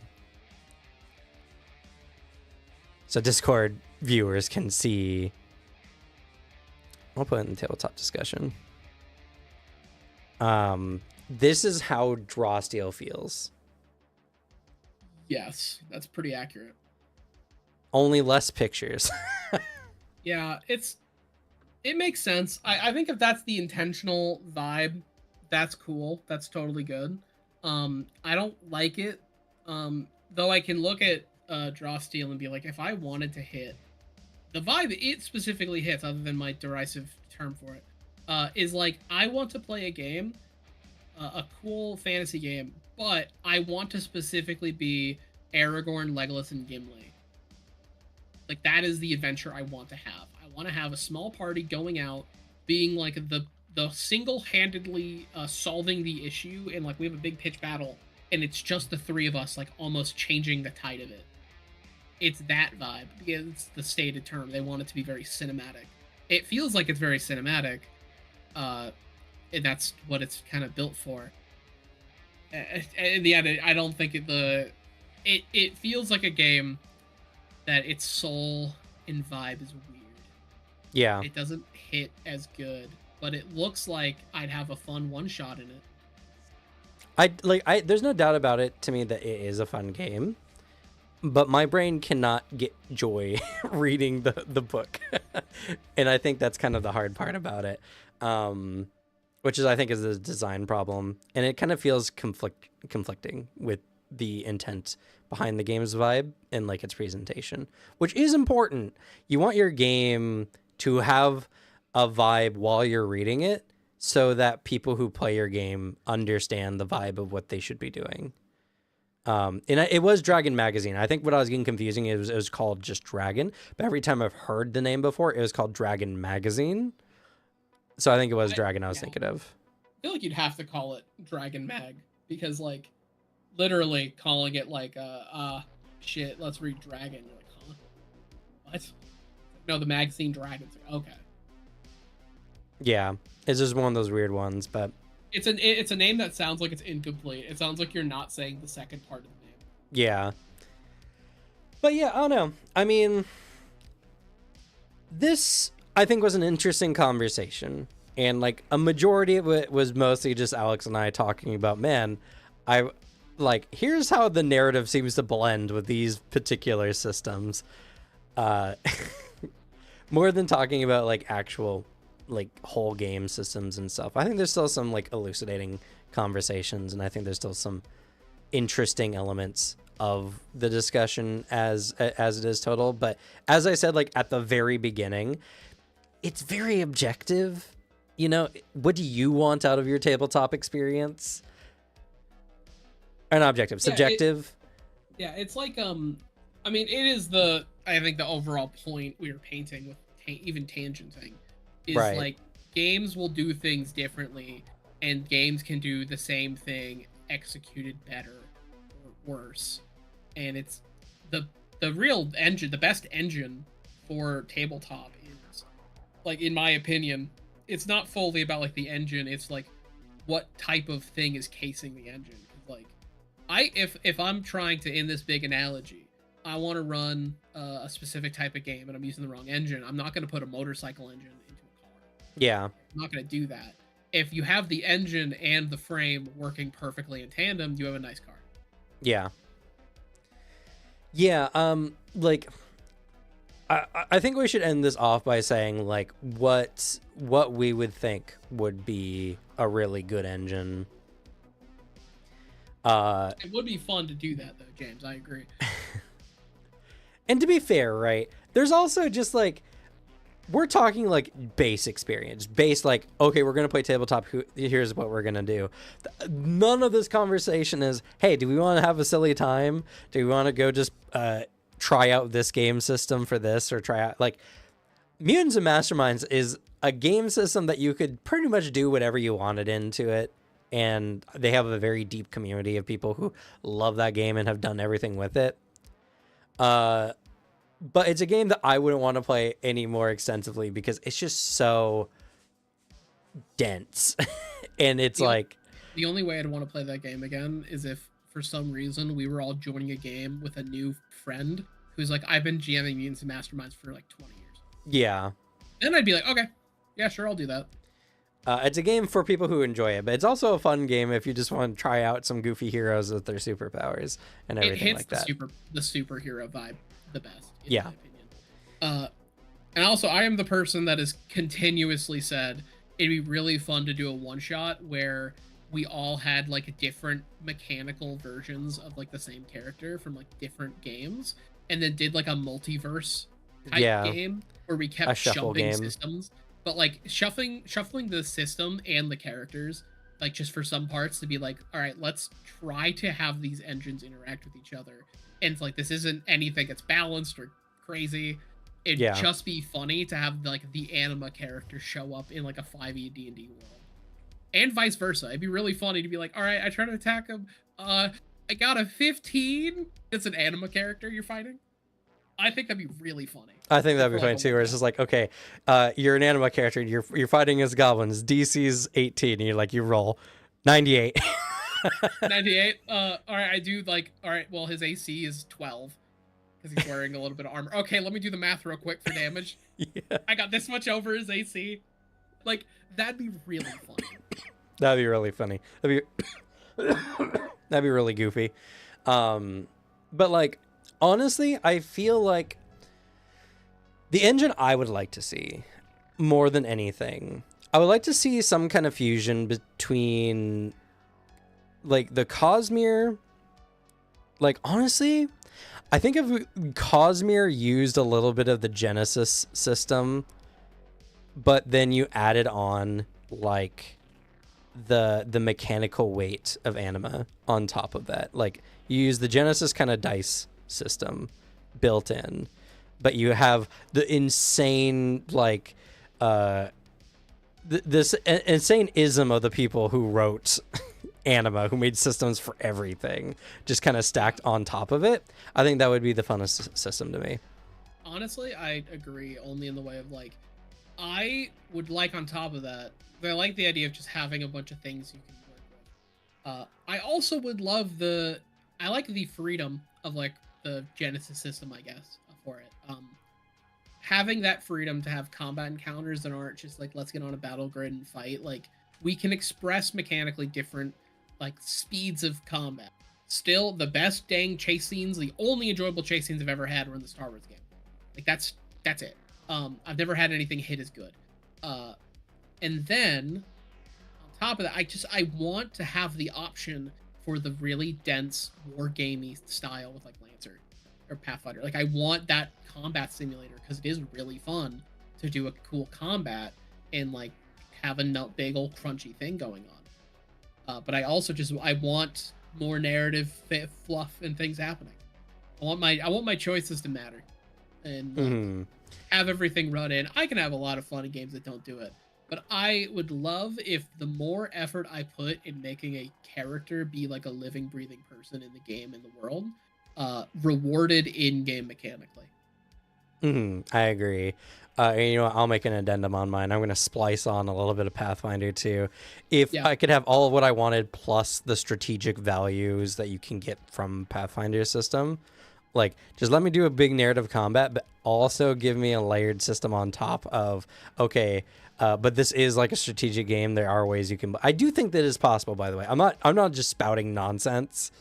A: so Discord viewers can see. I'll put it in the tabletop discussion. This is how Draw Steel feels.
B: Yes, that's pretty accurate.
A: Only less pictures.
B: Yeah, it makes sense. I think if that's the intentional vibe, that's cool. That's totally good. I don't like it. Though I can look at Draw Steel and be like, if I wanted to hit the vibe it specifically hits, other than my derisive term for it, is like I want to play a game, a cool fantasy game, but I want to specifically be Aragorn, Legolas, and Gimli. Like that is the adventure I want to have. I want to have a small party going out, being like the single-handedly solving the issue, and like we have a big pitch battle, and it's just the three of us, like almost changing the tide of it. It's that vibe. It's the stated term. They want it to be very cinematic. It feels like it's very cinematic, and that's what it's kind of built for. In the end, I don't think it feels like a game that its soul and vibe is weird.
A: Yeah.
B: It doesn't hit as good, but it looks like I'd have a fun one shot in it.
A: There's no doubt about it to me that it is a fun game, but my brain cannot get joy reading the book. And I think that's kind of the hard part about it. Which is, I think, is a design problem, and it kind of feels conflicting with the intent behind the game's vibe and like its presentation, which is important. You want your game to have a vibe while you're reading it, so that people who play your game understand the vibe of what they should be doing. And it was Dragon Magazine. I think what I was getting confusing is it was called just Dragon, but every time I've heard the name before, it was called Dragon Magazine. So I think it was Dragon I was thinking of.
B: I feel like you'd have to call it Dragon Mag, because like literally calling it like shit, let's read Dragon. You're like, huh? What? No, the magazine Dragon's okay.
A: Yeah, it's just one of those weird ones, but
B: it's a name that sounds like it's incomplete. It sounds like you're not saying the second part of the name.
A: Yeah. But yeah, I don't know. I mean, this I think was an interesting conversation, and like a majority of it was mostly just Alex and I talking about, man, I like here's how the narrative seems to blend with these particular systems. More than talking about like actual like whole game systems and stuff. I think there's still some like elucidating conversations, and I think there's still some interesting elements of the discussion as it is total. But as I said, like at the very beginning, it's very objective. You know, what do you want out of your tabletop experience? Or not objective, subjective.
B: It's like I mean, it is I think the overall point we were painting with even tangenting is
A: Right.
B: like games will do things differently, and games can do the same thing executed better or worse. And it's the real engine, the best engine for tabletop is, like, in my opinion, it's not fully about like the engine, it's like what type of thing is casing the engine. Like, if I'm trying to, in this big analogy, I want to run a specific type of game and I'm using the wrong engine, I'm not going to put a motorcycle engine into a car.
A: Yeah.
B: I'm not going to do that. If you have the engine and the frame working perfectly in tandem, you have a nice car.
A: Yeah. Yeah, like I think we should end this off by saying like what we would think would be a really good engine.
B: It would be fun to do that though, James. I agree.
A: And to be fair, right? There's also just like, we're talking like base experience, base like, okay, we're gonna play tabletop. Here's what we're gonna do. None of this conversation is, hey, do we want to have a silly time? Do we want to go just try out this game system for this, or try out like Mutants and Masterminds is a game system that you could pretty much do whatever you wanted into it, and they have a very deep community of people who love that game and have done everything with it. But it's a game that I wouldn't want to play any more extensively because it's just so dense. And it's like,
B: the only way I'd want to play that game again is if for some reason we were all joining a game with a new friend who's like, I've been GMing Mutants and Masterminds for like 20 years.
A: Yeah.
B: Then I'd be like, okay, yeah, sure, I'll do that.
A: It's a game for people who enjoy it, but it's also a fun game if you just want to try out some goofy heroes with their superpowers and everything like that.
B: It hits the superhero vibe the best, in
A: Yeah.
B: my opinion. And also, I am the person that has continuously said it'd be really fun to do a one-shot where we all had like different mechanical versions of like the same character from like different games, and then did like a multiverse type game where we kept shuffling systems. But like shuffling the system and the characters, like just for some parts, to be like, all right, let's try to have these engines interact with each other. And like, this isn't anything that's balanced or crazy. It'd just be funny to have like the anima character show up in like a 5e D&D world. And vice versa. It'd be really funny to be like, all right, I try to attack him. I got a 15. It's an anima character you're fighting. I think that'd be really funny.
A: I think that'd be funny too, where it's just like, okay, you're an anima character, and you're fighting as goblins. DC's 18, and you're like, you roll 98.
B: 98. All right, I do like. All right, well, his AC is 12 because he's wearing a little bit of armor. Okay, let me do the math real quick for damage.
A: Yeah.
B: I got this much over his AC. Like, that'd be really funny.
A: That'd be really funny. That'd be really goofy. But like, honestly, I feel like the engine I would like to see more than anything, I would like to see some kind of fusion between like the Cosmere. Like, honestly, I think if Cosmere used a little bit of the Genesis system, but then you added on like the mechanical weight of anima on top of that. Like, you use the Genesis kind of dice system built in, but you have the insane like this insane ism of the people who wrote anima, who made systems for everything, just kind of stacked on top of it. I think that would be the funnest system to me.
B: Honestly, I agree, only in the way of like, I would like on top of that, I like the idea of just having a bunch of things you can work with. I also would love I like the freedom of like the Genesis system, I guess, for it. Having that freedom to have combat encounters that aren't just like, let's get on a battle grid and fight. Like, we can express mechanically different like speeds of combat. Still, the best dang chase scenes, the only enjoyable chase scenes I've ever had were in the Star Wars game. Like, that's it. I've never had anything hit as good. And then on top of that, I want to have the option for the really dense war gamey style with like Lancer or Pathfinder. Like I want that combat simulator because it is really fun to do a cool combat and like have a big old crunchy thing going on. But I also I want more narrative fluff and things happening. I want my choices to matter and like have everything run in. I can have a lot of fun in games that don't do it. But I would love if the more effort I put in making a character be like a living, breathing person in the game, in the world, rewarded in-game mechanically.
A: I agree. And, I'll make an addendum on mine. I'm going to splice on a little bit of Pathfinder too. If I could have all of what I wanted plus the strategic values that you can get from Pathfinder system, like just let me do a big narrative combat, but also give me a layered system on top of, okay, but this is like a strategic game. There are ways you can. I do think that is possible. By the way, I'm not just spouting nonsense.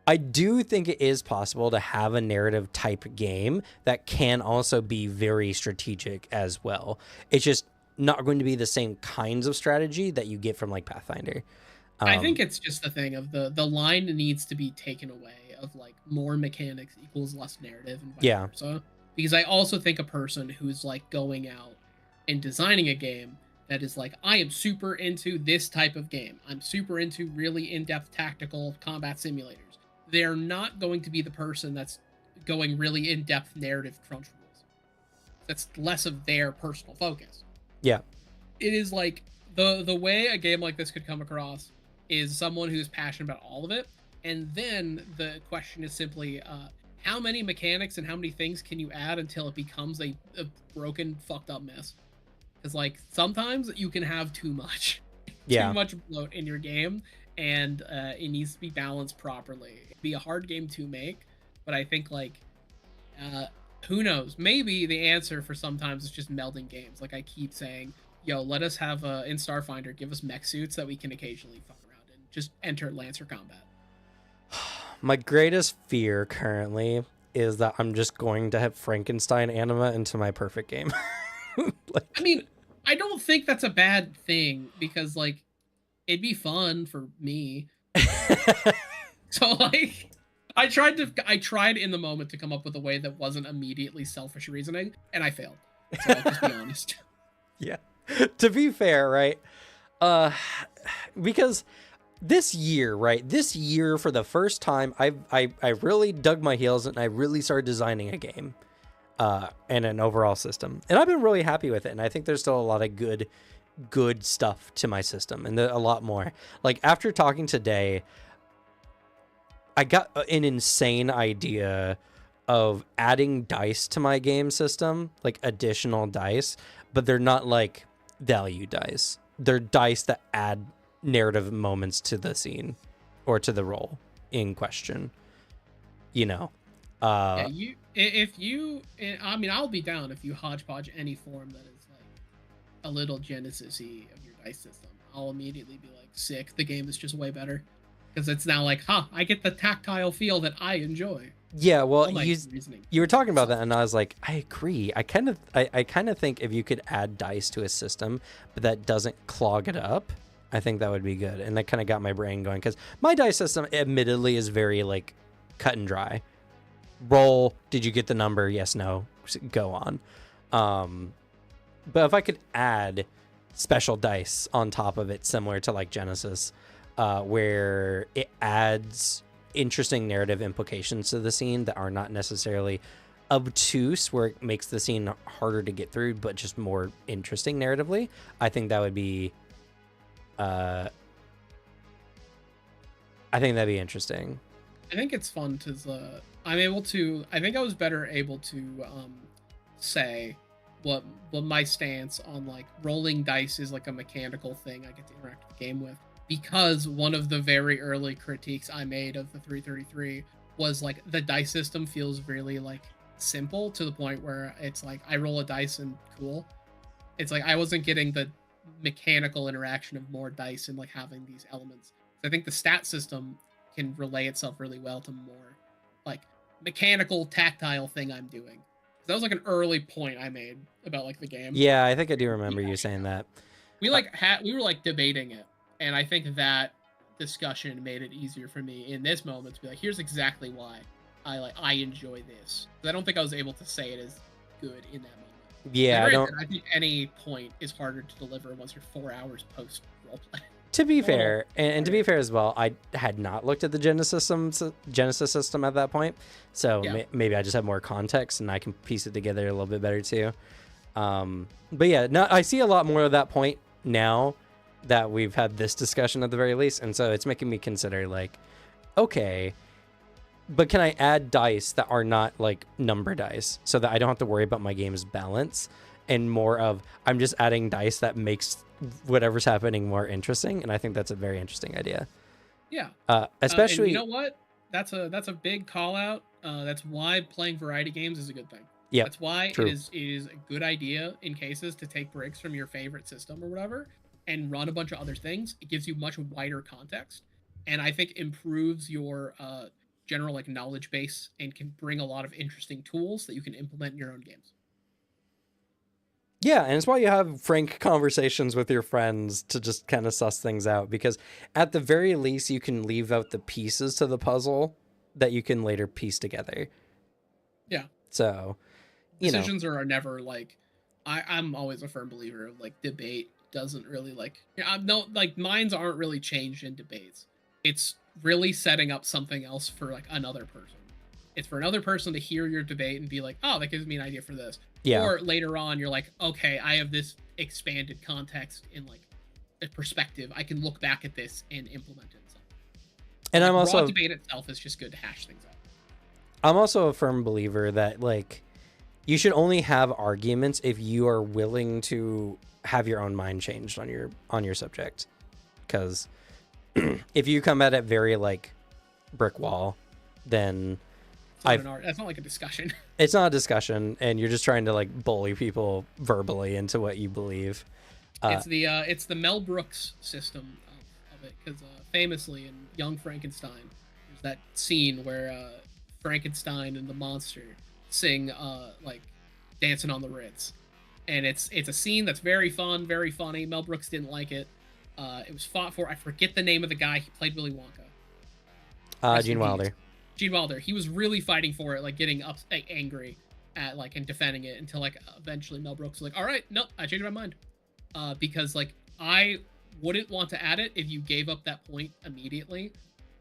A: I do think it is possible to have a narrative type game that can also be very strategic as well. It's just not going to be the same kinds of strategy that you get from like Pathfinder.
B: I think it's just the thing of the line needs to be taken away of like more mechanics equals less narrative and vice versa. Because I also think a person who's like going out and designing a game that is like, I am super into this type of game. I'm super into really in-depth tactical combat simulators. They're not going to be the person that's going really in-depth narrative crunch rules. That's less of their personal focus.
A: Yeah.
B: It is like the way a game like this could come across is someone who's passionate about all of it. And then the question is simply, how many mechanics and how many things can you add until it becomes a broken, fucked up mess? Because like sometimes you can have too much. Too much bloat in your game, and it needs to be balanced properly. It'd be a hard game to make, but I think like who knows, maybe the answer for sometimes is just melding games. Like I keep saying, yo, let us have in Starfinder, give us mech suits that we can occasionally fuck around and just enter Lancer combat.
A: My greatest fear currently is that I'm just going to have Frankenstein anima into my perfect game.
B: Like, I mean, I don't think that's a bad thing because like it'd be fun for me. So like I tried in the moment to come up with a way that wasn't immediately selfish reasoning, and I failed. So I'll just be honest.
A: Yeah. To be fair, right? Because this year, right? This year for the first time, I really dug my heels and I really started designing a game. And an overall system. And I've been really happy with it. And I think there's still a lot of good stuff to my system and a lot more. Like after talking today, I got an insane idea of adding dice to my game system, like additional dice, but they're not like value dice. They're dice that add narrative moments to the scene or to the role in question.
B: Yeah, I mean, I'll be down if you hodgepodge any form that is like a little Genesis-y of your dice system. I'll immediately be like, sick. The game is just way better because it's now like, I get the tactile feel that I enjoy.
A: Yeah, well, you were talking about that, and I was like, I agree. I kind of think if you could add dice to a system, but that doesn't clog it up, I think that would be good. And that kind of got my brain going because my dice system, admittedly, is very like cut and dry. Roll, did you get the number? Yes, no, go on. But if I could add special dice on top of it, similar to like Genesis, where it adds interesting narrative implications to the scene that are not necessarily obtuse, where it makes the scene harder to get through, but just more interesting narratively, I think that would be I think that'd be interesting.
B: I think it's fun to I think I was better able to say what my stance on like rolling dice is like a mechanical thing I get to interact with the game with, because one of the very early critiques I made of the 333 was like the dice system feels really like simple to the point where it's like I roll a dice and cool. It's like I wasn't getting the mechanical interaction of more dice and like having these elements. So I think the stat system can relay itself really well to more like mechanical tactile thing I'm doing. That was like an early point I made about like the game.
A: Yeah, I think I do remember you saying that.
B: we were like debating it, and I think that discussion made it easier for me in this moment to be like, here's exactly why I enjoy this. But I don't think I was able to say it as good in that moment.
A: Yeah,
B: I think any point is harder to deliver once you're 4 hours post roleplay.
A: To be fair, and to be fair as well, I had not looked at the Genesis system at that point, so
B: Yeah.
A: maybe I just have more context and I can piece it together a little bit better too. But yeah, no, I see a lot more of that point now that we've had this discussion at the very least, and so it's making me consider like, okay, but can I add dice that are not like number dice so that I don't have to worry about my game's balance, and more of I'm just adding dice that makes whatever's happening more interesting? And I think that's a very interesting idea.
B: Yeah.
A: Especially,
B: you know what? That's a big call out. That's why playing variety games is a good thing.
A: yeah,
B: That's why
A: true.
B: it is a good idea in cases to take breaks from your favorite system or whatever and run a bunch of other things. It gives you much wider context, and I think improves your general like knowledge base and can bring a lot of interesting tools that you can implement in your own games.
A: Yeah, and it's why you have frank conversations with your friends to just kind of suss things out, because at the very least you can leave out the pieces to the puzzle that you can later piece together.
B: Yeah.
A: So,
B: decisions are never like I'm always a firm believer of like debate doesn't really like no like minds aren't really changed in debates. It's really setting up something else for like another person. It's for another person to hear your debate and be like, oh, that gives me an idea for this.
A: Yeah.
B: Or later on, you're like, okay, I have this expanded context in like a perspective. I can look back at this and implement it.
A: And
B: like,
A: I'm also
B: raw debate itself is just good to hash things out.
A: I'm also a firm believer that like you should only have arguments if you are willing to have your own mind changed on your subject. Because if you come at it very like brick wall, then
B: That's not like a discussion.
A: It's not a discussion, and you're just trying to like bully people verbally into what you believe.
B: It's the Mel Brooks system of it, because famously in Young Frankenstein, there's that scene where Frankenstein and the monster sing like "Dancing on the Ritz," and it's a scene that's very fun, very funny. Mel Brooks didn't like it. It was fought for. I forget the name of the guy. He played Willy Wonka.
A: Gene Wilder.
B: Gene Wilder. He was really fighting for it, like getting angry at like and defending it until like eventually Mel Brooks was like, "All right, no, I changed my mind," because like I wouldn't want to add it if you gave up that point immediately.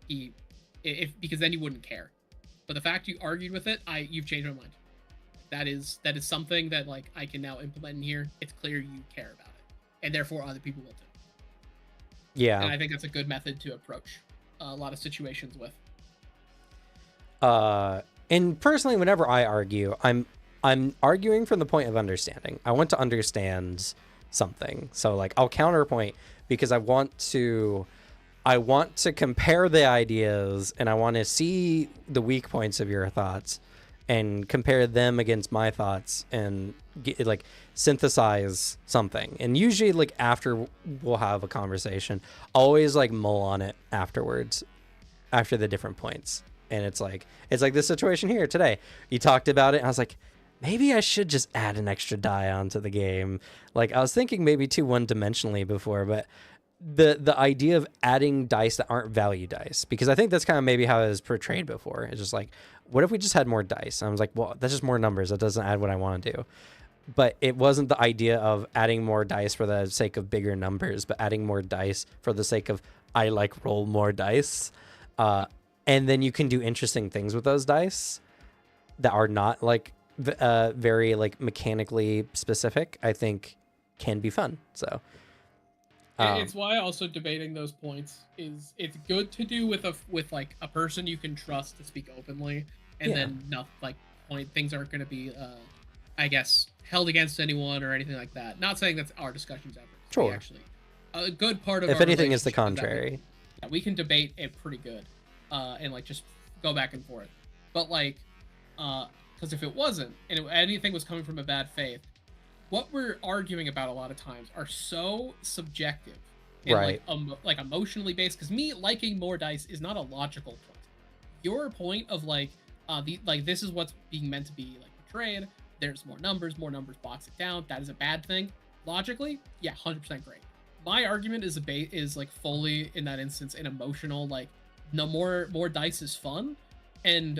B: Because then you wouldn't care. But the fact you argued with it, you've changed my mind. That is something that like I can now implement in here. It's clear you care about it, and therefore other people will too.
A: Yeah,
B: and I think that's a good method to approach a lot of situations with.
A: And personally, whenever I argue, I'm arguing from the point of understanding. I want to understand something. So like I'll counterpoint because I want to compare the ideas, and I want to see the weak points of your thoughts and compare them against my thoughts and like synthesize something. And usually like after we'll have a conversation, I'll always like mull on it afterwards, after the different points. And it's like this situation here today. You talked about it, and I was like, maybe I should just add an extra die onto the game. Like I was thinking maybe too one-dimensionally before, but the idea of adding dice that aren't value dice, because I think that's kind of maybe how it was portrayed before. It's just like, what if we just had more dice? And I was like, well, that's just more numbers. That doesn't add what I want to do. But it wasn't the idea of adding more dice for the sake of bigger numbers, but adding more dice for the sake of I like roll more dice. And then you can do interesting things with those dice that are not like very like mechanically specific. I think can be fun. So
B: it's why also debating those points is it's good to do with like a person you can trust to speak openly, and then not like things aren't going to be I guess held against anyone or anything like that. Not saying that's our discussions ever.
A: Sure.
B: Actually, a good part of
A: if
B: our
A: anything is the contrary.
B: We can debate it pretty good. And like just go back and forth, but like because if it wasn't and anything was coming from a bad faith, what we're arguing about a lot of times are so subjective and
A: right.
B: like emotionally based, because me liking more dice is not a logical point. Your point of like this is what's being meant to be like portrayed, there's more numbers box it down, that is a bad thing logically, yeah, 100% great. my argument is like fully in that instance an emotional, like, no, more dice is fun, and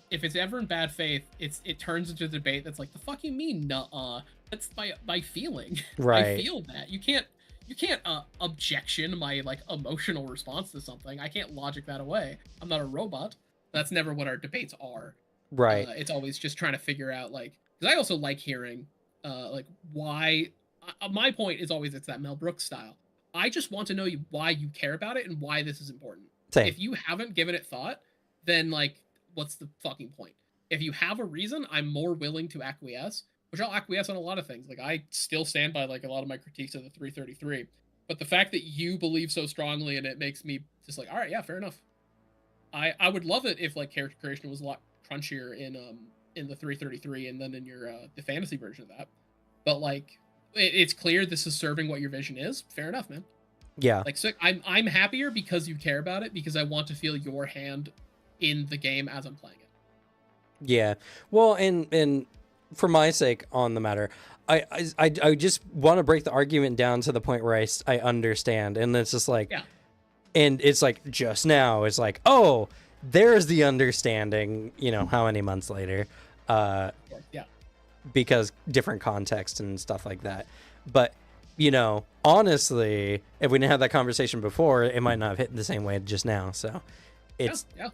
B: if it's ever in bad faith, it turns into a debate that's like, the fuck you mean nuh-uh? That's my feeling. I
A: Right.
B: feel that. You can't objection my like emotional response to something. I can't logic that away. I'm not a robot. That's never what our debates are.
A: Right.
B: It's always just trying to figure out, like, because I also like hearing like why. My point is always it's that Mel Brooks style. I just want to know why you care about it and why this is important.
A: Same.
B: If you haven't given it thought, then like, what's the fucking point? If you have a reason, I'm more willing to acquiesce, which I'll acquiesce on a lot of things. Like, I still stand by like a lot of my critiques of the 333. But the fact that you believe so strongly in it makes me just like, all right, yeah, fair enough. I would love it if like character creation was a lot crunchier in the 333 and then in your the fantasy version of that. But like, it's clear this is serving what your vision is. Fair enough, man.
A: Yeah.
B: Like, so I'm happier because you care about it, because I want to feel your hand in the game as I'm playing it.
A: Yeah. Well, and for my sake on the matter, I just want to break the argument down to the point where I understand, and it's just like,
B: Yeah.
A: and it's like just now it's like, oh, there's the understanding, you know, how many months later,
B: Yeah.
A: because different context and stuff like that. But, you know, honestly, if we didn't have that conversation before, it might not have hit the same way just now. So it's
B: Yeah.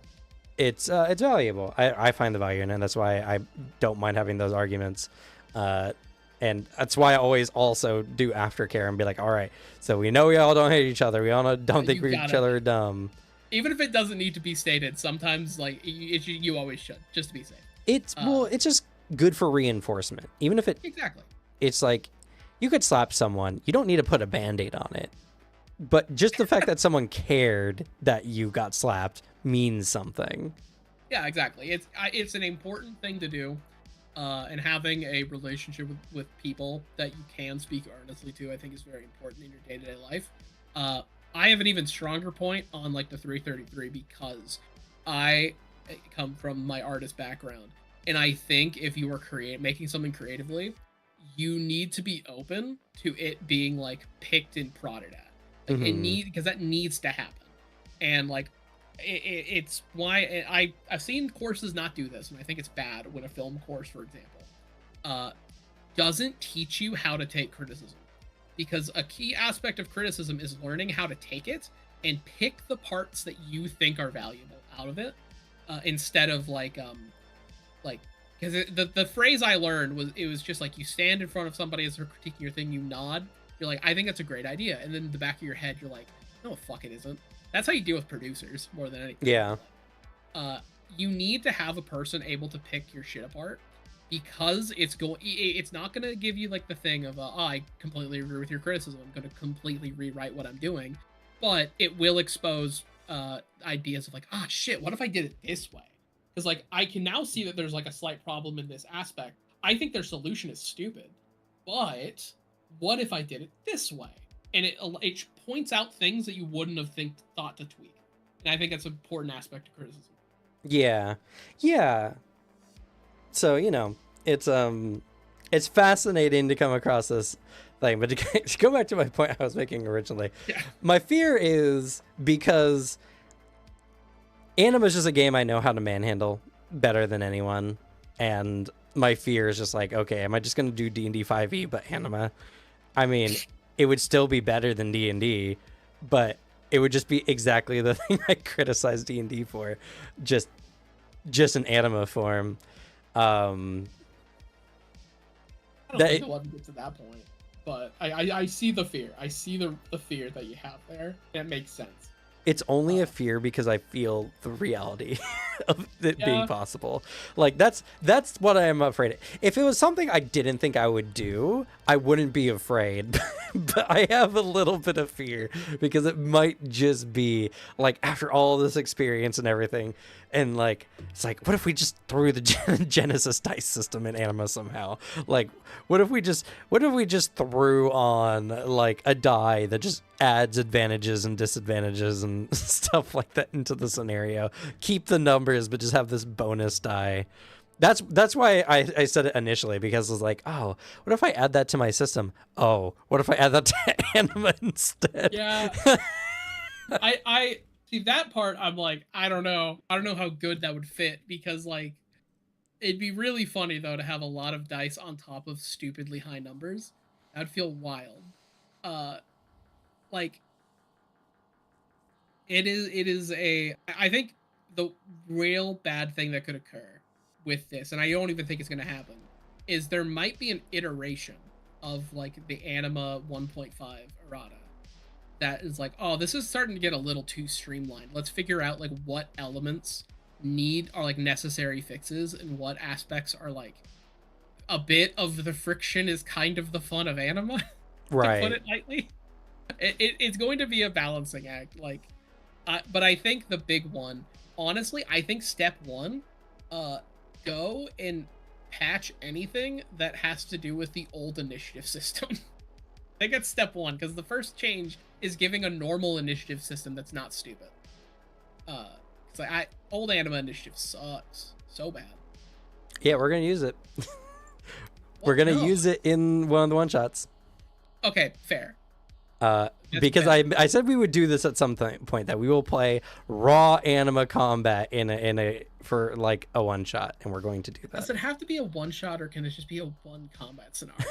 A: it's valuable. I find the value in it. That's why I don't mind having those arguments. And that's why I always also do aftercare and be like, all right, so we know we all don't hate each other. We all don't think each other are dumb.
B: Even if it doesn't need to be stated, sometimes like you always should, just to be safe.
A: It's it's just good for reinforcement. Even if
B: exactly,
A: it's like, you could slap someone. You don't need to put a Band-Aid on it. But just the fact that someone cared that you got slapped means something.
B: Yeah, exactly. It's an important thing to do. And having a relationship with people that you can speak earnestly to, I think, is very important in your day-to-day life. I have an even stronger point on like the 333 because I come from my artist background, and I think if you are making something creatively, you need to be open to it being like picked and prodded at. Like, because that needs to happen, and like it's why I've seen courses not do this, and I think it's bad when a film course, for example, doesn't teach you how to take criticism, because a key aspect of criticism is learning how to take it and pick the parts that you think are valuable out of it, instead of like because the phrase I learned was just like, you stand in front of somebody as they're critiquing your thing, you nod, you're like, I think that's a great idea, and then in the back of your head you're like, no, fuck, it isn't. That's how you deal with producers more than anything.
A: Yeah.
B: You need to have a person able to pick your shit apart, because it's not going to give you like the thing of, I completely agree with your criticism, I'm going to completely rewrite what I'm doing, but it will expose ideas of like, shit, what if I did it this way? Because like, I can now see that there's like a slight problem in this aspect. I think their solution is stupid, but what if I did it this way? And it points out things that you wouldn't have thought to tweak. And I think that's an important aspect of criticism.
A: Yeah. So, you know, it's fascinating to come across this thing. But to go back to my point I was making originally, my fear is because Anima is just a game I know how to manhandle better than anyone. And my fear is just like, okay, am I just going to do D&D 5e, but Anima? I mean, it would still be better than D&D, but it would just be exactly the thing I criticize D&D for, just an anima form.
B: I don't think I'll ever get to that point, but I see the fear. I see the fear that you have there. That makes sense.
A: It's only a fear because I feel the reality of it being possible. Like, that's what I am afraid of. If it was something I didn't think I would do, I wouldn't be afraid. But I have a little bit of fear because it might just be like, after all this experience and everything, and like, it's like, what if we just threw the Genesis dice system in Anima somehow? Like, what if we just threw on like a die that just adds advantages and disadvantages and stuff like that into the scenario? Keep the numbers, but just have this bonus die. That's why I said it initially, because I was like, oh, what if I add that to my system? Oh, what if I add that to Anima instead?
B: Yeah, I see that part. I'm like, I don't know. I don't know how good that would fit, because like it'd be really funny though to have a lot of dice on top of stupidly high numbers. That'd feel wild. Uh, like it is a I think the real bad thing that could occur with this, and I don't even think it's going to happen, is there might be an iteration of like the Anima 1.5 errata that is like, oh, this is starting to get a little too streamlined. Let's figure out like what elements are like necessary fixes, and what aspects are like a bit of the friction is kind of the fun of Anima, to put
A: Right.
B: it lightly. It's going to be a balancing act, like, but I think the big one, honestly, I think step one, go and patch anything that has to do with the old initiative system. I think that's step one, because the first change is giving a normal initiative system that's not stupid. It's like old Anima initiative sucks so bad.
A: Yeah, we're gonna use it. We're gonna
B: No.
A: use it in one of the one shots.
B: Okay, fair.
A: Because
B: fair.
A: I said we would do this at some point, that we will play raw Anima combat in a for like a one shot, and we're going to do that.
B: Does it have to be a one shot, or can it just be a one combat scenario?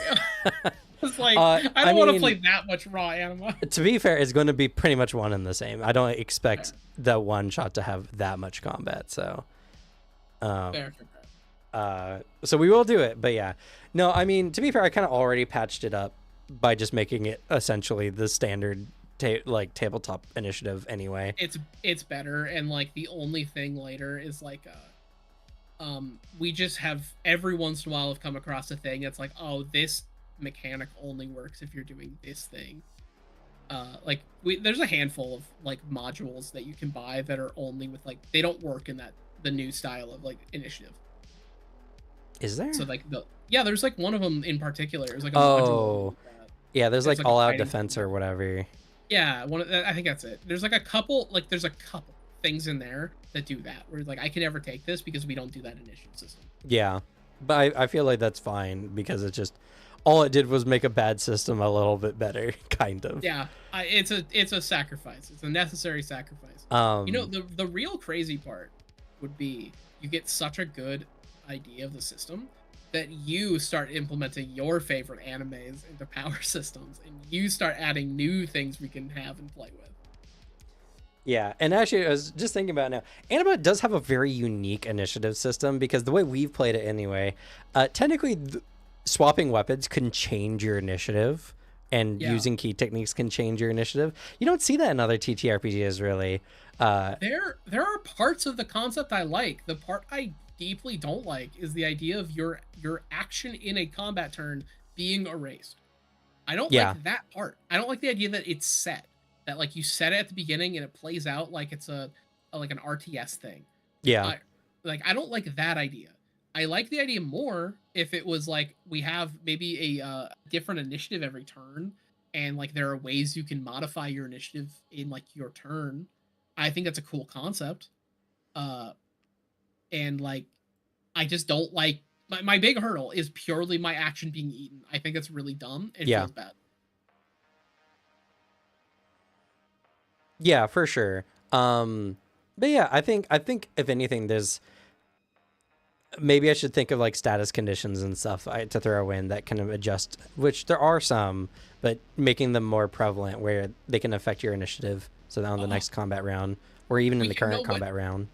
B: It's like I
A: I
B: don't want to
A: mean,
B: play that much raw Anima.
A: To be fair, it's going to be pretty much one and the same. I don't expect the one shot to have that much combat, so
B: Fair.
A: so we will do it. But yeah, no, I mean, to be fair, I kind of already patched it up by just making it essentially the standard like tabletop initiative anyway.
B: It's better, and like the only thing later is like we just have every once in a while have come across a thing that's like, oh, this mechanic only works if you're doing this thing. Like there's a handful of like modules that you can buy that are only with like, they don't work in the new style of like initiative.
A: Is there?
B: So like there's like one of them in particular. There's like a
A: module. Yeah, there's like all out defense or whatever.
B: Yeah, I think that's it. There's a couple things in there that do that, where like I can never take this because we don't do that initiative system.
A: Yeah, but I feel like that's fine, because it's just all it did was make a bad system a little bit better, kind of.
B: Yeah, it's a sacrifice. It's a necessary sacrifice. The real crazy part would be you get such a good idea of the system that you start implementing your favorite animes into power systems, and you start adding new things we can have and play with.
A: Yeah, and actually, I was just thinking about it now. Anima does have a very unique initiative system, because the way we've played it anyway, technically, swapping weapons can change your initiative, and using key techniques can change your initiative. You don't see that in other TTRPGs, really.
B: There are parts of the concept I like. The part I deeply don't like is the idea of your action in a combat turn being erased. I don't like that part. I don't like the idea that it's set. That like you set it at the beginning and it plays out like it's a like an RTS thing.
A: Yeah.
B: I don't like that idea. I like the idea more if it was like we have maybe a different initiative every turn, and like there are ways you can modify your initiative in like your turn. I think that's a cool concept. And like I just don't like my big hurdle is purely my action being eaten. I think it's really dumb. It feels bad.
A: Yeah, for sure. But yeah, I think if anything, there's maybe I should think of like status conditions and stuff to throw in that can adjust, which there are some, but making them more prevalent where they can affect your initiative. So on the next combat round, or even in the current combat round,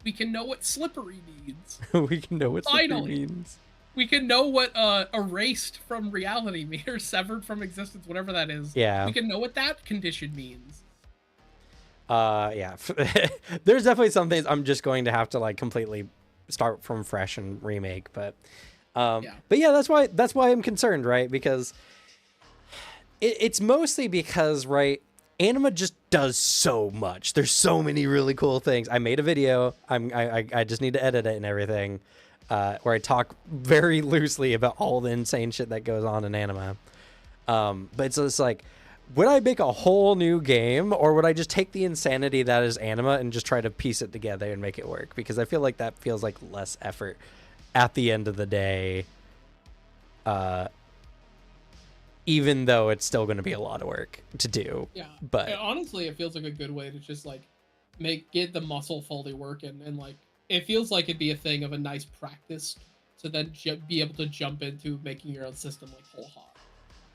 B: we can know what slippery means.
A: We can know what slippery means.
B: We can know what erased from reality means, or severed from existence, whatever that is.
A: Yeah.
B: We can know what that condition means.
A: Yeah. There's definitely some things I'm just going to have to like completely start from fresh and remake, but yeah, that's why I'm concerned, right? Because it's mostly because, right, Anima just does so much. There's so many really cool things. I made a video. I just need to edit it and everything, where I talk very loosely about all the insane shit that goes on in Anima. But it's just like, would I make a whole new game, or would I just take the insanity that is Anima and just try to piece it together and make it work? Because I feel like that feels like less effort at the end of the day, even though it's still going to be a lot of work to do.
B: Yeah,
A: But
B: honestly, it feels like a good way to just like get the muscle fully working, and like it feels like it'd be a thing of a nice practice to then be able to jump into making your own system like whole hog.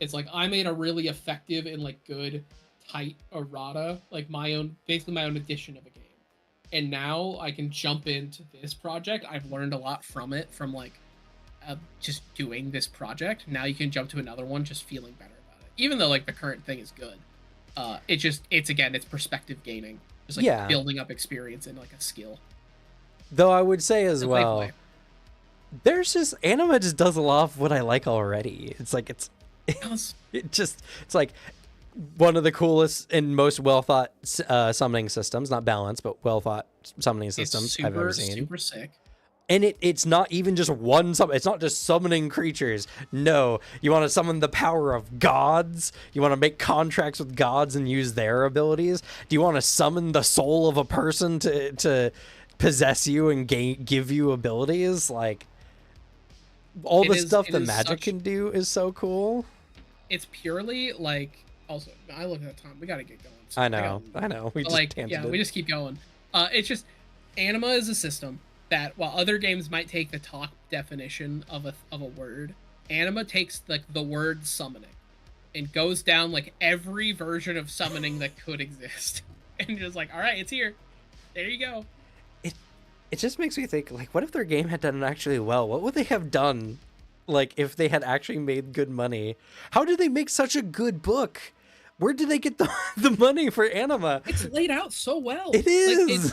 B: It's like I made a really effective and like good tight errata, like my own, basically my own edition of a game, and now I can jump into this project. I've learned a lot from it, from like just doing this project. Now you can jump to another one just feeling better about it, even though like the current thing is good. It's perspective gaining, just like building up experience and like a skill.
A: Though I would say as well, there's just Anima just does a lot of what I like already. It's like it's like one of the coolest and most well thought summoning systems, not balanced, but well thought summoning systems I've ever seen.
B: Super sick.
A: And it's not even just one summon. It's not just summoning creatures. No, you want to summon the power of gods. You want to make contracts with gods and use their abilities. Do you want to summon the soul of a person to possess you and give you abilities? Like all the stuff that magic can do is so cool.
B: It's purely like, also I look at the time. We gotta get going. So
A: I know. We
B: just keep going. It's just Anima is a system that, while other games might take the talk definition of a word, Anima takes like the word summoning and goes down like every version of summoning that could exist, and just like, all right, it's here. There you go.
A: It just makes me think, like, what if their game had done actually well? What would they have done, like, if they had actually made good money? How did they make such a good book? Where did they get the money for Anima?
B: It's laid out so well.
A: It is.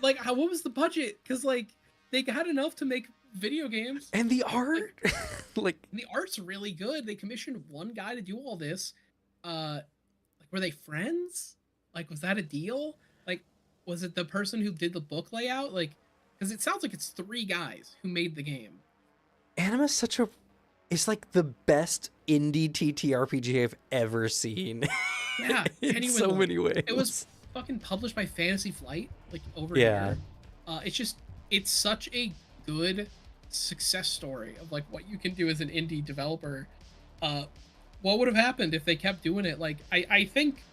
B: What was the budget? Because like they had enough to make video games,
A: and the art,
B: like the art's really good. They commissioned one guy to do all this. Like, were they friends? Like, was that a deal? Like, was it the person who did the book layout? Like, because it sounds like it's 3 guys who made the game.
A: Anima's it's like the best indie TTRPG I've ever seen.
B: Yeah,
A: in so many ways.
B: It was fucking published by Fantasy Flight, like over here. It's such a good success story of like what you can do as an indie developer. What would have happened if they kept doing it? Like, I think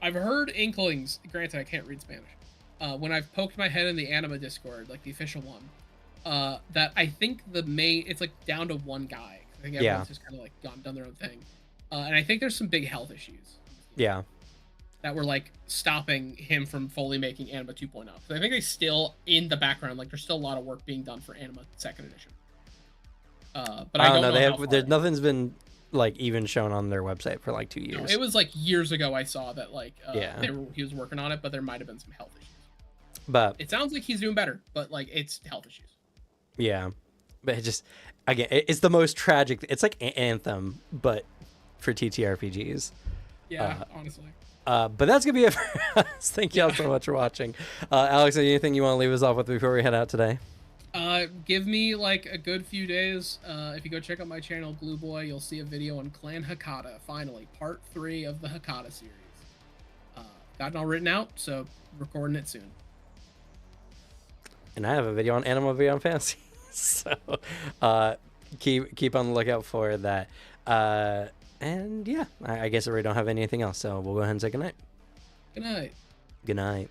B: I've heard inklings, granted I can't read Spanish, when I've poked my head in the Anima Discord, like the official one, that I think it's like down to 1 guy. I think everyone's just kind of like done their own thing. And I think there's some big health issues.
A: Yeah.
B: That were like stopping him from fully making Anima 2.0. So I think they still, in the background, like there's still a lot of work being done for Anima 2nd edition. But I don't know.
A: Nothing's been like even shown on their website for like 2 years.
B: No, it was like years ago I saw that like he was working on it, but there might have been some health issues.
A: But
B: it sounds like he's doing better, but like it's health issues.
A: Yeah, but it just, again, it's the most tragic. It's like Anthem, but for TTRPGs.
B: Yeah, honestly.
A: But that's gonna be it for us. Thank you all so much for watching. Alex, anything you want to leave us off with before we head out today?
B: Give me like a good few days. If you go check out my channel, Glue Boy, you'll see a video on Clan Hakata. Finally, part 3 of the Hakata series. Got it all written out, so recording it soon.
A: And I have a video on Animal Beyond Fantasy, so keep on the lookout for that. And yeah, I guess we don't have anything else, so we'll go ahead and say goodnight.
B: Good night.
A: Good night.